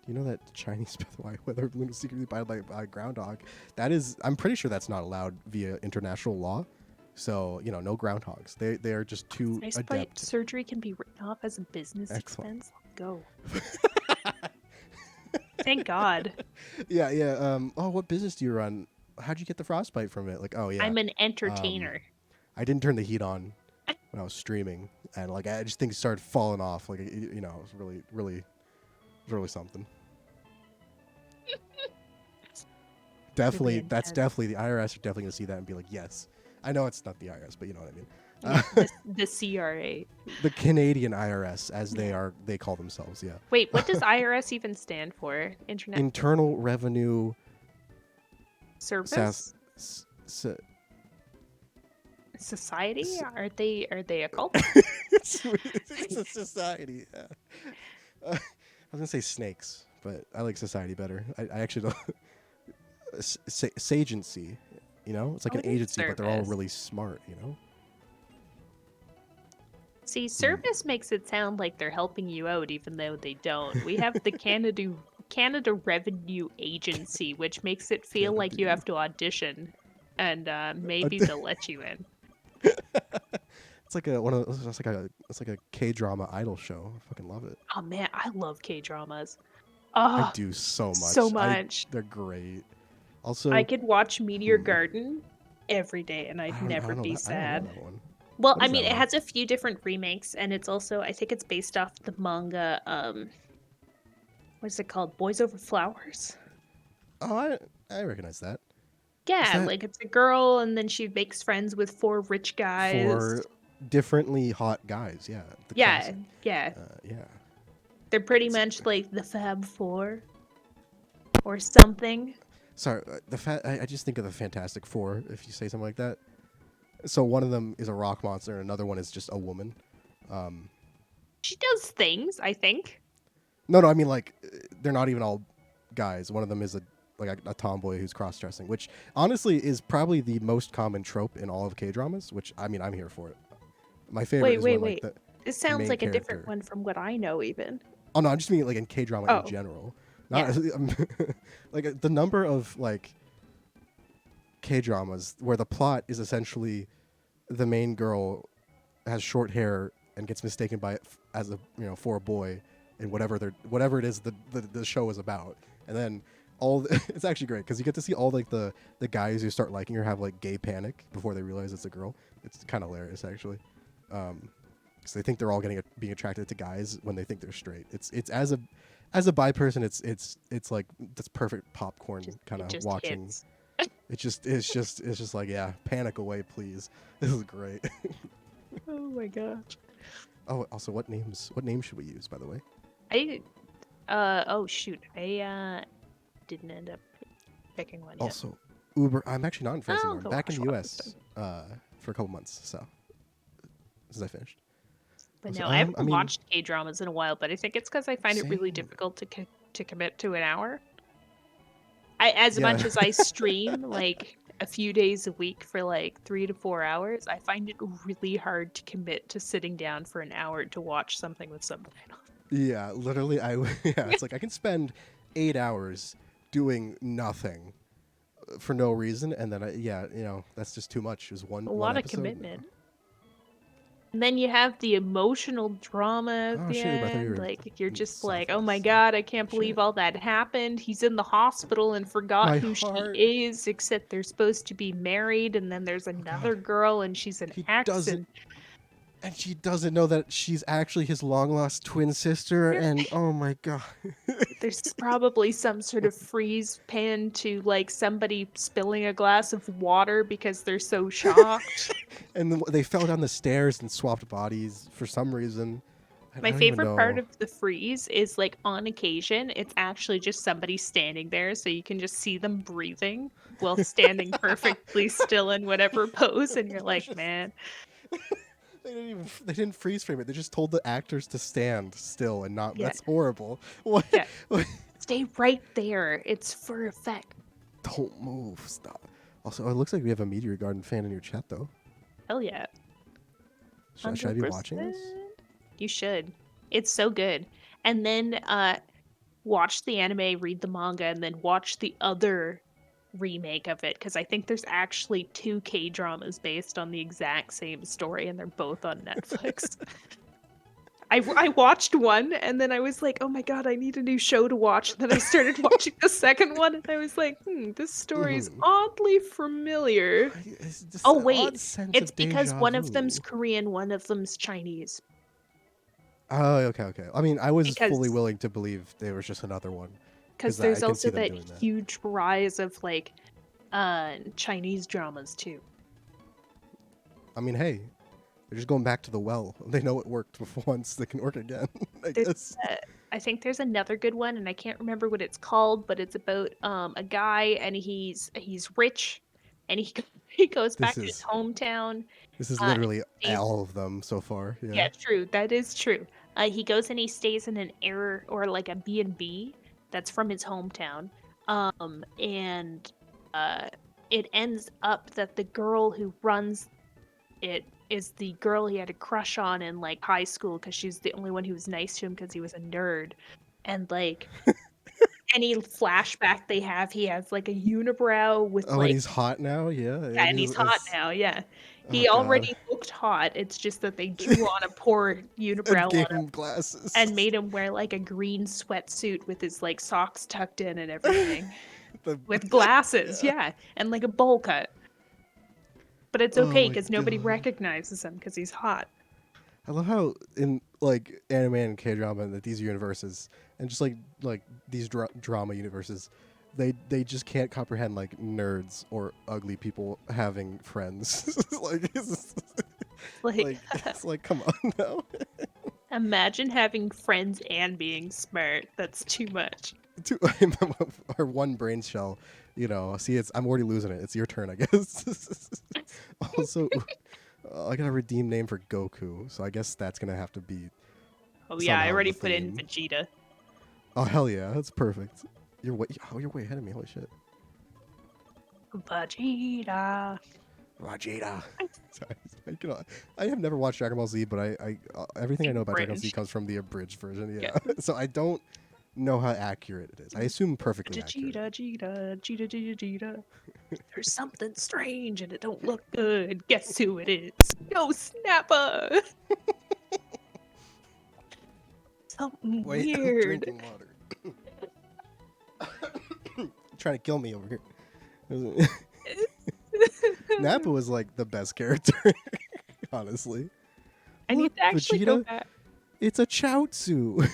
Do you know that Chinese weather balloon is secretly piloted by a groundhog? That is, I'm pretty sure that's not allowed via international law. So, no groundhogs. They are just too Nice adept. surgery can be written off as a business Excellent. expense. Go. Thank God. Yeah. Oh, what business do you run? How'd you get the frostbite from it? Like, oh yeah. I'm an entertainer. I didn't turn the heat on when I was streaming, and like I just things started falling off. Like it was really something. Definitely, Really that's intense. definitely the IRS are definitely gonna see that and be like, yes. I know it's not the IRS, but you know what I mean. Yeah, the CRA. The Canadian IRS, as they call themselves. Yeah. Wait, what does IRS even stand for? Internal Revenue Service? Society? Are they a cult? It's a society. Yeah. I was gonna say snakes, but I like society better. I actually don't. Sagency, it's like an agency, but they're all really smart. See, service makes it sound like they're helping you out, even though they don't. We have the Canada Revenue Agency, which makes it feel like you have to audition, and maybe they'll let you in. It's like it's like a K-drama idol show. I fucking love it. Oh man, I love K-dramas. I do so much. So much. They're great. Also, I could watch Meteor Garden every day, and I'd never be sad. I don't know that one. Well, I mean, it has a few different remakes, and it's also, I think it's based off the manga, what's it called? Boys Over Flowers? Oh, I recognize that. Yeah, like it's a girl, and then she makes friends with 4 rich guys. 4 differently hot guys, yeah. Yeah. Yeah. They're pretty much like the Fab Four or something. Sorry, I just think of the Fantastic Four if you say something like that. So one of them is a rock monster, and another one is just a woman. She does things, I think. No, I mean like they're not even all guys. One of them is a tomboy who's cross-dressing, which honestly is probably the most common trope in all of K-dramas. Which I mean, I'm here for it. My favorite is Wait. Like this sounds like a different one from what I know, even. Oh no, I'm just meaning like in K-drama in general. Not like the number of like K-dramas where the plot is essentially the main girl has short hair and gets mistaken for a boy in whatever it is the show is about, and then it's actually great because you get to see all like the guys who start liking her have like gay panic before they realize it's a girl. It's kind of hilarious actually. So they think they're all being attracted to guys when they think they're straight. It's as a bi person, it's like that's perfect popcorn kind of watching. Hits. It's just like, yeah, panic away, please. This is great. Oh my gosh. Oh, also, what name should we use, by the way? Oh shoot, I didn't end up picking one yet. Also, Uber. I'm actually not in France anymore. I'm back in the U.S. For a couple months, so since I finished. But no, I haven't watched K-dramas in a while, but I think it's because I find it really difficult to commit to an hour. As much as I stream like a few days a week for like 3 to 4 hours, I find it really hard to commit to sitting down for an hour to watch something with subtitles. Yeah, literally, it's like I can spend 8 hours doing nothing for no reason, and then that's just too much. It was a lot of commitment. And then you have the emotional drama at the end. Like you're just like, oh my god, I can't believe all that happened. He's in the hospital and forgot who she is, except they're supposed to be married, and then there's another girl and she's an ex. And she doesn't know that she's actually his long-lost twin sister, and oh my god. There's probably some sort of freeze pan to like somebody spilling a glass of water because they're so shocked. And then they fell down the stairs and swapped bodies for some reason. I My don't even favorite part know. of the freeze is like on occasion, it's actually just somebody standing there, so you can just see them breathing while standing perfectly still in whatever pose, and you're It's like, just man, they didn't freeze frame it. They just told the actors to stand still and not. yeah, That's horrible. What? yeah, stay right there. It's for effect. Don't move. Stop. Also, it looks like we have a Meteor Garden fan in your chat though. Hell yeah, Should I be watching 100%. this? You should. It's so good. And then watch the anime, read the manga, and then watch the other remake of it because I think there's actually two K dramas based on the exact same story, and they're both on Netflix. I watched one and then I was like, oh my god, I need a new show to watch. And then I started watching the second one and I was like, this story's Mm-hmm. oddly familiar. It's just Oh, an odd wait. sense It's of because deja one of vu. them's Korean, one of them's Chinese. Oh, okay, okay. I mean, I was fully Because willing to believe there was just another one because because I there's can see also them that doing that. huge rise of like Chinese dramas too. I mean, hey, they're just going back to the well. They know it worked before once. They can work again, I There's guess. I think there's another good one and I can't remember what it's called, but it's about a guy and he's rich and he he goes This back to his is hometown. this is And literally stays, all of them so far. Yeah. yeah, true. That is true. He goes and he stays in an air or like a B&B that's from his hometown. And it ends up that the girl who runs it is the girl he had a crush on in like high school because she's the only one who was nice to him because he was a nerd. And like any flashback they have, he has like a unibrow with Oh, and like he's hot now. Yeah, yeah, and and he's. he's hot now, yeah. Oh He God. already looked hot. It's just that they drew on a poor And unibrow gave on him him and glasses. made him wear like a green sweatsuit with his like socks tucked in and everything. The With glasses, yeah. yeah, and like a bowl cut. But it's Oh okay my because nobody God. recognizes him because he's hot. I love how in like anime and K drama that these universes and just like these drama universes, they just can't comprehend like nerds or ugly people having friends. Like, It's like come on now. imagine having friends and being smart. That's too much. Two, our one brain shell, See, I'm already losing it. It's your turn, I guess. Also, I got a redeem name for Goku, so I guess that's gonna have to be Oh yeah, I somehow already the put in theme. Vegeta. Oh hell yeah, that's perfect. You're way ahead of me. Holy shit. Vegeta. Vegeta. Sorry, I have never watched Dragon Ball Z, but I everything I know about Dragon Ball Z Abridged. comes from the abridged version. Yeah. Yeah, so I don't know how accurate it is. I assume perfectly accurate. Vegeta. There's something strange and it don't look good. Guess who it is? Go Snappa! Something Wait, I'm weird. drinking water. Trying to kill me over here. Nappa was like the best character, honestly. I Look, need to actually go Vegeta, back. it's a Chaozu.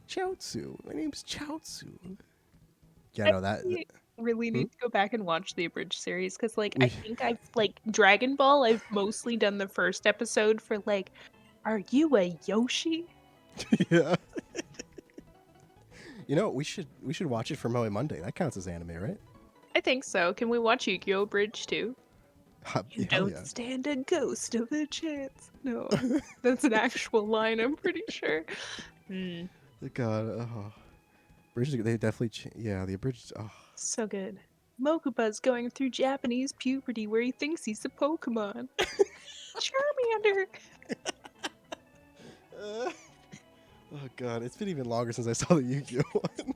Chaozu. My name's Chaozu. Yeah, I no, that. really Hmm? need to go back and watch the abridged series because like I We. think I've like Dragon Ball I've mostly done the first episode for like are you a Yoshi? Yeah. We should watch it for Moe Monday. That counts as anime, right? I think so. Can we watch Yu-Gi-Oh! Bridge too? You Hell don't yeah. stand a ghost of a chance. No, that's an actual line. I'm pretty sure. Hmm, God, bridges. They definitely. Yeah, the abridged. Oh. so good. Mokuba's going through Japanese puberty where he thinks he's a Pokemon. Charmander. Oh God, it's been even longer since I saw the Yu-Gi-Oh one.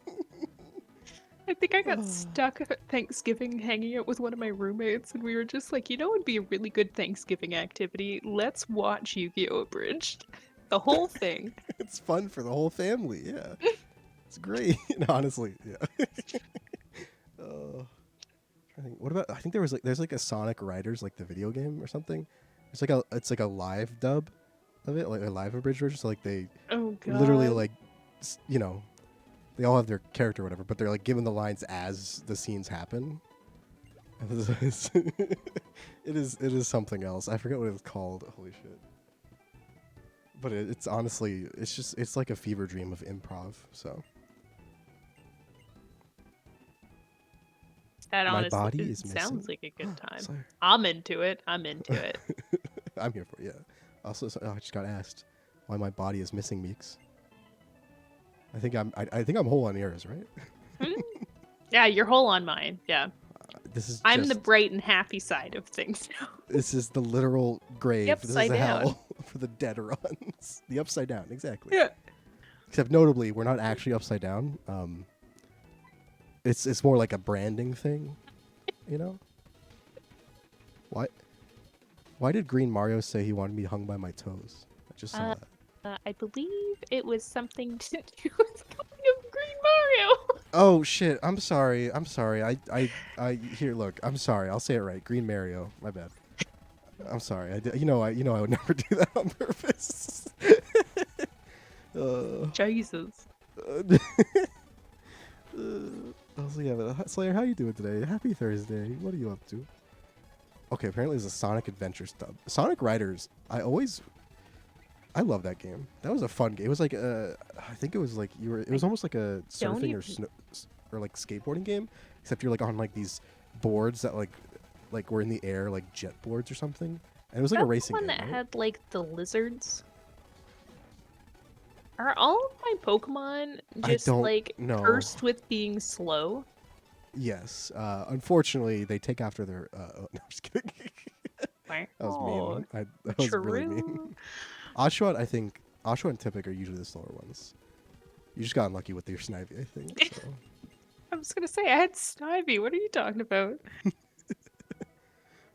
I think I got stuck at Thanksgiving hanging out with one of my roommates, and we were just like, you know, it'd be a really good Thanksgiving activity. Let's watch Yu-Gi-Oh! Abridged. The whole thing. It's fun for the whole family. Yeah, it's great. Honestly, yeah. Oh, I think. What about? I think there's like a Sonic Riders like the video game or something. It's like a live dub of it, like a live abridged version. So like they Oh literally god. like they all have their character or whatever, but they're like given the lines as the scenes happen. It is something else. I forget what it's called. Holy shit. But it's honestly, it's like a fever dream of improv. So That my honestly body it is sounds missing. like a good time. Sorry. I'm into it. I'm into it. I'm here for it. Yeah. Also, I just got asked why my body is missing, Meeks. I think I'm whole on yours, right? Hmm? Yeah, you're whole on mine. Yeah. This is I'm the just bright and happy side of things now. this is the literal The grave. This is upside the down. hell for the dead runs. The upside down, exactly. Yeah. Except notably, we're not actually upside down. It's more like a branding thing, you know. Why why did Green Mario say he wanted me hung by my toes? I just saw that. I believe it was something to do with Copy of Green Mario. Oh shit! I'm sorry. I'm sorry. Here. Look. I'm sorry. I'll say it right. Green Mario. My bad. I'm sorry. I would never do that on purpose. Jesus. Also, yeah, but Slayer, how you doing today? Happy Thursday. What are you up to? Okay, apparently there's a Sonic Adventure stub. Sonic Riders. I love that game. That was a fun game. It was like I think it was like it was almost like a surfing or like skateboarding game, except you're like on like these boards that like were in the air, like jet boards or something. And it was like a racing one game, that right? had like the lizards. Are all of my Pokemon I just don't like know. cursed with being slow? Yes. Unfortunately, they take after their. Oh, no, I'm just kidding. That was mean. That was really mean. Oshawott, I think Oshawott and Tipic are usually the slower ones. You just got unlucky with your Snivy, I think. So. I was gonna say I had Snivy. What are you talking about?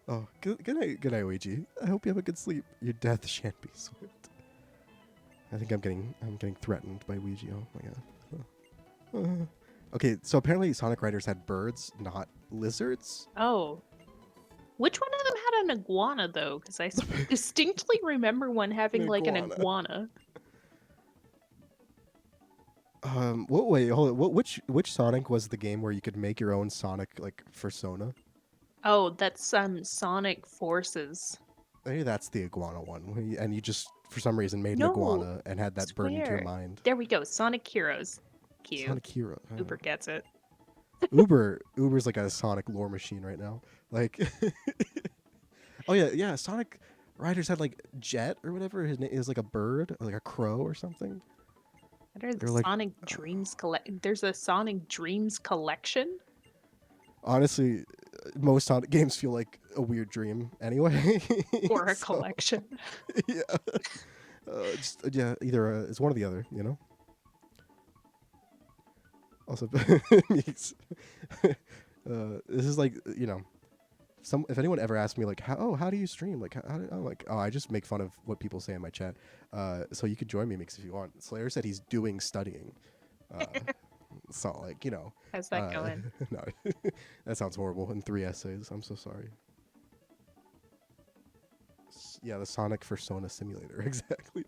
Oh, good night, Ouija. I hope you have a good sleep. Your death shan't be swift. I think I'm getting threatened by Ouija. Oh my god. Okay, so apparently Sonic Riders had birds, not lizards. Oh. Which one of them had an iguana though? Because I distinctly remember one having like an iguana. Wait, hold on. Which Sonic was the game where you could make your own Sonic like persona? Oh, that's Sonic Forces. Maybe that's the iguana one, and you just for some reason made an No, iguana and had that burned into your swear. mind. There we go. Sonic Heroes. Cute. Sonic Hero. Uber gets it. Uber's like a Sonic lore machine right now. Like, oh yeah. Sonic Riders had like Jet or whatever. His name is like a bird, or like a crow or something. There's like, Sonic Dreams There's a Sonic Dreams collection. Honestly, most Sonic games feel like a weird dream anyway. Or a collection. Yeah. Yeah, either it's one or the other, you know. Also, this is like if anyone ever asks me like how do you stream, like I'm like, oh, I just make fun of what people say in my chat. So you could join me, Mix, if you want. Slayer said he's doing studying. So like how's that going? No, that sounds horrible. In 3 essays, I'm so sorry. Yeah, the Sonic Persona Simulator, exactly.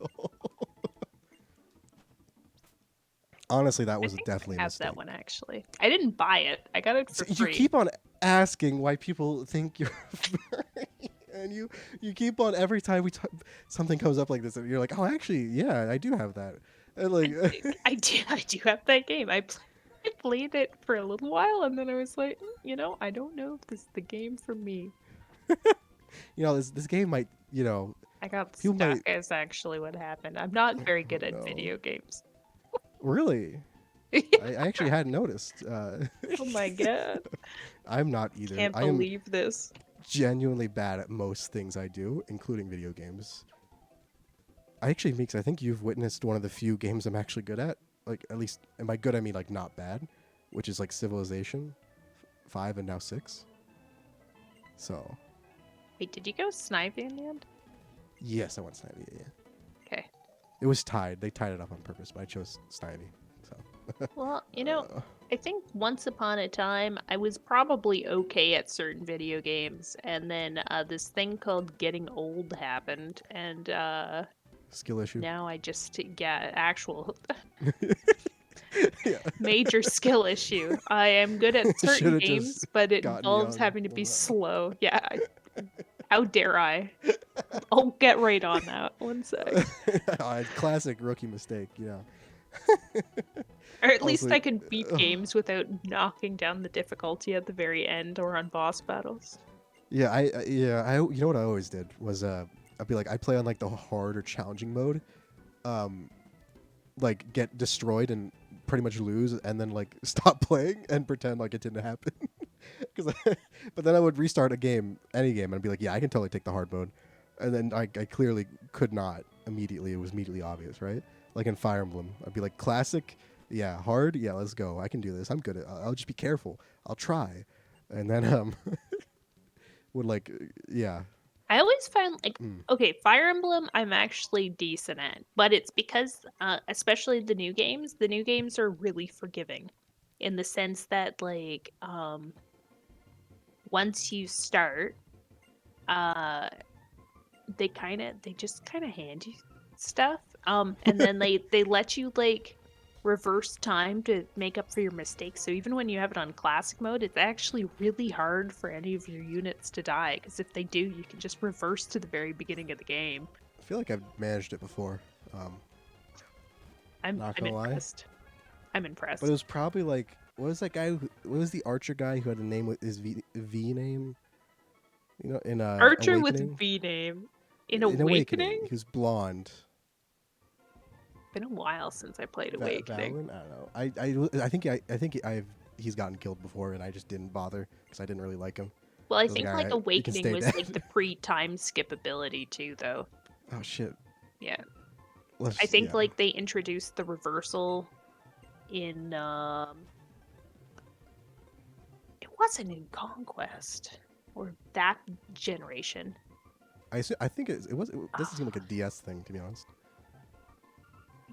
Honestly, that was definitely a mistake. I have that one actually. I didn't buy it. I got it for free. You keep on asking why people think you're furry, and you keep on every time something comes up like this, and you're like, oh, actually, yeah, I do have that. And like, I do have that game. I played it for a little while, and then I was like, I don't know if this is the game for me. This game might, I got stuck. Is actually what happened. I'm not very good at video games. Really? I actually hadn't noticed. Oh my god. I'm not either. Can't believe this. Genuinely bad at most things I do, including video games. Meeks, I think you've witnessed one of the few games I'm actually good at. Like, at least, and by good I mean like not bad, which is like Civilization 5 and now 6. So. Wait, did you go Snivy in the end? Yes, I went Snivy, yeah. Okay. It was tied. They tied it up on purpose, but I chose Snivy. So. Well, I think once upon a time I was probably okay at certain video games, and then this thing called getting old happened, and skill issue. Now I just actual major skill issue. I am good at certain games, but it involves having to be slow. Yeah, How dare I? I'll get right on that. One sec. Classic rookie mistake, Or at least Also, I could beat games without knocking down the difficulty at the very end or on boss battles. yeah, you know what I always did was I'd be like I play on like the hard or challenging mode, like get destroyed and pretty much lose, and then like stop playing and pretend like it didn't happen. But then I would restart a game, any game, and I'd be like, yeah, I can totally take the hard mode, and then I clearly could not immediately. It was immediately obvious, right? Like in Fire Emblem, I'd be like, classic, yeah, hard, yeah, let's go. I can do this. I'm good at. I'll just be careful. I'll try, and then would like, yeah. I always find like Mm. okay, Fire Emblem I'm actually decent at, but it's because especially the new games are really forgiving in the sense that like once you start, uh they just kind of hand you stuff, and then they let you like reverse time to make up for your mistakes. So even when you have it on classic mode, it's actually really hard for any of your units to die, because if they do, you can just reverse to the very beginning of the game. I feel like I've managed it before. I'm Not I'm gonna lie, impressed. I'm but it impressed. was probably like, what was that guy? What was the archer guy who had a name with his V name? In Archer with Awakening. V name in In Awakening, Awakening? he was blonde. Been a while since I played Awakening. Valen? I don't know. I think he's gotten killed before, and I just didn't bother because I didn't really like him. Well, I I was like, think all like right, you can Awakening stay was dead. like the pre-time skip ability too, though. Oh shit. Yeah. I Let's think yeah. like they introduced the reversal in it wasn't in Conquest or that generation. I think it was. It doesn't seem like a DS thing, to be honest.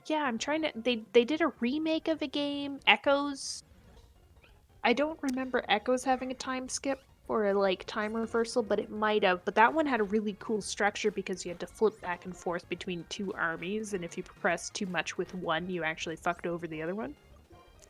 Yeah, I'm trying to they did a remake of a game, Echoes. I don't remember Echoes having a time skip or a like time reversal, but it might have. But that one had a really cool structure because you had to flip back and forth between two armies, and if you pressed too much with one, you actually fucked over the other one.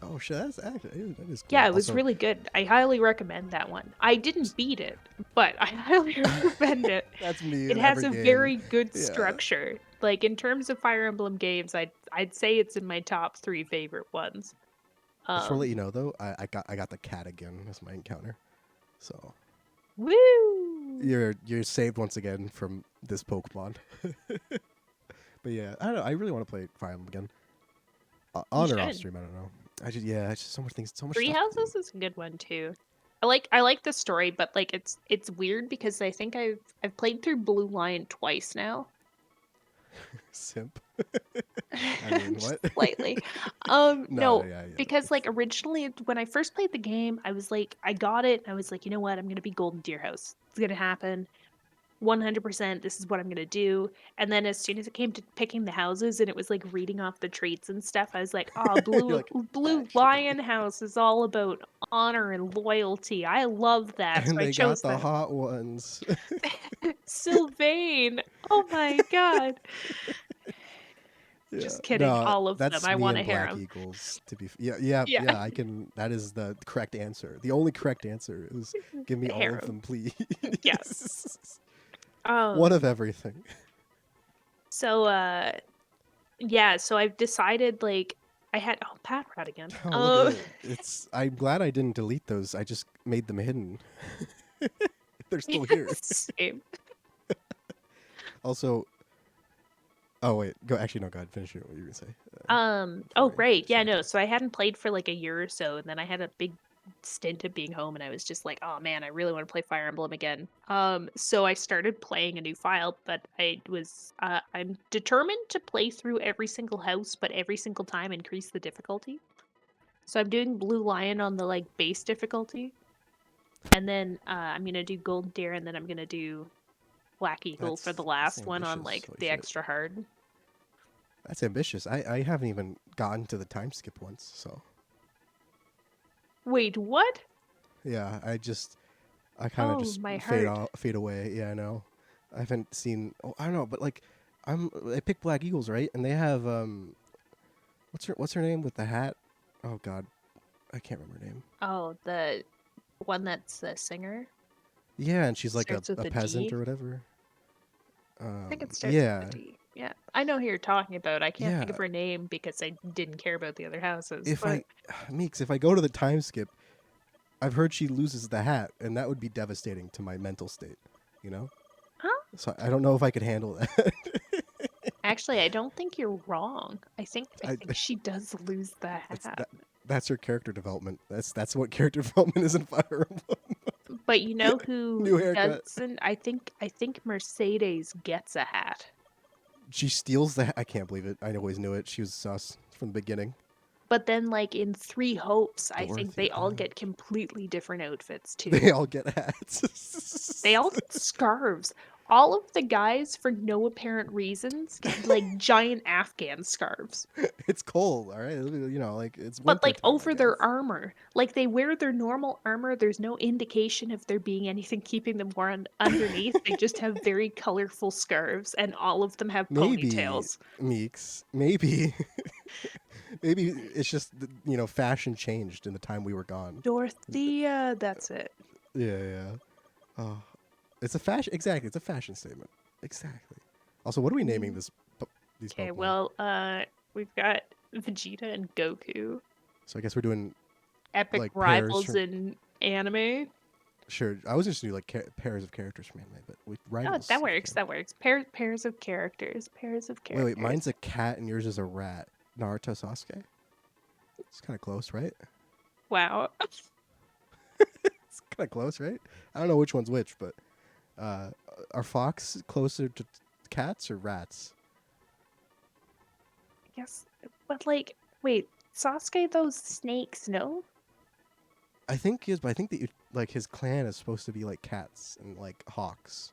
Oh shit, that's actually that is Yeah, cool. it was Also, really good. I highly recommend that one. I didn't beat it, but I highly recommend it. that's me It in has every a game. very good Yeah. structure. Like in terms of Fire Emblem games, I'd say it's in my top 3 favorite ones. I just want to let Um, you know though, I got the cat again as my encounter. So woo! you're saved once again from this Pokemon. But yeah, I don't know. I really want to play Fire Emblem again. You On or off should. stream, I don't know. It's just so much things, so much Three stuff to do. Houses is a good one too. I like the story, but like it's weird because I think I've played through Blue Lion twice now. Simp. I mean, Just what? slightly. No, No, yeah, yeah. because like originally when I first played the game, I was like, I got it, and I was like, you know what, I'm gonna be Golden Deer House. It's gonna happen. 100%, this is what I'm gonna do. And then as soon as it came to picking the houses and it was like reading off the traits and stuff, I was like, oh, You're Blue like, Blue actually. Lion House is all about honor and loyalty. I love that. So And I they got chose the that. hot ones. Sylvain. Oh my god. Yeah. Just kidding. No, All of them. that's I me want a and Black harem. Eagles. Yeah, yeah, Yeah. yeah. I can. That is the correct answer. The only correct answer is give me all of Harem. them, please. Yeah. One of Um everything. so yeah, so I've decided like I had Pat Rat again. Oh, look at it. It's. I'm glad I didn't delete those. I just made them hidden. They're still here. Same. Also, oh wait, go. Actually, no. Go ahead. Finish what you were gonna say. Oh Before I right. Yeah, no. distracted. So I hadn't played for like a year or so, and then I had a big stint of being home, and I was just like, oh man, I really want to play Fire Emblem again. So I started playing a new file, but I'm determined to play through every single house, but every single time increase the difficulty. So I'm doing Blue Lion on the like base difficulty, and then I'm gonna do Golden Deer, and then I'm gonna do Black Eagle for the That's last one on ambitious. like Holy the shit. extra hard. That's ambitious. I haven't even gotten to the time skip once. So Wait, what? yeah, I kind of Oh, just my heart. fade away. Yeah, I know. I haven't seen. Oh, I don't know, but like, I picked Black Eagles, right? And they have what's her name with the hat? Oh God, I can't remember her name. Oh, the one that's the singer. Yeah, and she's like Starts with a a peasant D. or whatever. I think it starts with Yeah, a D. Yeah, I know who you're talking about. I can't think yeah. of her name because I didn't care about the other houses. If But I, Meeks, if I go to the time skip, I've heard she loses the hat, and that would be devastating to my mental state. You know, huh? so I don't know if I could handle that. Actually, I don't think you're wrong. I I, think she does lose the that's hat. that. That's her character development. That's what character development is in Fire Emblem. But you know who New haircut. doesn't? I think Mercedes gets a hat. She steals the. I can't believe it. I always knew it. She was sus from the beginning. But then, like in Three Hopes, I think Dorothea. they all get completely different outfits too. They all get hats. They all get scarves. All of the guys, for no apparent reasons, get like giant Afghan scarves. It's cold, all right. You know, like it's But winter like time, I over their guess. armor. Like they wear their normal armor. There's no indication of there being anything keeping them warm underneath. They just have very colorful scarves, and all of them have Maybe ponytails. Meeks. Maybe maybe it's just fashion changed in the time we were gone. Dorothea, that's it. Yeah, yeah. Oh, it's a fashion. Exactly, it's a fashion statement. Exactly. Also, what are we naming these Okay, Pokemon? well, we've got Vegeta and Goku, So I guess we're doing epic like pairs rivals from. in anime. Sure, I was just gonna do like pairs of characters from anime, but with Oh, rivals that if we works. can. That works. Pairs of characters. Pairs of Wait, characters. mine's a cat and yours is a rat. Naruto Sasuke. It's kind of close, right? Wow. It's kind of close, right? I don't know which one's which, but uh, are fox closer to cats or rats? Yes, but like, wait, Sasuke those snakes? No. I think he is, but I think that like his clan is supposed to be like cats and like hawks.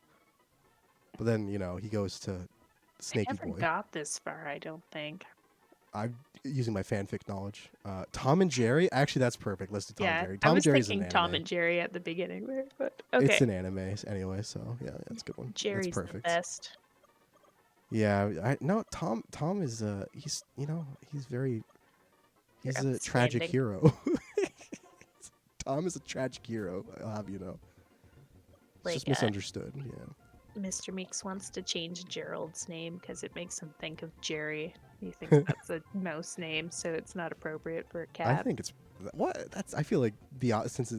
But then he goes to I Snaky never Boy. got this far. I don't think. I'm using my fanfic knowledge. Tom and Jerry. Actually, that's perfect. Let's do Tom and Yeah, Jerry. I Tom and was Jerry's an thinking Tom anime. and Jerry at the beginning there, but It's okay. an anime anyway, so yeah, that's a good one. That's Jerry's the perfect. best. Yeah, I no Tom. Tom is he's very You're he's a tragic outstanding. hero. Tom is a tragic hero. I'll have you know. It's Like, just misunderstood. Yeah. Mr. Meeks wants to change Gerald's name because it makes him think of Jerry. He thinks that's a mouse name, so it's not appropriate for a I cat. think it's what that's. I feel like since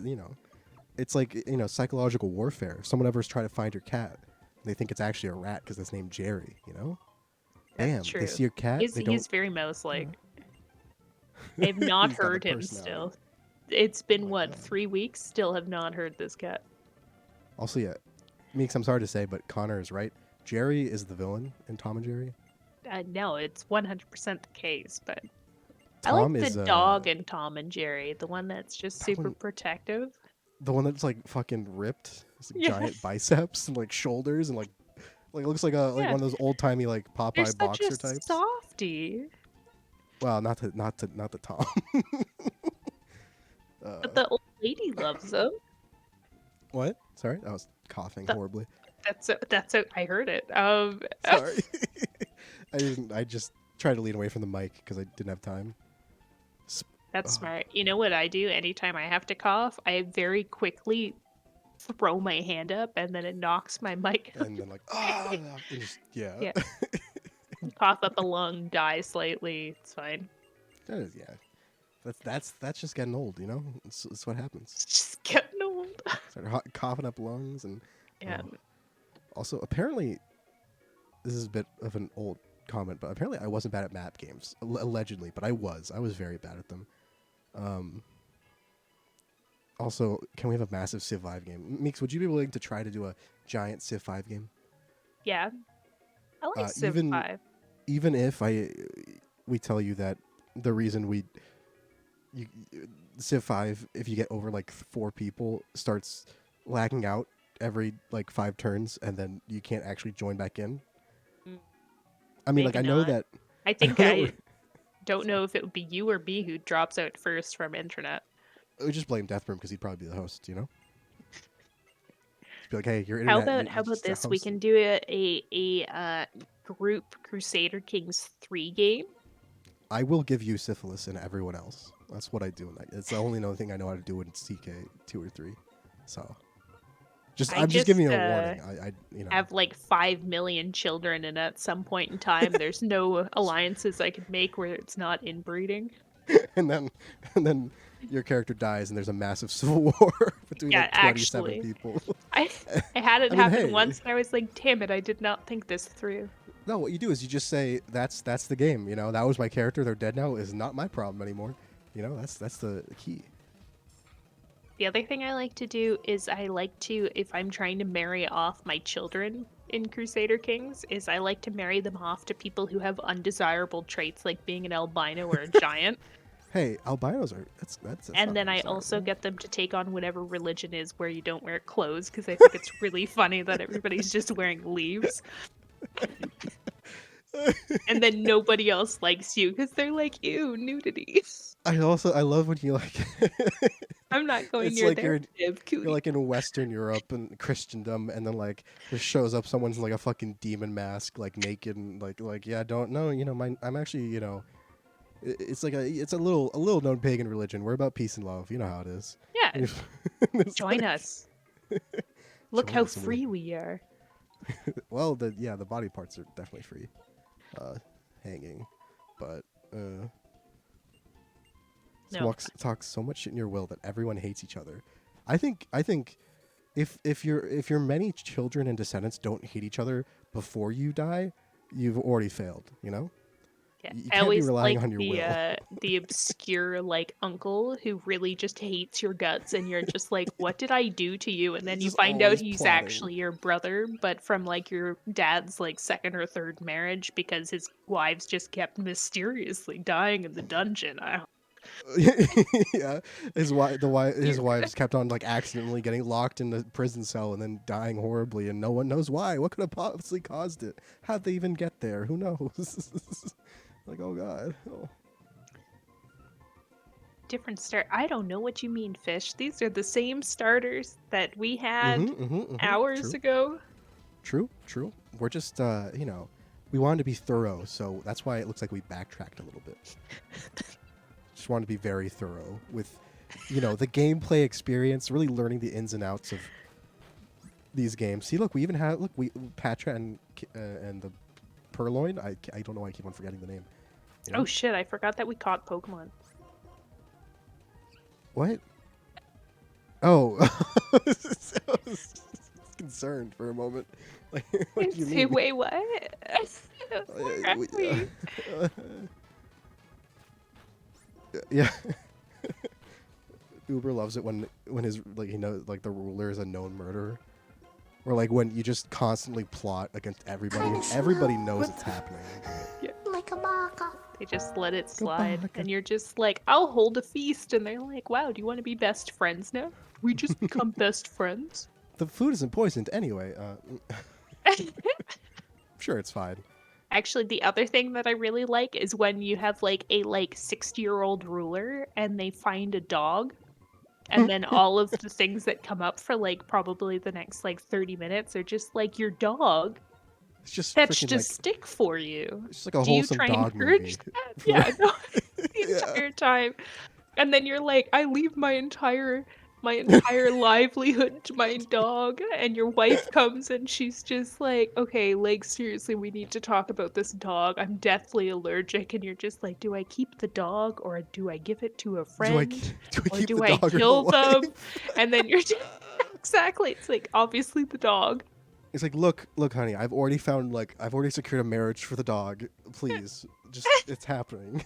it's like psychological warfare. If someone ever's trying to find your cat, they think it's actually a rat because it's named Jerry. That's Bam. They true. see your cat. They don't. He's very mouse-like. You I've not He's got a heard him personality. still. It's Oh been my what, god. 3 weeks? Still have not heard this cat. Also, yeah, Meeks. I'm sorry to say, but Connor is right. Jerry is the villain in Tom and Jerry. No, it's 100% the case, but I like Tom the is dog in Tom and Jerry, the one that's just that super one. protective. The one that's like fucking ripped. It's like Yeah, giant biceps and like shoulders and like it looks like a like yeah. one of those old timey like They're Popeye such a boxer types. softie. Well, not to Tom. But uh, the old lady loves them. what? Sorry, I was coughing The, horribly. I heard it. Sorry. I didn't. I just tried to lean away from the mic because I didn't have time. That's Oh, smart. You know what I do anytime I have to cough? I very quickly throw my hand up and then it knocks my mic out and of then like the way. and just yeah. Yeah. Cough up a lung, die slightly. It's fine. That is yeah. That's just getting old, you know. It's what happens. It's just getting old. Start coughing up lungs and Yeah. also apparently this is a bit of an old comment, but apparently I wasn't bad at map games allegedly, but I was. I was very bad at them. Also, can we have a massive Civ 5 game? Meeks, would you be willing to try to do a giant Civ 5 game? Yeah. I like Civ Even 5. even if we tell you that the reason you Civ 5 if you get over like 4 people starts lagging out every like 5 turns and then you can't actually join back in. Mm, I mean, like maybe I know not. that I I think know that I don't know if it would be you or me who drops out first from internet. we just blame Deathbroom because he'd probably be the host, you know? Just be like, hey, your internet, How you about just this? We host can it. do group Crusader Kings 3 game. I will give you syphilis and everyone else. That's what I do. It's the only thing I know how to do in CK 2 or 3. So I I'm just just giving you a warning. I you know. have like 5 million children, and at some point in time, there's no alliances I could make where it's not inbreeding. and then and then your character dies, and there's a massive civil war between Yeah, like 27 actually, people. I I had it I mean, happen hey, once, and I was like, damn it, I did not think this through. no, what you do is you just say that's the game. You know, that was my character. They're dead now. Is not my problem anymore. You know, that's the key. The other thing I like to do is I like to, if I'm trying to marry off my children in Crusader Kings, is I like to marry them off to people who have undesirable traits like being an albino or a giant. Hey, albinos are that's And not then I also undesirable. get them to take on whatever religion is where you don't wear clothes, because I think it's really funny that everybody's just wearing leaves. And then nobody else likes you because they're like, ew, nudity. I love when you like I'm not going it's near like their you're cootie. like in Western Europe and Christendom, and then like just shows up someone's in like a fucking demon mask, like naked, and like yeah, don't know, you know, I'm actually, you know, it's like it's a little known pagan religion. We're about peace and love. You know how it is. Yeah, It's join like, us. Look join how us, and free we are. well, the body parts are definitely free, uh, hanging, but No, talks so much shit in your will that everyone hates each other. I think if your many children and descendants don't hate each other before you die, you've already failed. You know, yeah. you I can't be always relying like on your will. the obscure like uncle who really just hates your guts and you're just like, what did I do to you? And then It's you just find out always he's plotting. actually your brother, but from like your dad's like second or third marriage because his wives just kept mysteriously dying in the dungeon. Yeah, his You're wives kept on like accidentally getting locked in the prison cell and then dying horribly, and no one knows why. What could have possibly caused it? How'd they even get there? Who knows? Like, oh god. Oh. different start. I don't know what you mean, fish. These are the same starters that we had hours True, ago. true. We're just you know, we wanted to be thorough, so that's why it looks like we backtracked a little bit. Just wanted to be very thorough with, you know, the gameplay experience, really learning the ins and outs of these games. See, look, we even have we Patra and the Purloin. I don't know why I keep on forgetting the name. You Oh know shit, I forgot that we caught Pokemon. what? Oh, I was concerned for a moment. Like, what do you Say, mean? wait, what? Where are we? Uh, yeah, Uber loves it when his like he knows like the ruler is a known murderer, or like when you just constantly plot against everybody and everybody knows it's happening. Yeah. Like a baka. They just let it slide, Gabaka. and you're just like, I'll hold a feast, and they're like, wow, do you want to be best friends now? We just become best friends. The food isn't poisoned anyway. Sure, it's fine. Actually, the other thing that I really like is when you have like a 60-year-old ruler and they find a dog, and then all of the things that come up for like probably the next like 30 minutes are just like your dog It's just fetched freaking a like stick for you. it's just like a Do you wholesome try and dog encourage movie. that? Yeah, no, the Yeah. entire time. And then you're like, I leave my entire livelihood to my dog, and your wife comes and she's just like, okay, like seriously, we need to talk about this dog. I'm deathly allergic, and you're just like, do I keep the dog or do I give it to a friend Do I or keep the do I dog or the kill them? wife? And then you're just, exactly, it's like obviously the dog. It's like, look, honey, I've already secured a marriage for the dog. Please, just it's happening.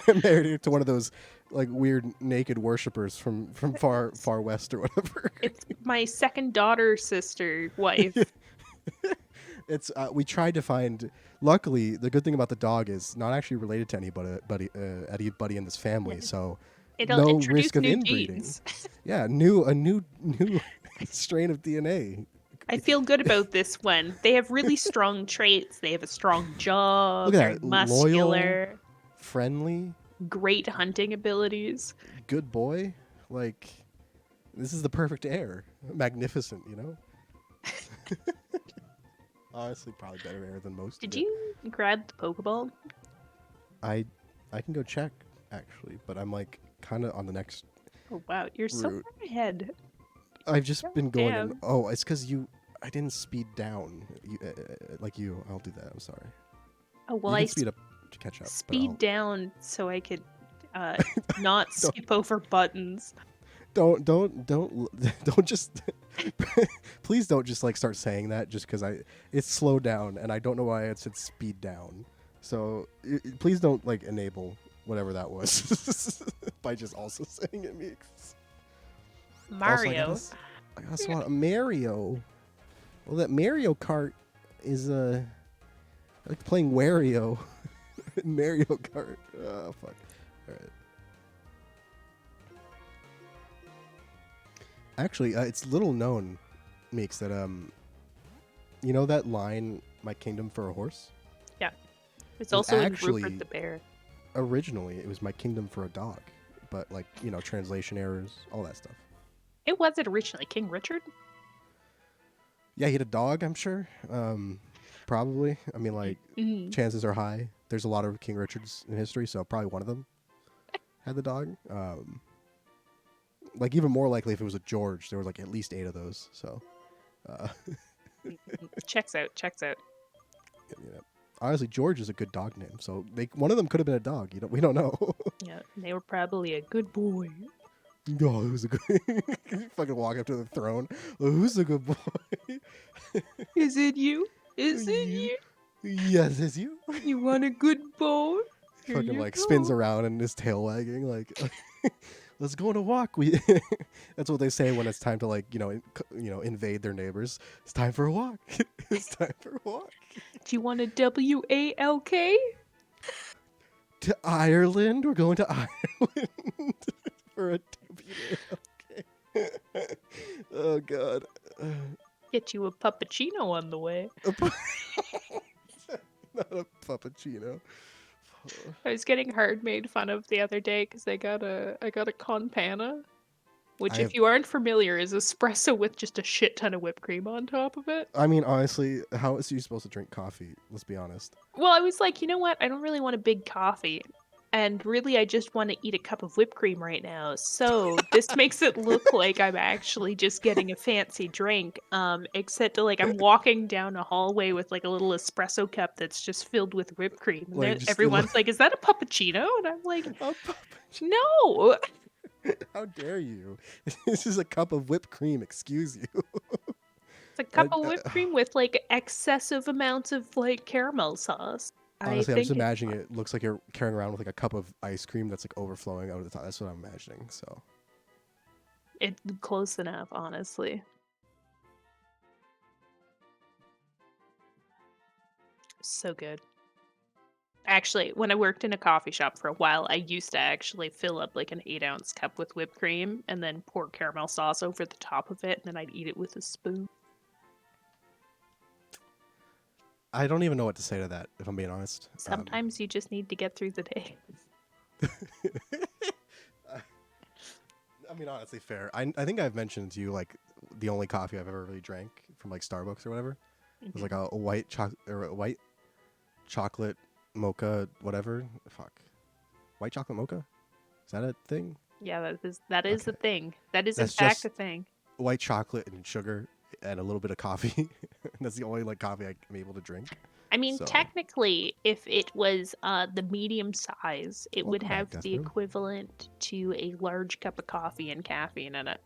I'm married to one of those like weird naked worshippers from far west or whatever. It's my second daughter, sister, wife. It's we tried to find. Luckily, the good thing about the dog is not actually related to anybody in this family, so It'll no introduce risk of new inbreeding. genes. Yeah, new strain of DNA. I feel good about this one. They have really strong traits. They have a strong jaw, Look at very that, loyal, muscular, friendly, great hunting abilities. good boy. Like this is the perfect heir. Magnificent, you know. Honestly, probably better heir than most Did of it. you grab the Pokeball? I I can go check actually, but I'm like kind of on the next Oh wow, you're so route. far ahead. I've just Oh, been going and damn. oh, it's because I didn't speed down. I'll do that. I'm sorry. Oh, well, You can speed up to catch up, but speed down so I could not don't skip over buttons. don't just please don't just like start saying that just because it's slowed down and I don't know why it said speed down. So please don't like enable whatever that was by just also saying it makes. Also, Mario. I gotta swat a Mario. Well, that Mario Kart is I like playing Wario. Mario Kart. Oh fuck. All right. Actually, it's little known, Meeks, that you know that line, "My kingdom for a horse." Yeah. It's It was also in actually Rupert the Bear. originally it was "My kingdom for a dog," but like translation errors, all that stuff. It wasn't originally King Richard. Yeah, he had a dog. I'm sure. Probably. I mean, like, Mm. chances are high. There's a lot of King Richards in history, so probably one of them had the dog. Like even more likely if it was a George, there was like at least 8 of those. So, Checks out. Checks out. yeah. Honestly, George is a good dog name. So one of them could have been a dog. We don't know. Yeah, they were probably a good boy. No, who's a good? Fucking walk up to the throne. Who's a good boy? Is it you? Is it You? you? Yes, it's you. You want a good boy? Here Fucking you like go. spins around and his tail wagging like. Let's go on a walk. That's what they say when it's time to like invade their neighbors. It's time for a walk. It's time for a walk. Do you want a WALK? To Ireland. We're going to Ireland for a WALK. Oh God. Get you a puppuccino on the way. Not a puppuccino. I was getting hard made fun of the other day because I got a con panna, which, if you aren't familiar, is espresso with just a shit ton of whipped cream on top of it. I mean, honestly, how is you supposed to drink coffee? Let's be honest. Well, I was like, you know what? I don't really want a big coffee. And really, I just want to eat a cup of whipped cream right now. So this makes it look like I'm actually just getting a fancy drink. Except like I'm walking down a hallway with like a little espresso cup that's just filled with whipped cream. And Like, everyone's like, "Is that a puppuccino?" And I'm like, "No." How dare you? This is a cup of whipped cream. Excuse you. It's a cup of whipped cream with like excessive amounts of like caramel sauce. Honestly, I'm just it's imagining it looks like you're carrying around with like a cup of ice cream that's like overflowing out of the top. That's what I'm imagining. So It's close enough, honestly. So good. Actually, when I worked in a coffee shop for a while, I used to actually fill up like an 8-ounce cup with whipped cream and then pour caramel sauce over the top of it, and then I'd eat it with a spoon. I don't even know what to say to that, if I'm being honest. Sometimes you just need to get through the day. I mean, honestly, fair. I think I've mentioned to you like the only coffee I've ever really drank from like Starbucks or whatever. It was like a white chocolate mocha, whatever. Fuck, white chocolate mocha. Is that a thing? Yeah, that is Okay. a thing. That is That's in fact just a thing. White chocolate and sugar and a little bit of coffee. That's the only like coffee I'm able to drink. I mean, So, technically, if it was the medium size, it would welcome have back, the Deathbrew. equivalent to a large cup of coffee and caffeine in it.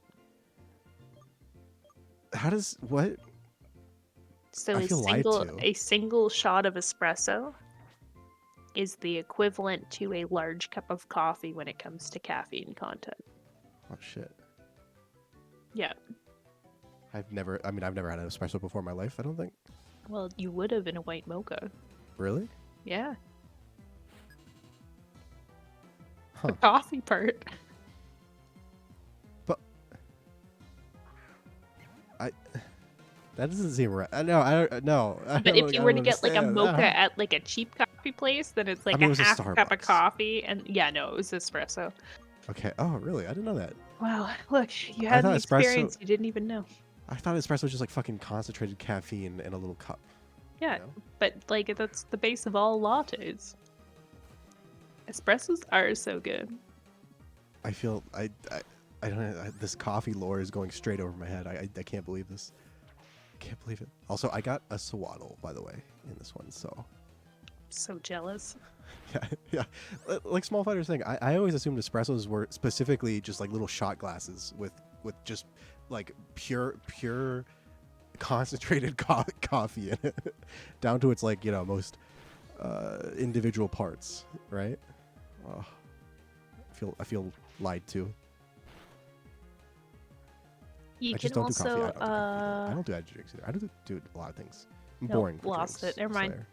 How does what? So I feel lied to. a single shot of espresso is the equivalent to a large cup of coffee when it comes to caffeine content. Oh shit. Yeah. I've never had an espresso before in my life, I don't think. Well, you would have in a white mocha. Really? Yeah. Huh. The coffee part. But that doesn't seem right. No. But if you were to get like a mocha at like a cheap coffee place, then it's like it was a a half cup of Starbucks. coffee, and yeah, no, it was espresso. Okay. Oh, really? I didn't know that. Wow, look, you had an experience you didn't even know. I thought espresso was just like fucking concentrated caffeine in a little cup. Yeah, You know? but like that's the base of all lattes. Espressos are so good. I feel I don't know. This coffee lore is going straight over my head. I can't believe this. Can't believe it. Also, I got a swaddle, by the way, in this one. So So jealous. yeah, yeah. Like Small Fighter's thing, I always assumed espressos were specifically just like little shot glasses with just like pure concentrated coffee in it, down to its like most individual parts, right? Oh, I feel lied to. You I can just don't do coffee. also I don't do energy drinks either. I don't do a lot of things. I'm no, boring for lost drinks. it. Never mind. Slayer.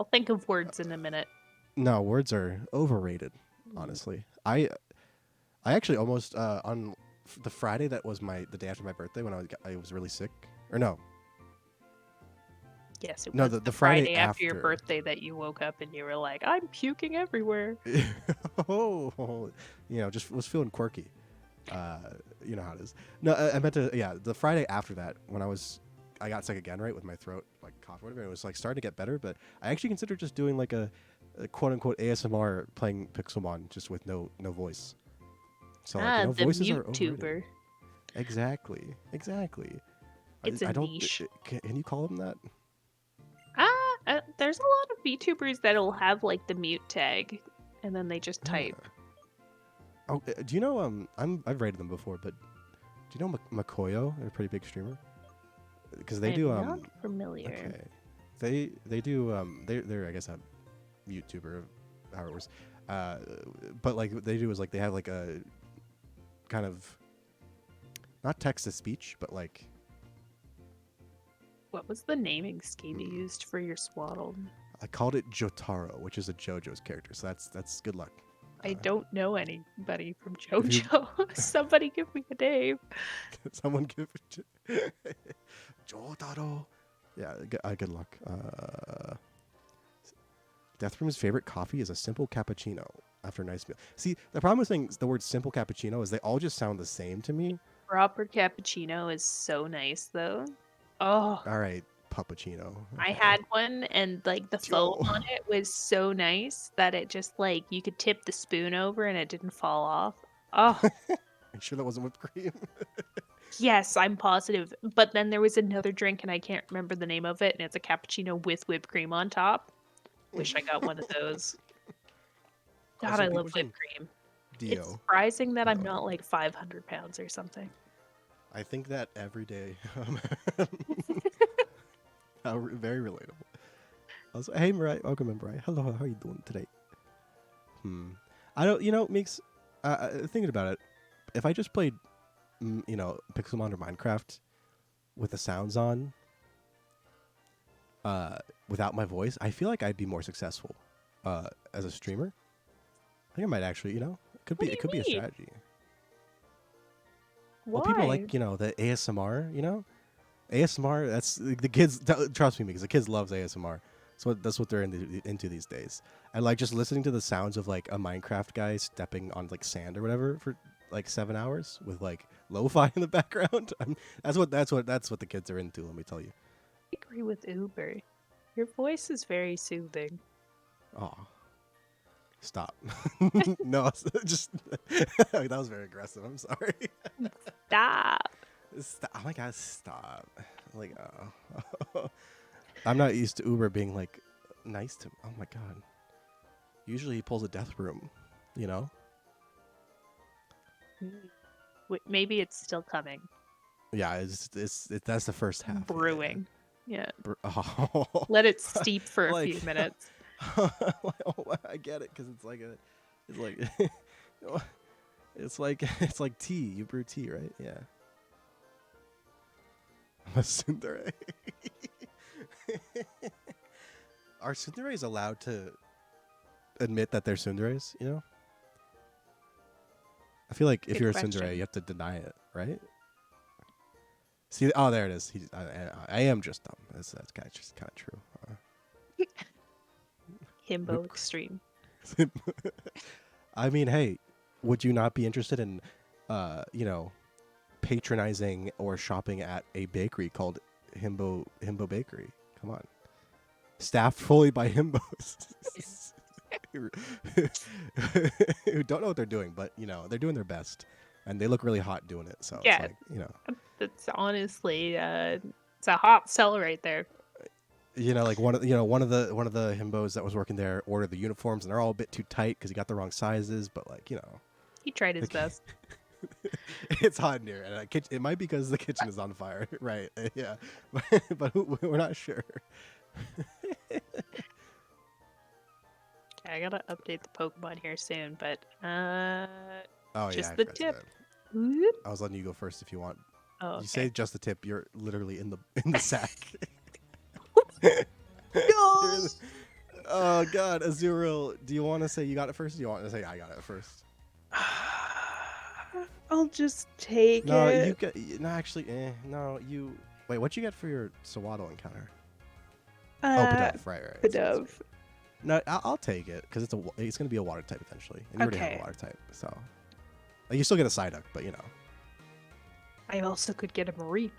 I'll think of words in a minute. No, words are overrated. Honestly, I actually almost on the Friday that was the day after my birthday when I was really sick. Or no, Yes, it no, was the Friday Friday after your after. birthday that you woke up and you were like, I'm puking everywhere. Oh, just was feeling quirky. You know how it is. No, I meant to. Yeah, the Friday after that when I got sick again, right, with my throat like cough or whatever. It was like starting to get better, but I actually considered just doing like a quote unquote ASMR playing Pixelmon just with no voice. So like The voices are mute overrated. tuber. Exactly. It's a I don't. niche. Can you call them that? There's a lot of VTubers that'll have like the mute tag, and then they just type. Oh, do you know? I've rated them before, but do you know Makoyo? They're a pretty big streamer. Because they I'm do. not familiar. Okay. They do. They're I guess a YouTuber, how it was. But like what they do is like they have like a kind of not text to speech, but like. What was the naming scheme you used for your swaddle? I called it Jotaro, which is a JoJo's character. So that's good luck. I don't know anybody from JoJo. Somebody give me a name. Someone give it Jotaro. Yeah, good luck. Deathroom's favorite coffee is a simple cappuccino after a nice meal. See, the problem with saying the word simple cappuccino is they all just sound the same to me. Proper cappuccino is so nice, though. Oh. All right, puppuccino. Okay. I had one, and like the foam on it was so nice that it just like you could tip the spoon over and it didn't fall off. Oh. Are you sure that wasn't whipped cream? Yes, I'm positive. But then there was another drink, and I can't remember the name of it, and it's a cappuccino with whipped cream on top. Wish I got one of those. God, I love whipped cream. It's surprising that I'm not like 500 pounds or something. I think that every day. Very relatable. Also, hey, Mariah. Welcome in, Mariah. Hello, how are you doing today? I don't, Meeks, thinking about it, if I just played, Pixelmon or Minecraft with the sounds on, without my voice, I feel like I'd be more successful as a streamer. I think I might actually, it could be a strategy. Why? Well, people like, the ASMR, ASMR, that's the kids, trust me, because the kids loves ASMR. So that's what they're into these days. And like just listening to the sounds of like a Minecraft guy stepping on like sand or whatever for like 7 hours with like lo-fi in the background. That's what the kids are into, let me tell you. I agree with Uber. Your voice is very soothing. Oh. Stop. No, just that was very aggressive. I'm sorry. Stop. Oh my god, stop. Like, I'm not used to Uber being like nice to me. Oh my god. Usually he pulls a death room, Maybe it's still coming. Yeah, that's the first half. Brewing. Yeah. Oh. Let it steep for a few minutes. I get it, because it's like tea. You brew tea, right? Yeah. I'm a tsundere. Are tsunderes allowed to admit that they're tsunderes? I feel like if you're a tsundere, you have to deny it, right? See, oh, there it is. I am just dumb. That's kind of true. Himbo extreme. I mean, hey, would you not be interested in, patronizing or shopping at a bakery called Himbo Bakery? Come on, staffed fully by himbos who don't know what they're doing, but they're doing their best. and they look really hot doing it. So it's Yeah, like, that's honestly it's a hot sell right there. like one of the himbos that was working there ordered the uniforms, and they're all a bit too tight because he got the wrong sizes. But like, He tried his like, best. it's hot in here, and it might be because the kitchen is on fire, right? Yeah, but we're not sure. I gotta update the Pokemon here soon, but Oh yeah, just I the forgot to tip. do that. I was letting you go first if you want. Oh, You okay. say just the tip. You're literally in the sack. No! Oh God, Azuriel, do you want to say you got it first? Or do you want to say I got it first? I'll just take No, it. you get. No, actually, no. You wait. What'd you get for your Sawaddle encounter? Oh, Pidove, right. Pidove. No, I'll take it because it's gonna be a water type eventually, and you already have a water type, so you still get a Psyduck, but I also could get a Mareep.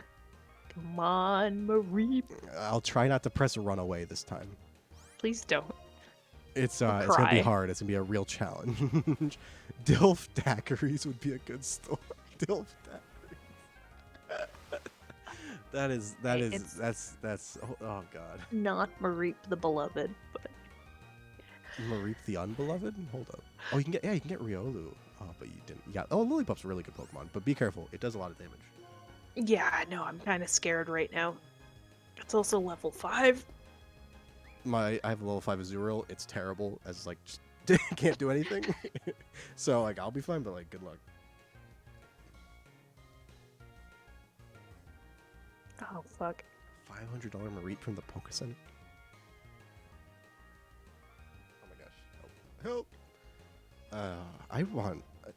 Come on, Mareep. I'll try not to press run away this time. Please don't. It's gonna be hard. It's gonna be a real challenge. Dilf Daiquiris would be a good story. Dilf Daiquiris. That's oh God. Not Mareep the Beloved, but Mareep the Unbeloved? Hold up. Oh, you can get Riolu. Oh, but you didn't. Yeah. Oh, Lillipump's a really good Pokemon, but be careful. It does a lot of damage. yeah, I know. I'm kind of scared right now. It's also level 5. I have a level 5 Azuriel. It's terrible as like just can't do anything. So like I'll be fine, but like good luck. Oh fuck. $500 Mareep from the Poke Center. Oh my gosh. Help.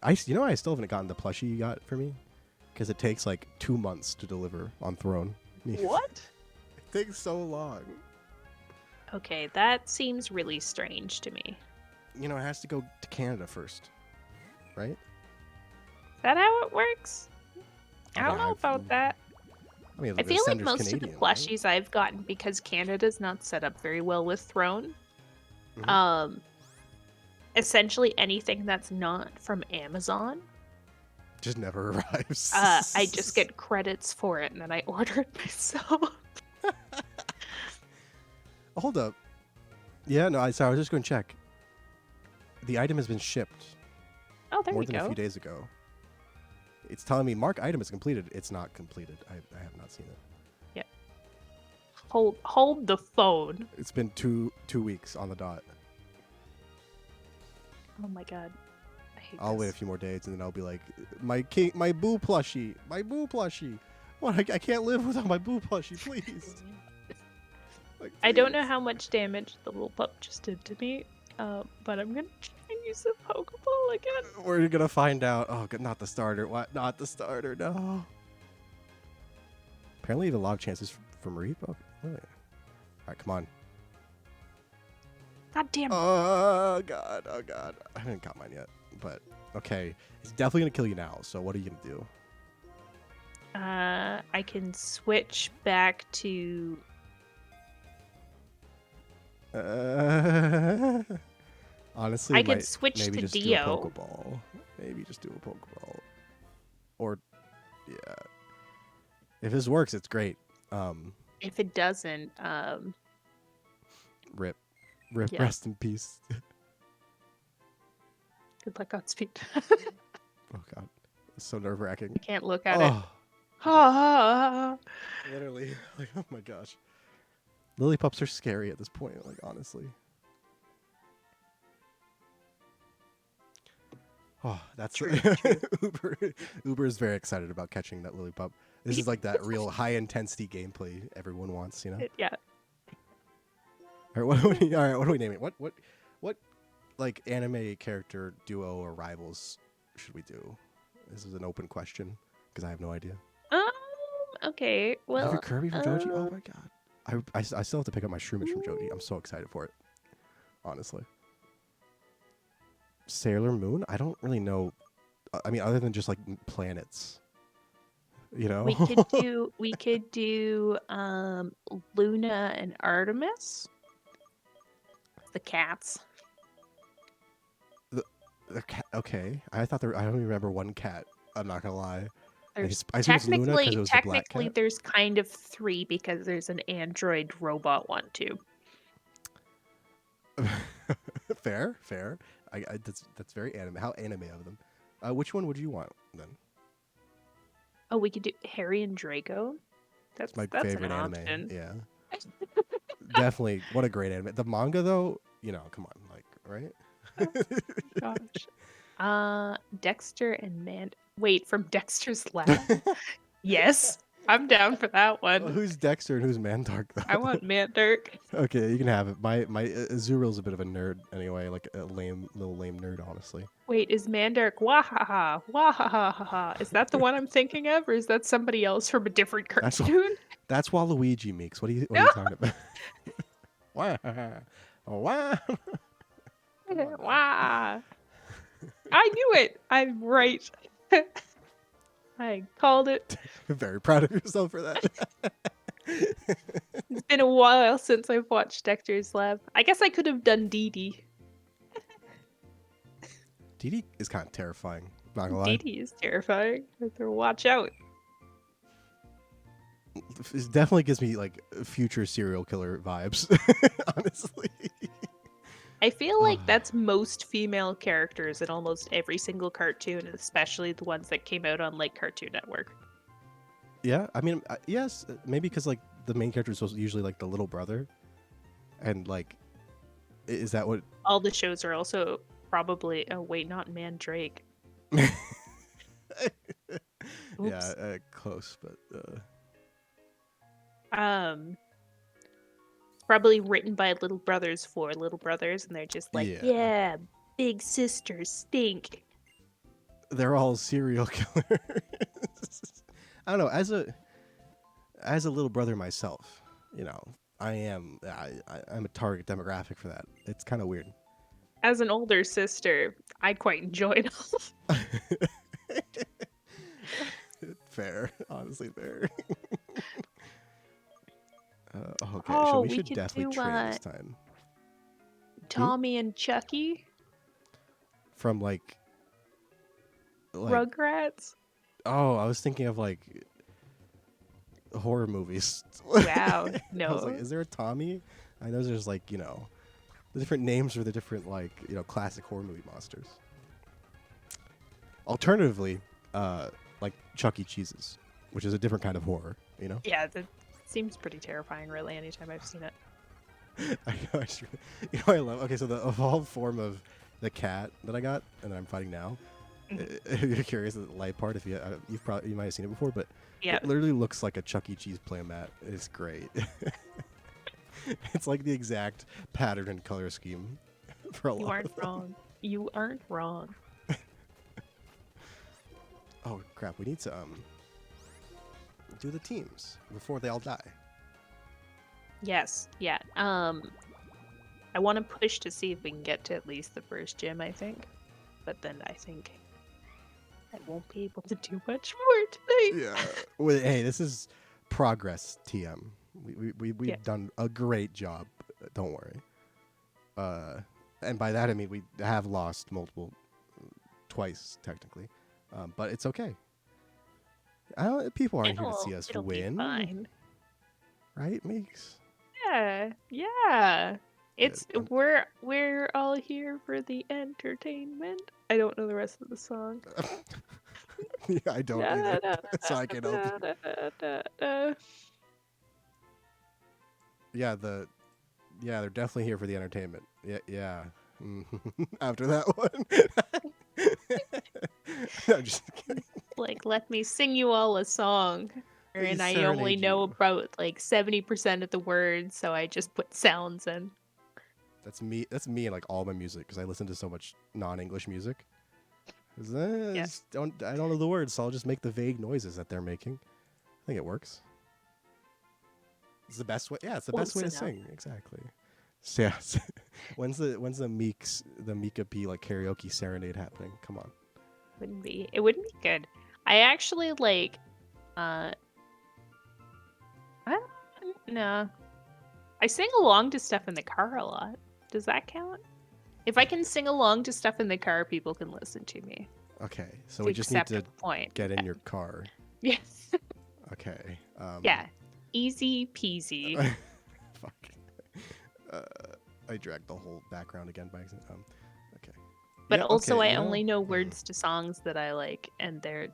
I still haven't gotten the plushie you got for me because it takes like 2 months to deliver on Throne. What? It takes so long. Okay, that seems really strange to me. It has to go to Canada first, right? Is that how it works? I don't know about that. I mean, I feel like most Canadian, of the plushies I've gotten, because Canada's not set up very well with Throne. Mm-hmm. Essentially anything that's not from Amazon just never arrives. I just get credits for it and then I order it myself. Hold up. Yeah, no, sorry, I was just going to check. The item has been shipped. Oh, there more than a few days ago. It's telling me mark item is completed. It's not completed. I have not seen it. Yeah. Hold the phone. It's been two weeks on the dot. Oh my god. I'll wait a few more days and then I'll be like, my boo plushie. What? I can't live without my boo plushie, please. Like, I don't know how much damage the little pup just did to me, but I'm gonna try and use the Pokeball again. We're gonna find out. Oh, not the starter. What? Not the starter. No. Apparently, you have a lot of chances from Reap. Oh, really? All right, come on. God damn. Oh god. I haven't got mine yet, but okay. It's definitely gonna kill you now. So what are you gonna do? I can switch back to. Honestly, I can switch maybe to just Dio. do a Pokeball. Maybe just do a Pokeball. Or, yeah. If this works, it's great. If it doesn't, Rip. Yeah. Rest in peace. Good luck on speed. Oh god, it's so nerve-wracking. You can't look at it. Literally, like, oh my gosh. Lillipups are scary at this point, like, honestly. Oh, that's true. Uber is very excited about catching that Lillipup. This is like that real high-intensity gameplay everyone wants, Yeah. All right, what do we name it? What like anime character duo or rivals should we do? This is an open question because I have no idea. Okay. Well, Every Kirby from Joji? Oh my god. I still have to pick up my Shroomish from Joji. I'm so excited for it. Honestly. Sailor Moon? I don't really know. I mean, other than just like planets. We could do Luna and Artemis. The cats. The cat. Okay. I thought I only remember one cat. I'm not gonna lie. There's I assume it's Luna because it was the black technically cat. there's kind of 3 because there's an android robot one too. Fair, fair. That's very anime. How anime of them. Which one would you want then? Oh, we could do Harry and Draco. It's my That's an favorite anime. option. Yeah, definitely. What a great anime. The manga though, come on, like, right? Oh, gosh. Dexter and Wait, from Dexter's Lab? Yes, I'm down for that one. Who's Dexter and who's Mandark though? I want Mandark. Okay, you can have it. My Azuril's a bit of a nerd anyway, like a little lame nerd, honestly. Wait, is Mandark Wahaha? Wahaha. Is that the one I'm thinking of, or is that somebody else from a different cartoon? That's Waluigi, Meeks. What are you talking about? Wah. Wah. Wah. I knew it. I'm right. I called it. Very proud of yourself for that. It's been a while since I've watched Dexter's Lab. I guess I could have done Dee Dee. Dee Dee is kind of terrifying. Not gonna lie. Dee Dee is terrifying. Watch out. It definitely gives me like future serial killer vibes. Honestly. I feel like that's most female characters in almost every single cartoon, especially the ones that came out on like Cartoon Network. Yeah, I mean, yes, maybe because like the main character is usually like the little brother, and like, is that what? All the shows are also probably. Oh wait, not Mandrake. Yeah, close, but. Probably written by little brothers for little brothers, and they're just like, yeah big sisters stink. They're all serial killers. I don't know. As a little brother myself, I'm a target demographic for that. It's kind of weird. As an older sister, I quite enjoyed all. Fair, honestly, fair. Okay, so we should definitely train this time. Tommy and Chucky from like Rugrats. Oh, I was thinking of like horror movies. Wow, no. I was like, is there a Tommy? I know there's like the different names for the different like classic horror movie monsters. Alternatively, like Chuck E. Cheese's, which is a different kind of horror. Yeah, that seems pretty terrifying. Really, anytime I've seen it. I love. Okay, so the evolved form of the cat that I got and that I'm fighting now. If you're curious, the light part, if you might have seen it before, but yeah, it literally looks like a Chuck E. Cheese playmat. It's great. It's like the exact pattern and color scheme for a lot. You aren't wrong. You aren't wrong. Oh crap! We need to do the teams before they all die. Yes. Yeah. I want to push to see if we can get to at least the first gym. I think, but then I think I won't be able to do much more today. Yeah. Well, hey, this is progress, TM. We've done a great job. Don't worry. And by that I mean we have lost twice technically, but it's okay. People aren't here to see us win, fine. Right, Meeks? Yeah. It's we're all here for the entertainment. I don't know the rest of the song. Yeah, I don't either. So I can help you. Yeah, they're definitely here for the entertainment. Yeah. After that one. I'm just kidding. Like, let me sing you all a song. And I only know about like 70% of the words, so I just put sounds in. That's me in like all my music because I listen to so much non-English music. I don't know the words, so I'll just make the vague noises that they're making. I think it works. It's the best way. Yeah, it's the best way to sing. Exactly. So, yeah. When's the Meekapi like karaoke serenade happening? Come on. It wouldn't be good. I actually like no. I sing along to stuff in the car a lot. Does that count? If I can sing along to stuff in the car, people can listen to me. Okay, so to we just need accept to a point. get in your car. Yes. Okay. Yeah. Easy peasy. Fuck. Uh, I dragged the whole background again by accident. Okay. But Yeah. also, Okay. I You know. only know words to songs that I like, and they're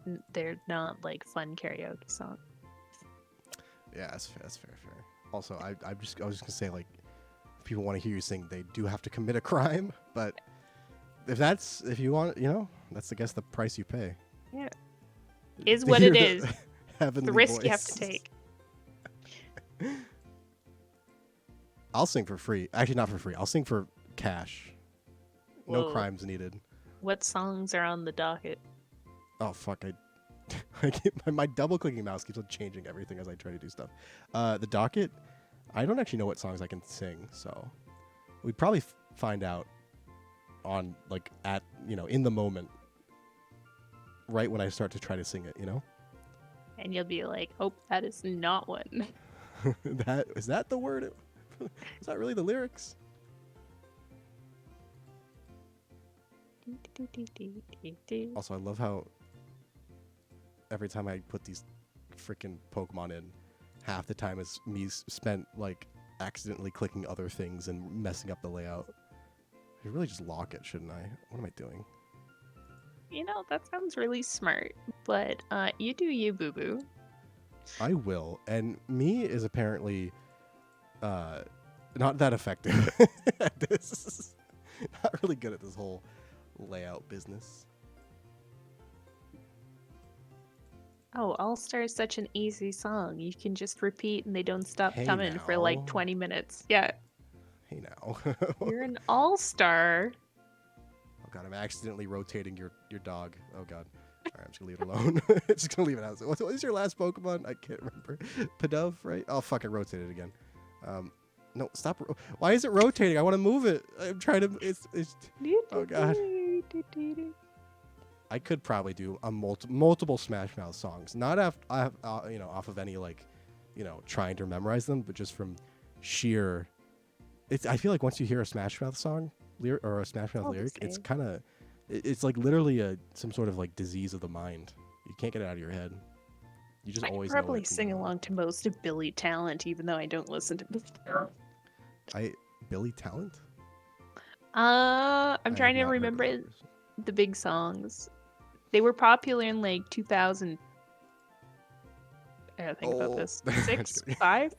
not like fun karaoke songs. Yeah, that's fair. That's fair. Fair. Also, I was just gonna say, like, if people want to hear you sing, they do have to commit a crime. But if you want, that's, I guess, the price you pay. Yeah. Is To what hear it is. heavenly The risk voice. you have to take. I'll sing for free. Actually, not for free. I'll sing for cash. No Whoa. crimes needed. What songs are on the docket? Oh fuck! I keep, my double clicking mouse keeps on changing everything as I try to do stuff. The docket. I don't actually know what songs I can sing, so we'd probably find out on in the moment, right when I start to try to sing it. And you'll be like, "Oh, that is not one." That is that the word? Is that really the lyrics? Also, I love how every time I put these freaking Pokemon in, half the time is me spent like accidentally clicking other things and messing up the layout. I should really just lock it, shouldn't I? What am I doing? That sounds really smart. But you do you, boo boo. I will. And me is apparently not that effective at this. Not really good at this whole layout business. Oh, All Star is such an easy song. You can just repeat and they don't stop Hey coming for like now. 20 minutes. Yeah. Hey now. You're an all-star. Oh god, I'm accidentally rotating your dog. Oh god. Alright, I'm just gonna leave it alone. Just gonna leave it out. What is your last Pokemon? I can't remember. Pidove, right? Oh fuck, I rotated again. No, stop. Why is it rotating? I want to move it. I'm trying to. It's. Oh god. I could probably do a multiple Smash Mouth songs, not off of any trying to memorize them, but just from sheer. I feel like once you hear a Smash Mouth song or a Smash Mouth lyric, it's kind of, it's like literally some sort of like disease of the mind. You can't get it out of your head. You just always know. I probably sing along to most of Billy Talent, even though I don't listen to Billy Talent. I'm trying to remember the big songs. They were popular in like 2000. I gotta think about this. 6, 5.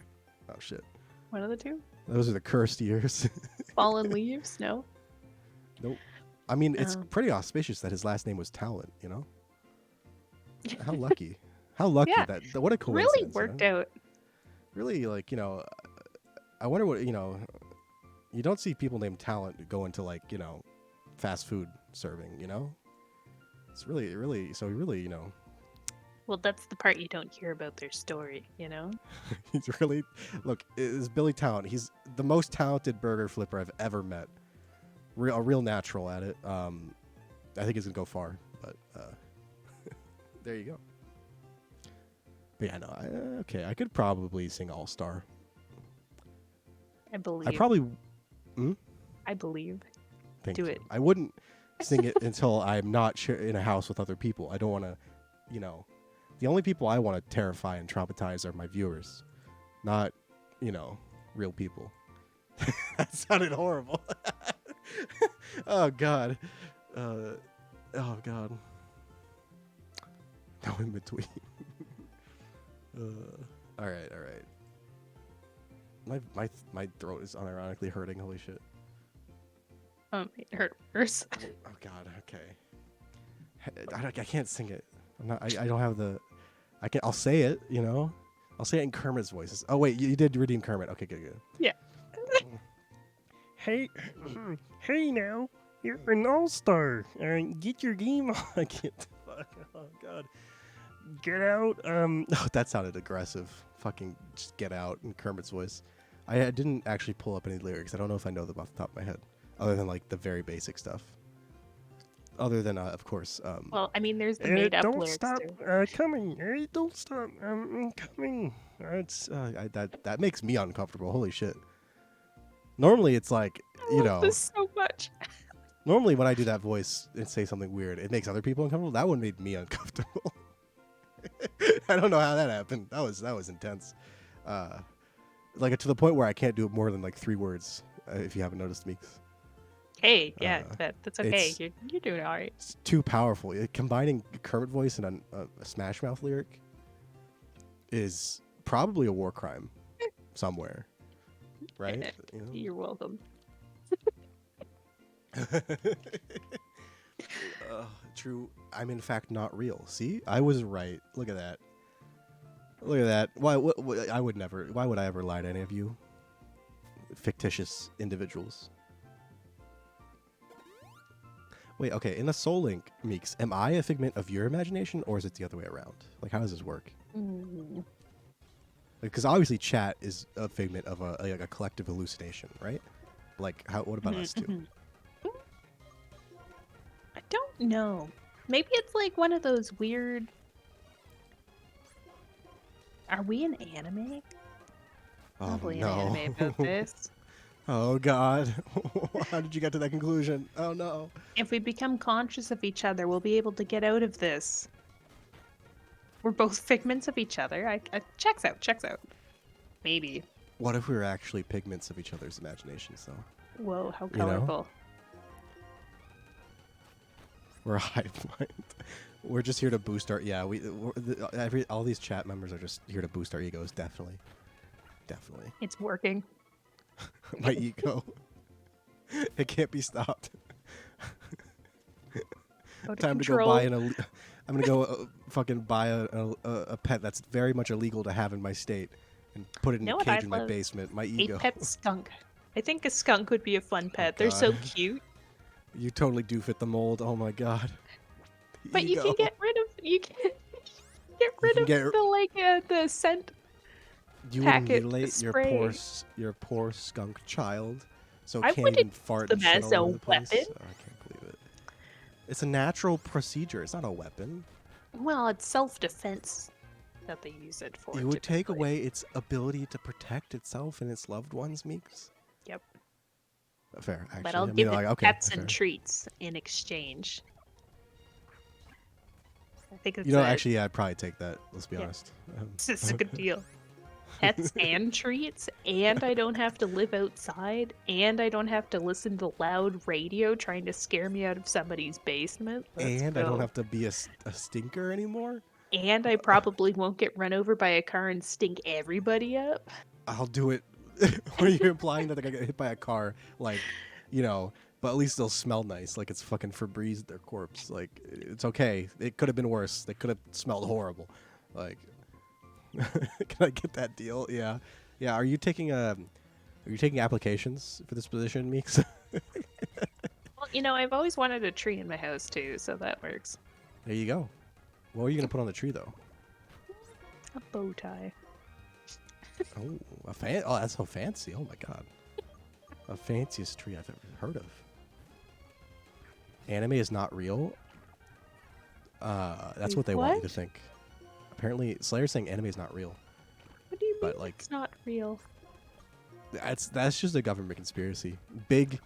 Oh shit. One of the two. Those are the cursed years. Fallen Leaves? No. Nope. I mean, it's pretty auspicious that his last name was Talent. How lucky. How lucky that. What a coincidence. Really worked out. Really, I wonder what you don't see people named Talent go into fast food serving. It's really so really Well, that's the part you don't hear about their story. He's really is Billy Talent. He's the most talented burger flipper I've ever met. A real natural at it. I think he's gonna go far, but there you go. But yeah, no, okay. I could probably sing All Star. I believe. I probably. I believe. Thank Do you. it. I wouldn't sing it until I'm not in a house with other people. I don't want to, the only people I want to terrify and traumatize are my viewers, not, real people. That sounded horrible. Oh God. Oh God. No in between. All right. My throat is unironically hurting. Holy shit. It hurt worse. Oh God. Okay. I can't sing it. I don't have the. I'll say it. I'll say it in Kermit's voices. Oh wait, you did redeem Kermit. Okay, good. Yeah. Hey now, you're an all-star. Get your game on. I can't. Oh God. Get out. Oh, that sounded aggressive. Fucking just get out in Kermit's voice. I didn't actually pull up any lyrics. I don't know if I know them off the top of my head, other than the very basic stuff. Other than, of course. Well, I mean, there's the made-up lyrics. Don't stop coming. Hey, don't stop. I'm coming. It's that makes me uncomfortable. Holy shit. Normally, it's I love this so much. Normally, when I do that voice and say something weird, it makes other people uncomfortable. That one made me uncomfortable. I don't know how that happened. That was intense. Like to the point where I can't do more than like 3 words. If you haven't noticed, Meeks. Hey, yeah, that's okay. It's You're doing all right. It's too powerful. Combining Kermit voice and a Smash Mouth lyric is probably a war crime somewhere, right? You know? You're welcome. True. I'm in fact not real. See, I was right. Look at that. Look at that. Why? I would never. Why would I ever lie to any of you, fictitious individuals? Wait. Okay. In the Soul Link, Meeks, am I a figment of your imagination, or is it the other way around? Like, how does this work? Because obviously, chat is a figment of a collective hallucination, right? Like, how? What about us two? I don't know. Maybe it's like one of those weird. Are we an anime? Probably an anime about this. Oh God! How did you get to that conclusion? Oh no! If we become conscious of each other, we'll be able to get out of this. We're both figments of each other. I checks out. Maybe. What if we were actually pigments of each other's imaginations, though? Whoa, how You know? colorful. We're a hive mind. We're just here to boost our all these chat members are just here to boost our egos. Definitely. It's working. My ego. It can't be stopped. Time to go buy I'm gonna go fucking buy a pet that's very much illegal to have in my state and put it in a cage in my basement. My ego. A pet skunk. I think a skunk would be a fun pet. They're God. so cute. You totally do fit the mold. Oh my God. But you can get rid of the scent. You would packet mutilate spray. your poor skunk child, so I it can't wouldn't even fart use and them shit as all a over the place. weapon. Oh, I can't believe it. It's a natural procedure. It's not a weapon. Well, it's self-defense that they use it for. It would take typically. away its ability to protect itself and its loved ones, Meeks. Yep. Fair, actually. But I'll I mean, give it like, okay, pets fair. and treats in exchange. I think it's actually, yeah, I'd probably take that. Let's be Yeah. honest. It's a good deal. Pets and treats, and I don't have to live outside, and I don't have to listen to loud radio trying to scare me out of somebody's basement. Let's And go. I don't have to be a stinker anymore. And I probably won't get run over by a car and stink everybody up. I'll do it. Or you're implying that I get hit by a car, like, but at least they'll smell nice, like it's fucking Febreze their corpse. Like, it's okay. It could have been worse. They could have smelled horrible. Like, can I get that deal? Yeah. Are you taking applications for this position, Meeks? Well, I've always wanted a tree in my house too, so that works. There you go. What are you gonna put on the tree though? A bow tie. Oh, oh, that's so fancy. Oh my God. The fanciest tree I've ever heard of. Anime is not real. That's what they want you to think. Apparently, Slayer's saying anime is not real. What do you mean? But, like, It's not real. That's just a government conspiracy. Big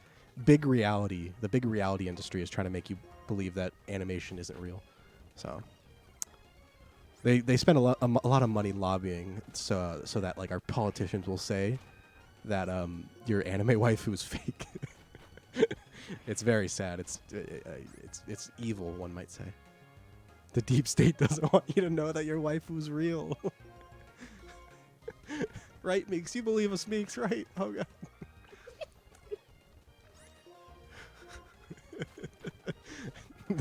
reality. The big reality industry is trying to make you believe that animation isn't real. So they spend a lot of money lobbying so that like our politicians will say that your anime waifu is fake. It's very sad. It's evil, one might say. The deep state doesn't want you to know that your waifu's real. Right, Meeks? You believe us, Meeks, right? Oh God.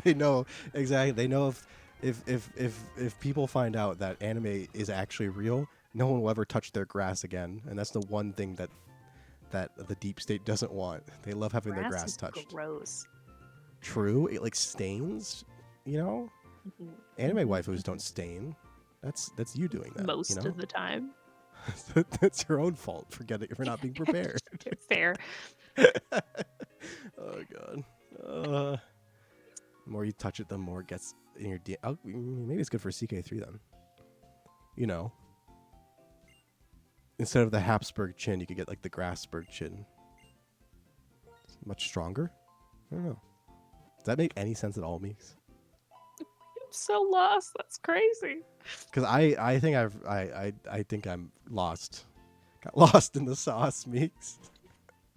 They know exactly. They know if people find out that anime is actually real, no one will ever touch their grass again, and that's the one thing that the deep state doesn't want. They love having their grass is touched. Gross. True, it like stains. Mm-hmm. Anime waifus don't stain. That's you doing that. Most of the time. That's your own fault for not being prepared. Fair. Oh God. The more you touch it, the more it gets in your DNA. Maybe it's good for CK3 then. Instead of the Habsburg chin, you could get like the Grassberg chin. It's much stronger, I don't know. Does that make any sense at all, Meeks? I'm so lost. That's crazy. Because I think I think I'm lost. Got lost in the sauce, Meeks.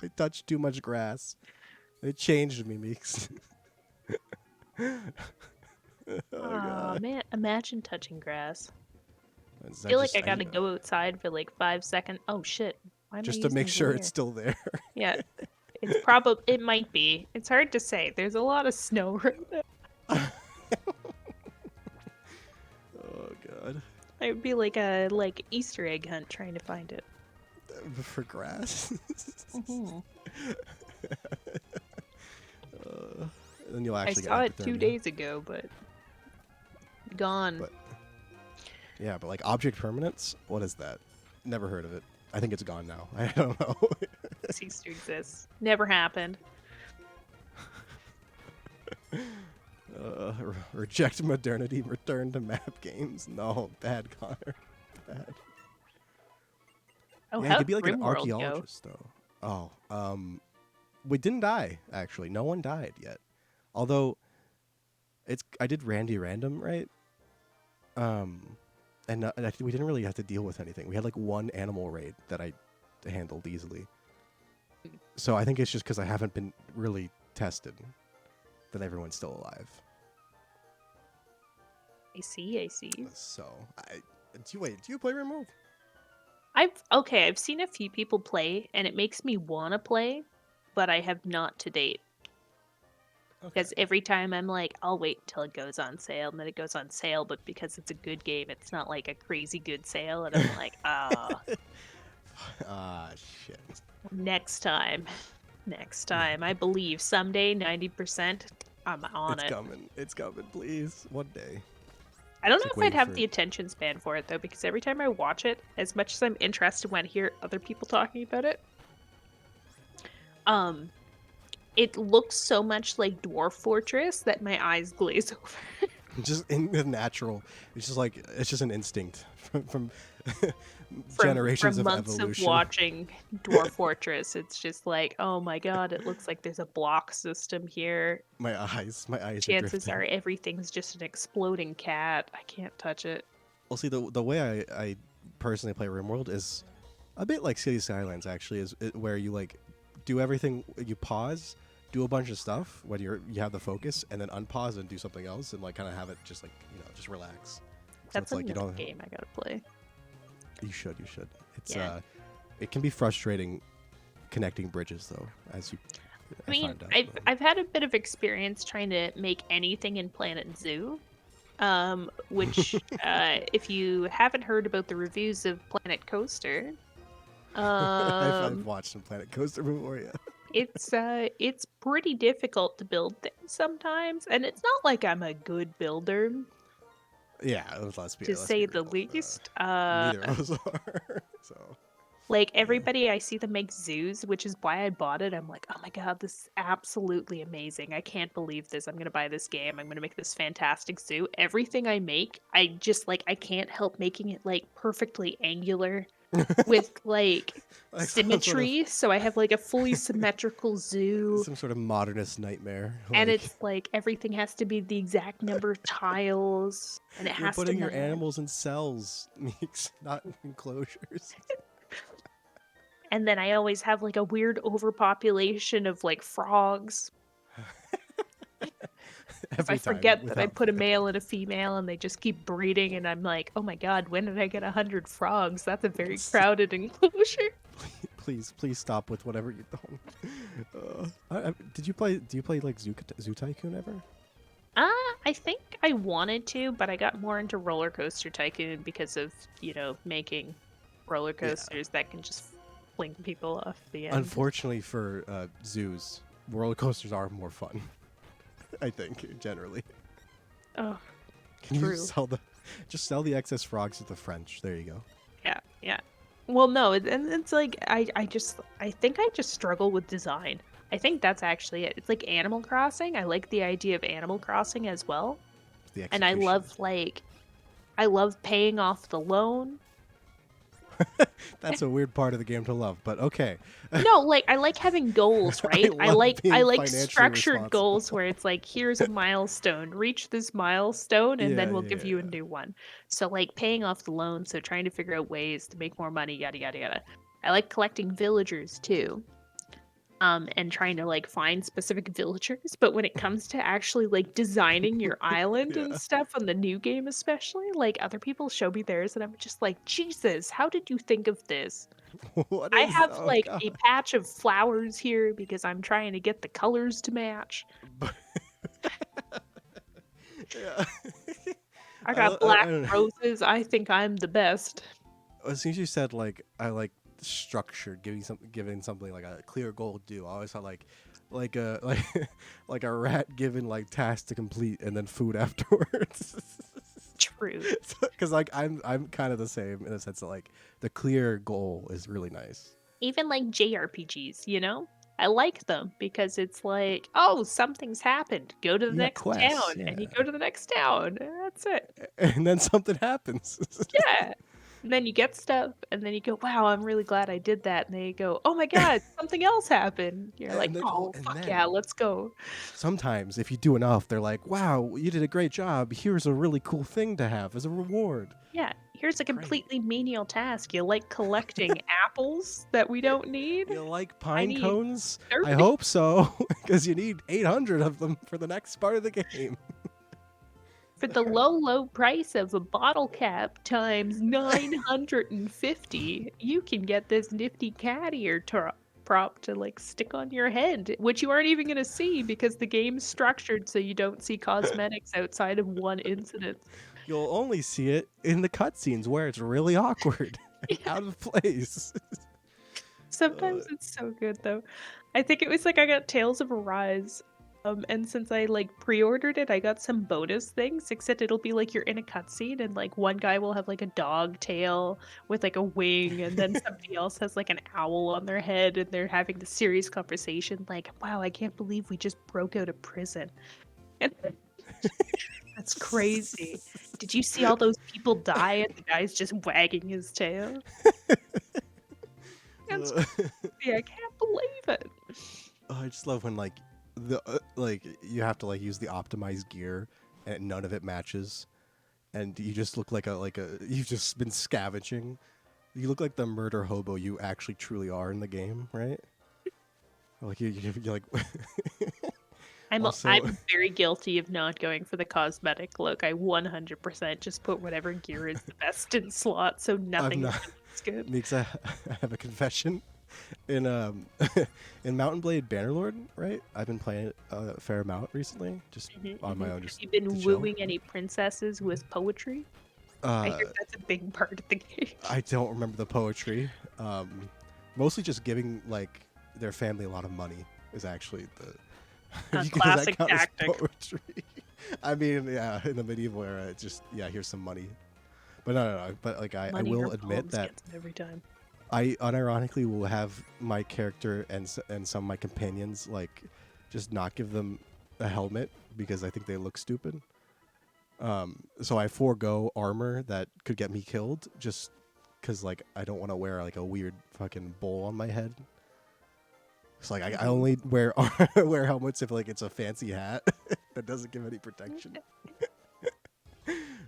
I touched too much grass. It changed me, Meeks. Oh God. Man, imagine touching grass. I Is feel that like just I gotta go outside for like 5 seconds. Oh shit! Why am I just to using make the sure mirror? it's still there? Yeah, it's probably. It might be. It's hard to say. There's a lot of snow right now. Oh God. It would be like a Easter egg hunt trying to find it. For grass. Mhm. Then you'll I actually saw get it 2 hypothermia. days ago, but gone. But yeah, but like object permanence, what is that? Never heard of it. I think it's gone now. I don't know. Ceased to exist. Never happened. Reject modernity, return to map games. No, bad, Connor. Bad. Oh, Yeah, you how'd could be like an RimWorld go? archaeologist, though. We didn't die actually. No one died yet. Although, I did Randy Random right. And we didn't really have to deal with anything. We had like one animal raid that I handled easily. So I think it's just because I haven't been really tested that everyone's still alive. I see. So, do you play Rimworld? I've seen a few people play, and it makes me want to play, but I have not to date. Because every time I'm like, I'll wait until it goes on sale, and then it goes on sale, but because it's a good game, it's not like a crazy good sale, and I'm like, Shit. next time. I believe someday, 90%, I'm on it. It's coming, please. One day. I don't It's know like if I'd waiting have for the attention span for it, though, because every time I watch it, as much as I'm interested when I hear other people talking about it, it looks so much like Dwarf Fortress that my eyes glaze over. Just in the natural. It's just an instinct from From generations of months evolution. of watching Dwarf Fortress, it's just like, oh my god, it looks like there's a block system here. My eyes Chances are are drifting. everything's just an exploding cat. I can't touch it. Well, see, the way I personally play RimWorld is a bit like City Skylines. Actually, where you like do everything. You pause, do a bunch of stuff when you have the focus, and then unpause and do something else, and like kind of have it just like just relax. So That's it's like another game I gotta play. You should. It's Yeah. It can be frustrating connecting bridges though, as you. I mean, find out, I've had a bit of experience trying to make anything in Planet Zoo, which if you haven't heard about the reviews of Planet Coaster, I've watched some Planet Coaster before, yeah. it's pretty difficult to build things sometimes, and it's not like I'm a good builder, Yeah, let's be say the real. least. Neither of us are. So. Like everybody I see them make zoos, which is why I bought it. I'm like, oh my god, this is absolutely amazing. I can't believe this. I'm gonna buy this game. I'm gonna make this fantastic zoo. Everything I make, I just I can't help making it like perfectly angular with like symmetry. So I have like a fully symmetrical zoo. Some sort of modernist nightmare. And it's like everything has to be the exact number of tiles, and it you're has to putting your match. animals in cells, Meeks, not enclosures. And then I always have like a weird overpopulation of like frogs. I forget that I put a male and a female and they just keep breeding, and I'm like, oh my god, when did I get 100 frogs? That's a very crowded enclosure. Please stop with whatever you're doing. Do you play like Zoo Tycoon ever? I think I wanted to, but I got more into Roller Coaster Tycoon because of, making roller coasters that can just fling people off the end. Unfortunately for zoos, roller coasters are more fun. I think generally. Oh, can true. you sell the excess frogs to the French? There you go. Yeah. Well, no, and it's like I think I just struggle with design. I think that's actually it. It's like Animal Crossing. I like the idea of Animal Crossing as well. And I love paying off the loan. That's a weird part of the game to love, but okay. No, like I like having goals, right? I love like being financially structured goals responsible. where it's like, here's a milestone, reach this milestone, and Yeah, then we'll yeah, give you a yeah. new one. So like paying off the loan, so trying to figure out ways to make more money, yada yada yada. I like collecting villagers too. And trying to like find specific villagers, but when it comes to actually like designing your island and Yeah. stuff on the new game especially, like other people show me theirs and I'm just like, Jesus, how did you think of this? What I is? have Oh like god. a patch of flowers here because I'm trying to get the colors to match. But- yeah. I got I black don't know. roses. I think I'm the best. As soon as you said like I like structure, giving something like a clear goal to do, I always thought like a like a rat given like task to complete and then food afterwards. True. Because like I'm kind of the same in the sense that like the clear goal is really nice. Even like JRPGs, you know? I like them because it's like, oh, something's happened. Go to the You got next quests, town, and you go yeah, to the next town. And that's it. and then something happens. Yeah. And then you get stuff, and then you go, wow, I'm really glad I did that. And then you go, oh my God, something else happened. You're like, And then oh, and fuck yeah, then let's go. sometimes if you do enough, they're like, wow, you did a great job. Here's a really cool thing to have as a reward. Yeah, here's a Great. completely menial task. You like collecting apples that we don't need? You like I pine need cones? 30. I hope so, because you need 800 of them for the next part of the game. For the low price of a bottle cap times 950, you can get this nifty cat ear prop to like stick on your head, which you aren't even going to see because the game's structured so you don't see cosmetics outside of one incident. You'll only see it in the cutscenes where it's really awkward and out of place. Sometimes it's so good though. I think it was like I got Tales of Arise. And since I like pre-ordered it, I got some bonus things, except it'll be like you're in a cutscene and like one guy will have like a dog tail with like a wing, and then somebody else has like an owl on their head and they're having this serious conversation like, wow, I can't believe we just broke out of prison. And that's crazy. Did you see all those people die and the guy's just wagging his tail? That's crazy. I can't believe it. Oh, I just love when like you have to like use the optimized gear and none of it matches, and you just look like you've just been scavenging. You look like the murder hobo you actually truly are in the game, right? Like you're like. Also, I'm very guilty of not going for the cosmetic look. I 100% just put whatever gear is the best in slot, so nothing not- looks good. Meeks, I have a confession. In in Mountain Blade Bannerlord, right? I've been playing it a fair amount recently, just on my own. Just Have you been to chill. wooing any princesses with poetry? I hear that's a big part of the game. I don't remember the poetry. Mostly just giving like their family a lot of money is actually the A classic tactic. Poetry. I mean, yeah, in the medieval era, it's just here's some money. But no. But like I Money will or admit poems that gets it every time. I unironically will have my character and some of my companions like just not give them a helmet because I think they look stupid. So I forego armor that could get me killed just because like I don't want to wear like a weird fucking bowl on my head. It's like I only wear wear helmets if like it's a fancy hat that doesn't give any protection.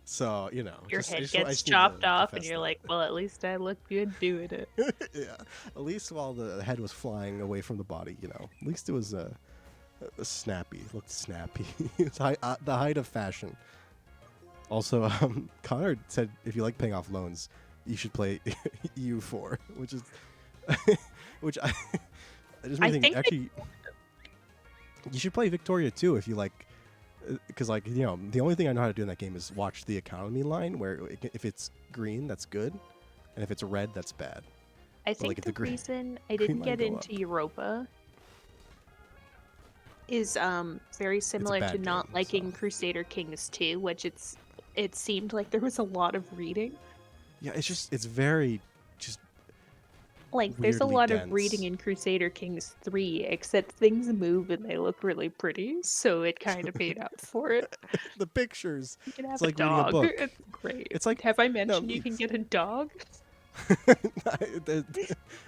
So your head gets chopped off, and you're like, well, at least I look good doing it. Yeah, at least while the head was flying away from the body, at least it was snappy. It looked snappy. It's the height of fashion. Also, Connor said if you like paying off loans, you should play EU4, which is which I just made me think actually you should play Victoria too if you like. Because the only thing I know how to do in that game is watch the economy line where if it's green that's good and if it's red that's bad. I think the reason I didn't get into Europa is very similar to not liking Crusader Kings 2, which it seemed like there was a lot of reading. Yeah, it's very just like there's a lot of reading in Crusader Kings 3, except things move and they look really pretty, so it kind of made up for it. The pictures. You can have it's a like dog. reading a book. It's great. It's like have I mentioned you can get a dog?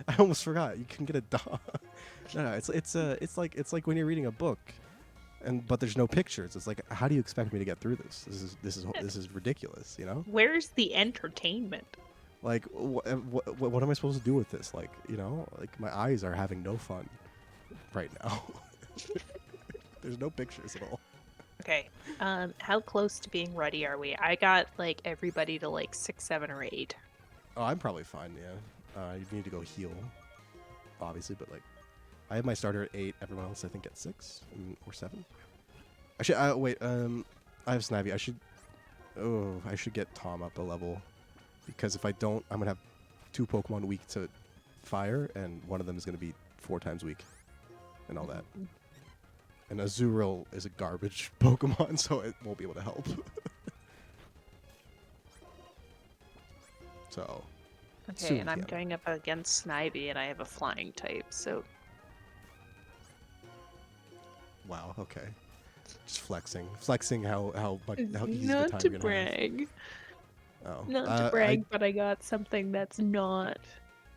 I almost forgot. You can get a dog. No, it's like when you're reading a book, but there's no pictures. It's like, how do you expect me to get through this? This is ridiculous. You know? Where's the entertainment? Like, what am I supposed to do with this? Like, you know, like my eyes are having no fun right now. There's no pictures at all. Okay. How close to being ready are we? I got like everybody to like 6, 7, or 8. Oh, I'm probably fine. Yeah. You need to go heal, obviously, but like, I have my starter at 8. Everyone else, I think, at 6 or 7. I should. Wait. I have Snivy. I should get Tom up a level, because if I don't, I'm gonna have 2 Pokemon weak to fire, and one of them is gonna be 4 times weak, and all that. And Azurill is a garbage Pokemon, so it won't be able to help. So. Okay, soon and I'm can. going up against Snivy, and I have a flying type, so Wow. Okay. Just flexing how easy the not time to you're gonna brag, have. Oh. not to brag, but I got something that's not.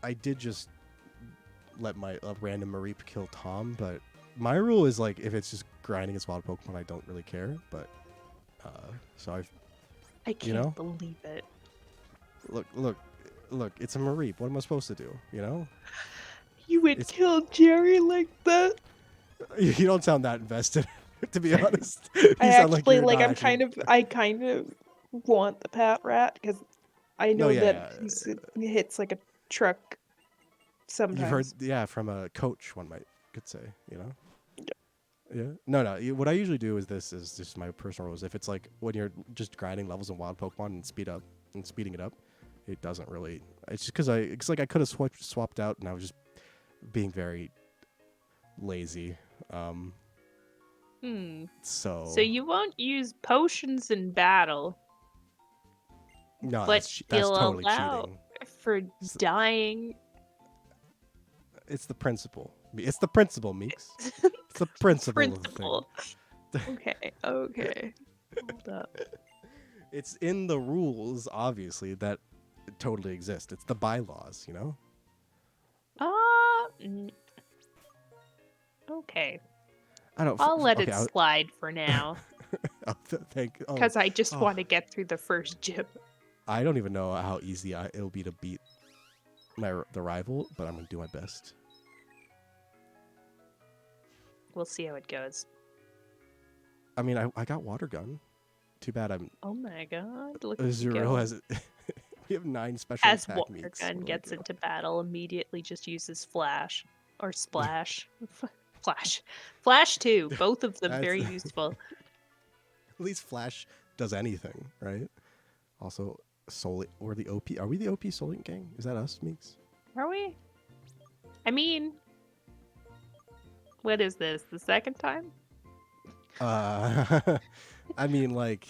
I did just let my random Mareep kill Tom, but my rule is like if it's just grinding as wild Pokemon, I don't really care. But so I can't you know? believe it. Look, it's a Mareep. What am I supposed to do? You know? You would kill Jerry like that? You don't sound that invested, to be honest. I sound actually you're like. not I'm I kind of want the Pat Rat because I know that he hits like a truck sometimes. You've heard, from a coach, one could say, you know? Yeah. No. What I usually do is this is just my personal rules. If it's like when you're just grinding levels in wild Pokemon and speeding it up, it doesn't really. It's just because it's like I could have swapped out, and I was just being very lazy. So you won't use potions in battle. No, but that's you'll totally allow cheating. For dying. It's the principle. It's the principle, Meeks. It's the principle. Principle. Okay. Hold up. It's in the rules, obviously, that totally exist. It's the bylaws, you know? Okay. I'll let it slide for now. Because I just want to get through the first gym. I don't even know how easy it'll be to beat the rival, but I'm going to do my best. We'll see how it goes. I mean, I got Water Gun. Too bad I'm... Oh my god. Look Zero has... We have 9 special As attack Water Meeks. Gun gets into battle, immediately just uses Flash. Or Splash. Flash too. Both of them very useful. At least Flash does anything, right? Also, or the OP. Are we the OP Soul Link gang? Is that us, Meeks? Are we? I mean, what is this? The second time? I mean, like...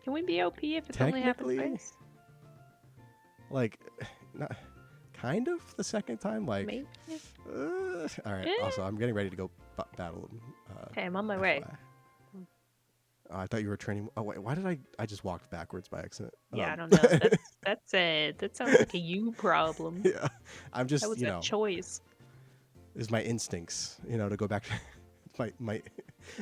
Can we be OP if it's only happened twice? Like, not... Kind of the second time, like. Maybe. All right. Also, I'm getting ready to go battle him. Okay, I'm on my way. I thought you were training. Oh wait, why did I just walked backwards by accident? Yeah, I don't know. That sounds like a you problem. Yeah, I'm just. That was a choice. Is my instincts, to go back to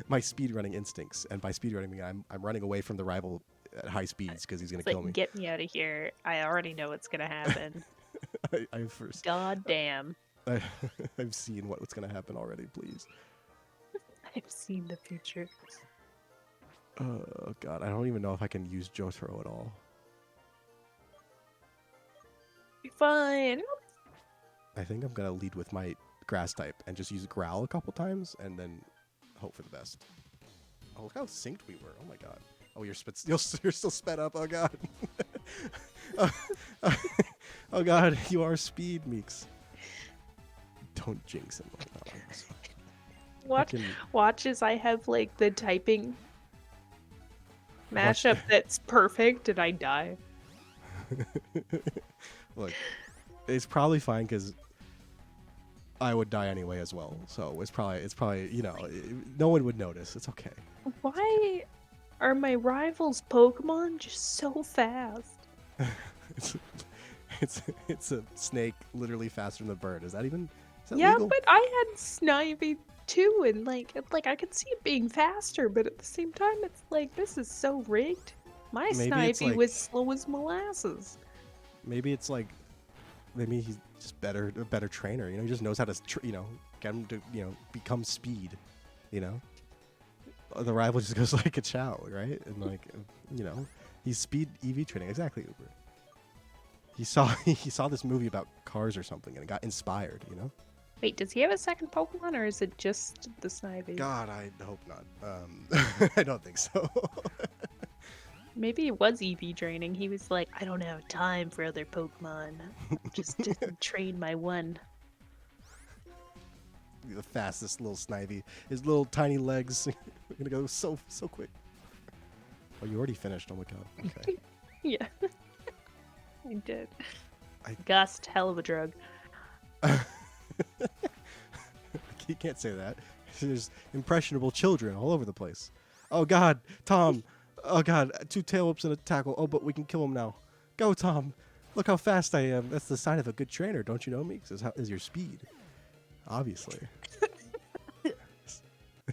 my speed running instincts, and by speed running, I'm running away from the rival at high speeds because he's gonna kill me. Get me out of here! I already know what's gonna happen. God damn. I've seen what's going to happen already, please. I've seen the future. Oh, God. I don't even know if I can use Jotaro at all. Be fine. I think I'm going to lead with my grass type and just use Growl a couple times and then hope for the best. Oh, look how synced we were. Oh, my God. Oh, you're still sped up. Oh, God. Oh God, you are speed, Meeks. Don't jinx him. Watch as I have like the typing mashup that's perfect and I die. Look, it's probably fine because I would die anyway as well. So it's probably no one would notice. It's okay. Why are my rivals' Pokemon just so fast? It's a snake literally faster than the bird. Is that Yeah, legal? but I had Snivy too, and like I could see it being faster, but at the same time, it's like this is so rigged. My Maybe it's Snivy like was slow as molasses. maybe it's like maybe he's just a better trainer. He just knows how to get him to become speed. You know, the rival just goes like a chow, right? And like he's speed EV training exactly. Uber. He saw he saw this movie about cars or something and got inspired. Wait, does he have a second Pokemon, or is it just the Snivy? God, I hope not. I don't think so. Maybe it was EV training. He was like, I don't have time for other Pokemon. Just to train my one. The fastest little Snivy. His little tiny legs are gonna go so quick. Oh, you already finished. Oh my god. Okay. Yeah. I did. Gust, hell of a drug. You can't say that. There's impressionable children all over the place. Oh god, Tom. Oh god, 2 tail whips and a tackle. Oh, but we can kill him now. Go, Tom. Look how fast I am. That's the sign of a good trainer, don't you know, Meeks? Is your speed. Obviously. It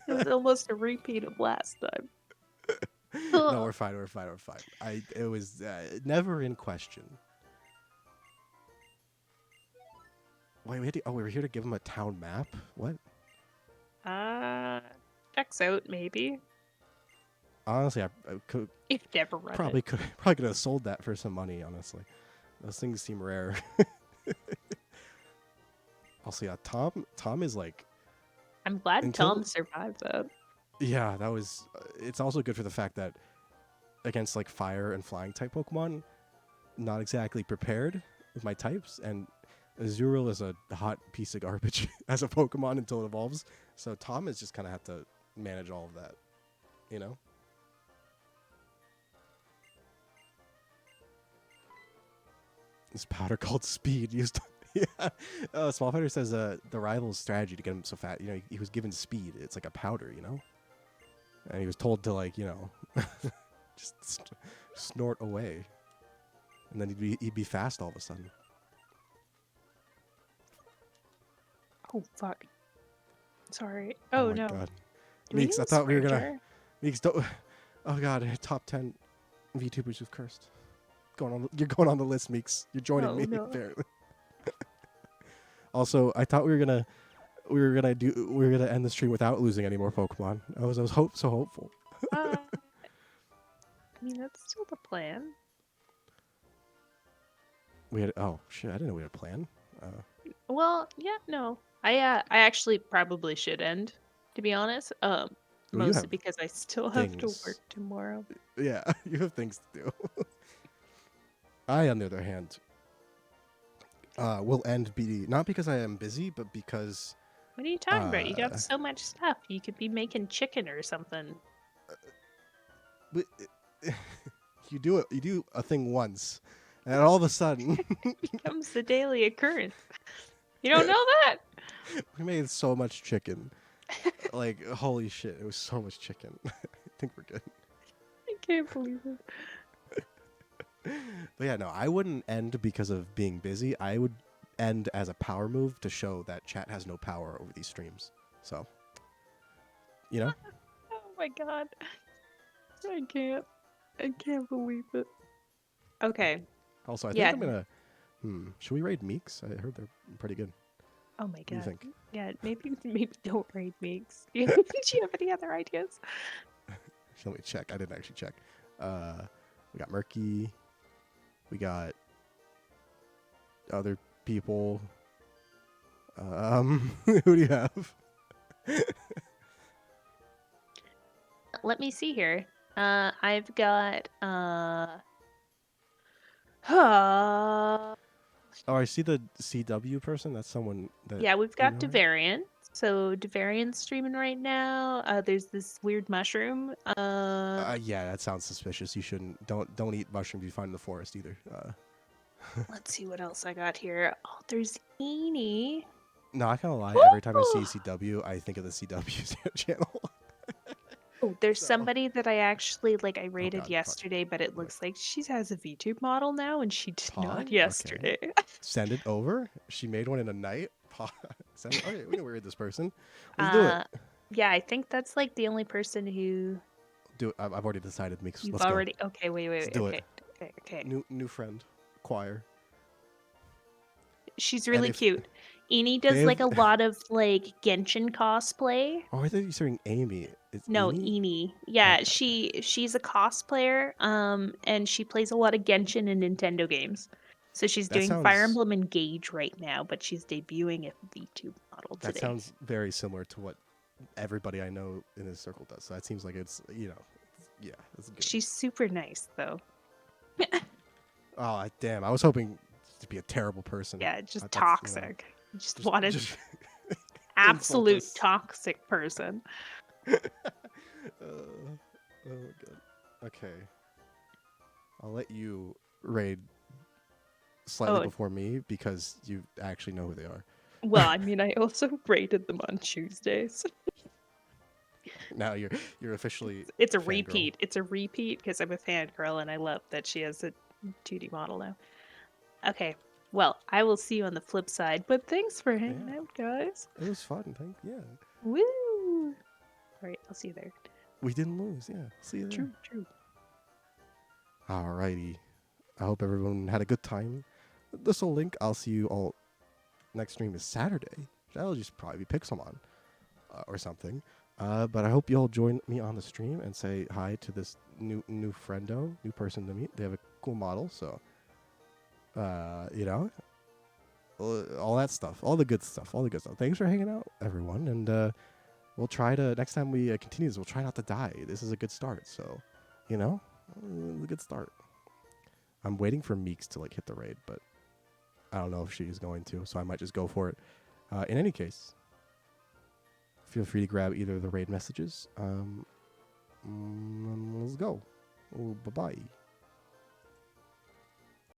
was almost a repeat of last time. No, we're fine. It was never in question. Wait, we were here to give him a town map? What? Checks out, maybe. Honestly, I could You've never run probably could have sold that for some money, honestly. Those things seem rare. Also, yeah, Tom is like... I'm glad Tom survived that. Yeah, that was... it's also good for the fact that against like fire and flying type Pokemon, not exactly prepared with my types, and Azurill is a hot piece of garbage as a Pokemon until it evolves. So Tom is just kind of have to manage all of that, This powder called Speed used. Yeah, Small Fighter says the rival's strategy to get him so fat. He was given speed. It's like a powder, and he was told to like just snort away, and then he'd be fast all of a sudden. Oh fuck. Sorry. Oh my no. God. Do we Meeks, I need a thought we were gonna. Sprinter? Meeks, don't. Oh God, top 10 VTubers who've cursed. You're going on the list, Meeks. You're joining Oh, me no. apparently. Also, I thought we were gonna end the stream without losing any more Pokemon. I was so hopeful. I mean, that's still the plan. Oh shit! I didn't know we had a plan. Well, yeah, no. I actually probably should end, to be honest. Mostly have because I still have to things. work tomorrow. Yeah, you have things to do. I, on the other hand, will end BD not because I am busy, but because What are you talking about? You got so much stuff. You could be making chicken or something. but, you do a thing once, and all of a sudden Becomes the daily occurrence. You don't know that? we made so much chicken. Like, holy shit, it was so much chicken. I think we're good. I can't believe it. But yeah, no, I wouldn't end because of being busy. I would end as a power move to show that chat has no power over these streams. So, Oh my god. I can't believe it. Okay. Also, I Yeah. think I'm gonna... should we raid Meeks? I heard they're pretty good. Oh my What do you god. think? Yeah, maybe don't raid Meeks. Do you have any other ideas? Let me check. I didn't actually check. We got Murky. We got other people. Who do you have? Let me see here. I've got Oh, I see the CW person. That's someone that... yeah, we've you got know? Devarian. So Devarian's streaming right now. There's this weird mushroom. Yeah, that sounds suspicious. You shouldn't. Don't eat mushrooms you find in the forest either. Let's see what else I got here. Oh, there's Eenie. No, I kind of lie. Every time I see CW, I think of the CW channel. Oh, there's So, somebody that I actually I oh rated god, yesterday, but it what? looks like she has a VTube model now, and she did not Pog? Okay. yesterday. Send it over. She made one in a night. Send it. Okay, we know we're this person. Let's do it. uh, yeah, I think that's the only person who Do it. I've already decided, Meeks. you've Let's go. already. Okay, wait, Let's wait, wait. do it. Okay, okay, okay. New friend. Choir. She's And really if cute. Eni they does have, a lot of Genshin cosplay. oh, I thought you were saying Amy. It's No, Amy. Eni. Yeah, Okay, okay. she's a cosplayer, and she plays a lot of Genshin and Nintendo games. So she's That doing Fire sounds Emblem Engage right now, but she's debuting a VTube model that today. sounds very similar to what everybody I know in this circle does. So that seems like it's yeah, that's good. She's super nice though. Oh damn! I was hoping to be a terrible person. Yeah, just That's toxic. Just wanted just insult absolute us. toxic person. Oh good. Okay, I'll let you raid slightly Oh, before me because you actually know who they are. well, I mean, I also rated them on Tuesdays. Now you're officially It's a fangirl. repeat. It's a repeat because I'm a fangirl and I love that she has a 2D model now. Okay, well, I will see you on the flip side, but thanks for hanging Yeah, out, guys. it was fun. Yeah, Woo! Alright, I'll see you there. we didn't lose. Yeah, see you there. True, true. Alrighty. I hope everyone had a good time. This will link. I'll see you all. Next stream is Saturday. That'll just probably be Pixelmon or something. But I hope you all join me on the stream and say hi to this new friendo, new person to meet. They have a cool model, so all that stuff, all the good stuff, all the good stuff. Thanks for hanging out, everyone, and we'll try to next time we continue this. We'll try not to die. This is a good start, so a good start. I'm waiting for Meeks to hit the raid, but I don't know if she's going to, so I might just go for it. In any case, feel free to grab either of the raid messages. Let's go. Bye-bye.